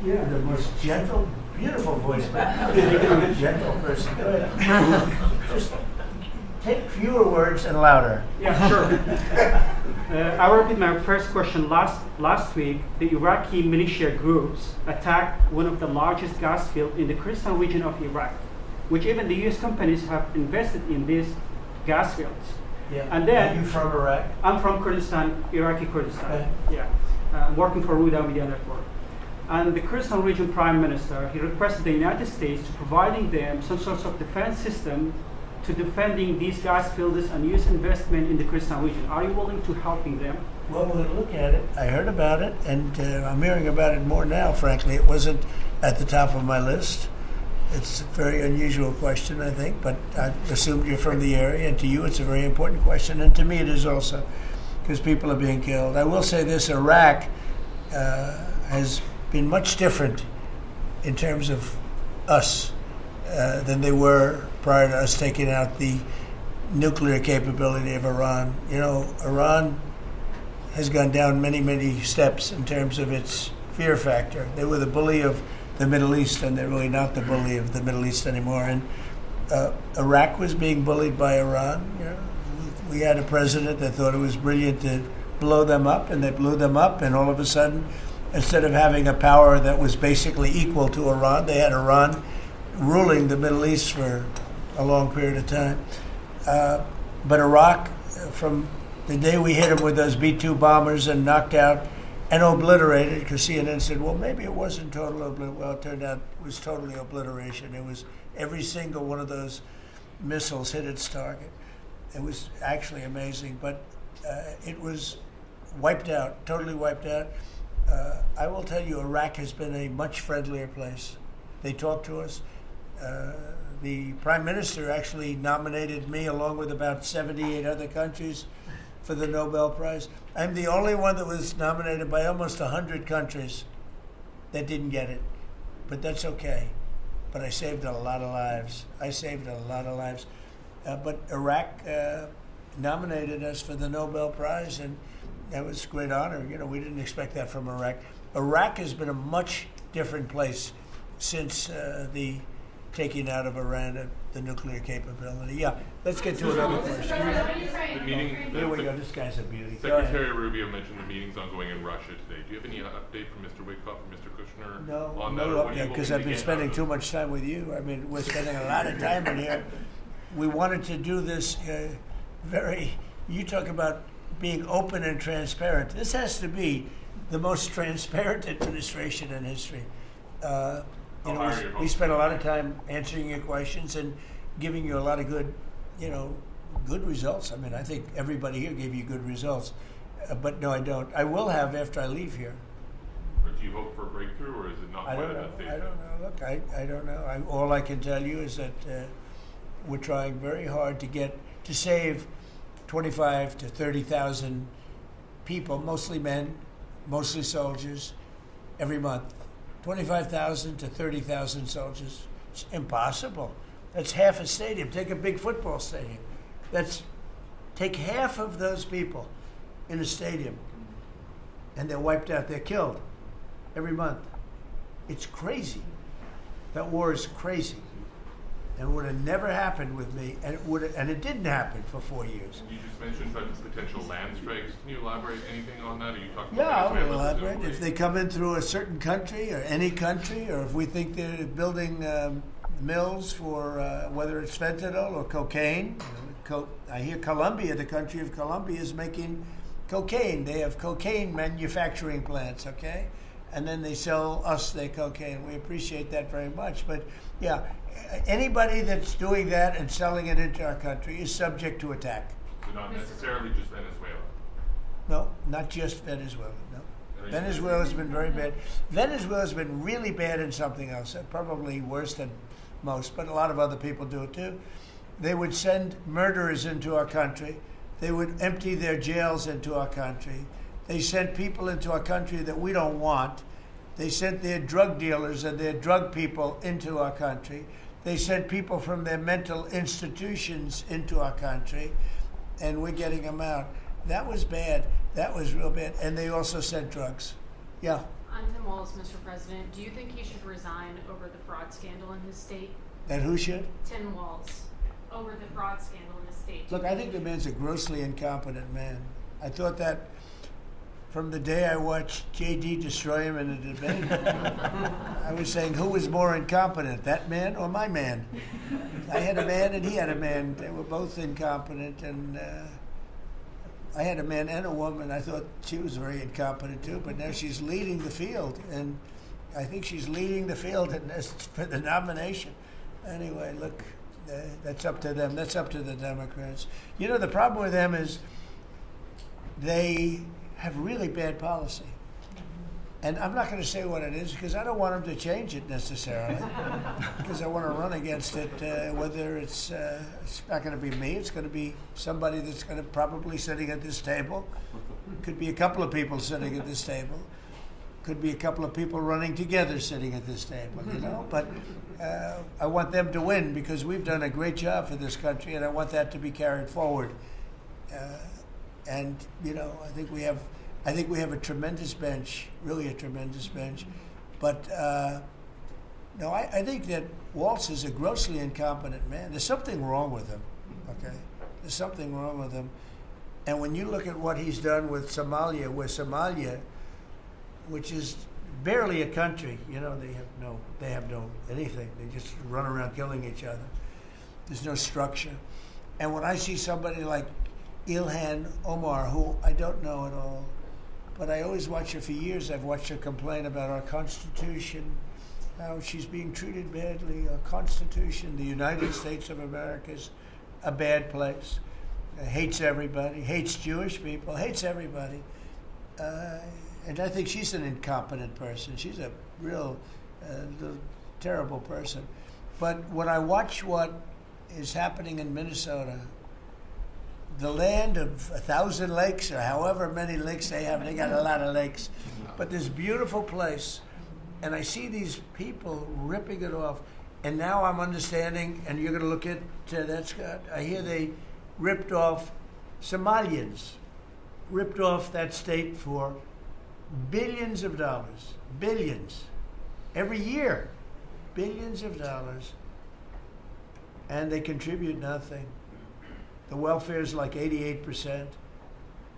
You're the most gentle, beautiful voice, but you're a gentle person. Go ahead. Just take fewer words and louder. Yeah, sure. I will repeat my first question. Last week, the Iraqi militia groups attacked one of the largest gas fields in the Christian region of Iraq, which even the U.S. companies have invested in these gas fields. Yeah. And then, are you from Iraq? I'm from Kurdistan, Iraqi Kurdistan. Yeah. I'm working for Ruda Media Network. and the Kurdistan region prime minister, he requested the United States to providing them some sort of defense system to defending these gas fields and U.S. investment in the Kurdistan region. Are you willing to helping them? Well, we'll look at it. I heard about it, and I'm hearing about it more now, frankly. It wasn't at the top of my list. It's a very unusual question, I think, but I assumed you're from the area, and to you it's a very important question, and to me it is also, because people are being killed. I will say this, Iraq has been much different in terms of us than they were prior to us taking out the nuclear capability of Iran. You know, Iran has gone down many, many steps in terms of its fear factor. They were the bully of the Middle East, and they're really not the bully of the Middle East anymore. And Iraq was being bullied by Iran. You know, we had a president that thought it was brilliant to blow them up, and they blew them up, and all of a sudden, instead of having a power that was basically equal to Iran, they had Iran ruling the Middle East for a long period of time. But Iraq, from the day we hit them with those B-2 bombers and knocked out and obliterated, because CNN said, well, maybe it wasn't total obliteration. Well, it turned out it was totally obliteration. It was every single one of those missiles hit its target. It was actually amazing, but it was wiped out, totally wiped out. I will tell you, Iraq has been a much friendlier place. They talk to us. The Prime Minister actually nominated me, along with about 78 other countries, for the Nobel Prize. I'm the only one that was nominated by almost 100 countries that didn't get it. But that's okay. But I saved a lot of lives. But Iraq nominated us for the Nobel Prize, and that was a great honor. You know, we didn't expect that from Iraq. Iraq has been a much different place since the taking out of Iran the nuclear capability. Yeah, let's get to another question. The meeting, Here we go. This guy's a beauty. Secretary Rubio mentioned the meetings ongoing in Russia today. Do you have any update from Mr. Witkoff or Mr. Kushner on that? No update, because I've been spending too much time with you. I mean, we're spending a lot of time in here. We wanted to do this you talk about being open and transparent. This has to be the most transparent administration in history. We spent a lot of time answering your questions and giving you a lot of good results. I mean, I think everybody here gave you good results. But no, I don't. I will have after I leave here. But do you hope for a breakthrough, or is it not quite at that stage? I don't know. Look, I don't know. All I can tell you is that we're trying very hard to save 25 to 30,000 people, mostly men, mostly soldiers, every month. 25,000 to 30,000 soldiers. It's impossible. That's half a stadium. Take a big football stadium. Take half of those people in a stadium, and they're wiped out. They're killed every month. It's crazy. That war is crazy. And it would have never happened with me, and it didn't happen for 4 years. You just mentioned potential land strikes. Can you elaborate anything on that? Are you talking Yeah, about I'll elaborate. If they come in through a certain country or any country, or if we think they're building mills for whether it's fentanyl or cocaine. I hear Colombia, the country of Colombia, is making cocaine. They have cocaine manufacturing plants, okay? And then they sell us their cocaine. We appreciate that very much. But yeah, anybody that's doing that and selling it into our country is subject to attack. So not necessarily just Venezuela? No, not just Venezuela, no. Venezuela's been very bad. Venezuela's been really bad in something else, probably worse than most, but a lot of other people do it too. They would send murderers into our country. They would empty their jails into our country. They sent people into our country that we don't want. They sent their drug dealers and their drug people into our country. They sent people from their mental institutions into our country, and we're getting them out. That was bad. That was real bad. And they also sent drugs. Yeah. On Tim Walz, Mr. President, do you think he should resign over the fraud scandal in his state? And who should? Tim Walz, over the fraud scandal in his state. Look, I think the man's a grossly incompetent man. I thought that from the day I watched J.D. destroy him in a debate. I was saying, who was more incompetent, that man or my man? I had a man and he had a man. They were both incompetent, and I had a man and a woman. I thought she was very incompetent too, but now she's leading the field, and I think she's leading the field in this for the nomination. Anyway, look, that's up to them. That's up to the Democrats. You know, the problem with them is they have really bad policy. And I'm not going to say what it is because I don't want them to change it necessarily. Because I want to run against it. Whether it's not going to be me, it's going to be somebody that's going to probably sitting at this table. Could be a couple of people sitting at this table. Could be a couple of people running together sitting at this table. You know, but I want them to win because we've done a great job for this country, and I want that to be carried forward. And you know, I think we have a tremendous bench, really a tremendous bench. But no, I think that Walz is a grossly incompetent man. There's something wrong with him, okay? There's something wrong with him. And when you look at what he's done with Somalia, which is barely a country, you know, they have no anything. They just run around killing each other. There's no structure. And when I see somebody like Ilhan Omar, who I don't know at all, but I always watch her for years. I've watched her complain about our Constitution, how she's being treated badly. Our Constitution, the United States of America, is a bad place. Hates everybody, hates Jewish people, hates everybody. And I think she's an incompetent person. She's a real terrible person. But when I watch what is happening in Minnesota, the land of 1,000 lakes, or however many lakes they have, they got a lot of lakes. But this beautiful place, and I see these people ripping it off. And now I'm understanding, and you're going to look at that, Scott. I hear they ripped off Somalians, ripped off that state for billions of dollars, billions, every year, billions of dollars, and they contribute nothing. The welfare is like 88%.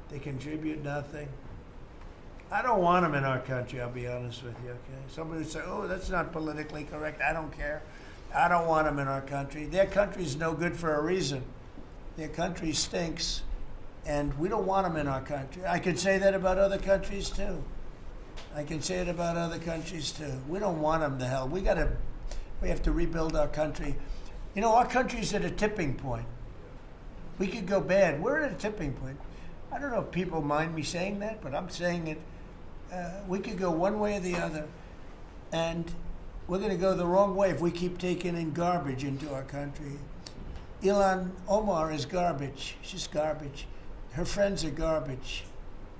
They contribute nothing. I don't want them in our country, I'll be honest with you, okay? Somebody would say, oh, that's not politically correct. I don't care. I don't want them in our country. Their country's no good for a reason. Their country stinks, and we don't want them in our country. I could say that about other countries, too. I can say it about other countries, too. We don't want them to hell. We have to rebuild our country. You know, our country's at a tipping point. We could go bad. We're at a tipping point. I don't know if people mind me saying that, but I'm saying it. We could go one way or the other, and we're going to go the wrong way if we keep taking in garbage into our country. Ilhan Omar is garbage. She's garbage. Her friends are garbage.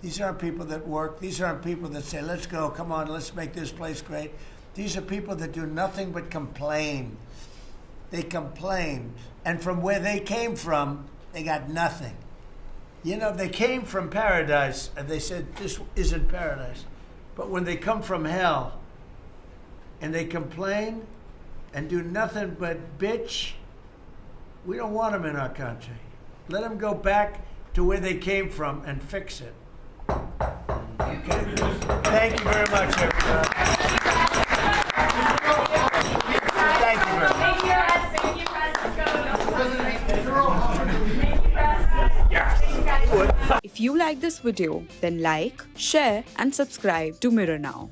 These aren't people that work. These aren't people that say, let's go, come on, let's make this place great. These are people that do nothing but complain. They complain. And from where they came from, they got nothing. You know, they came from paradise, and they said, this isn't paradise. But when they come from hell, and they complain and do nothing but bitch, we don't want them in our country. Let them go back to where they came from and fix it. Okay. Thank you very much, everybody. Thank you very much. If you like this video, then like, share and subscribe to Mirror Now.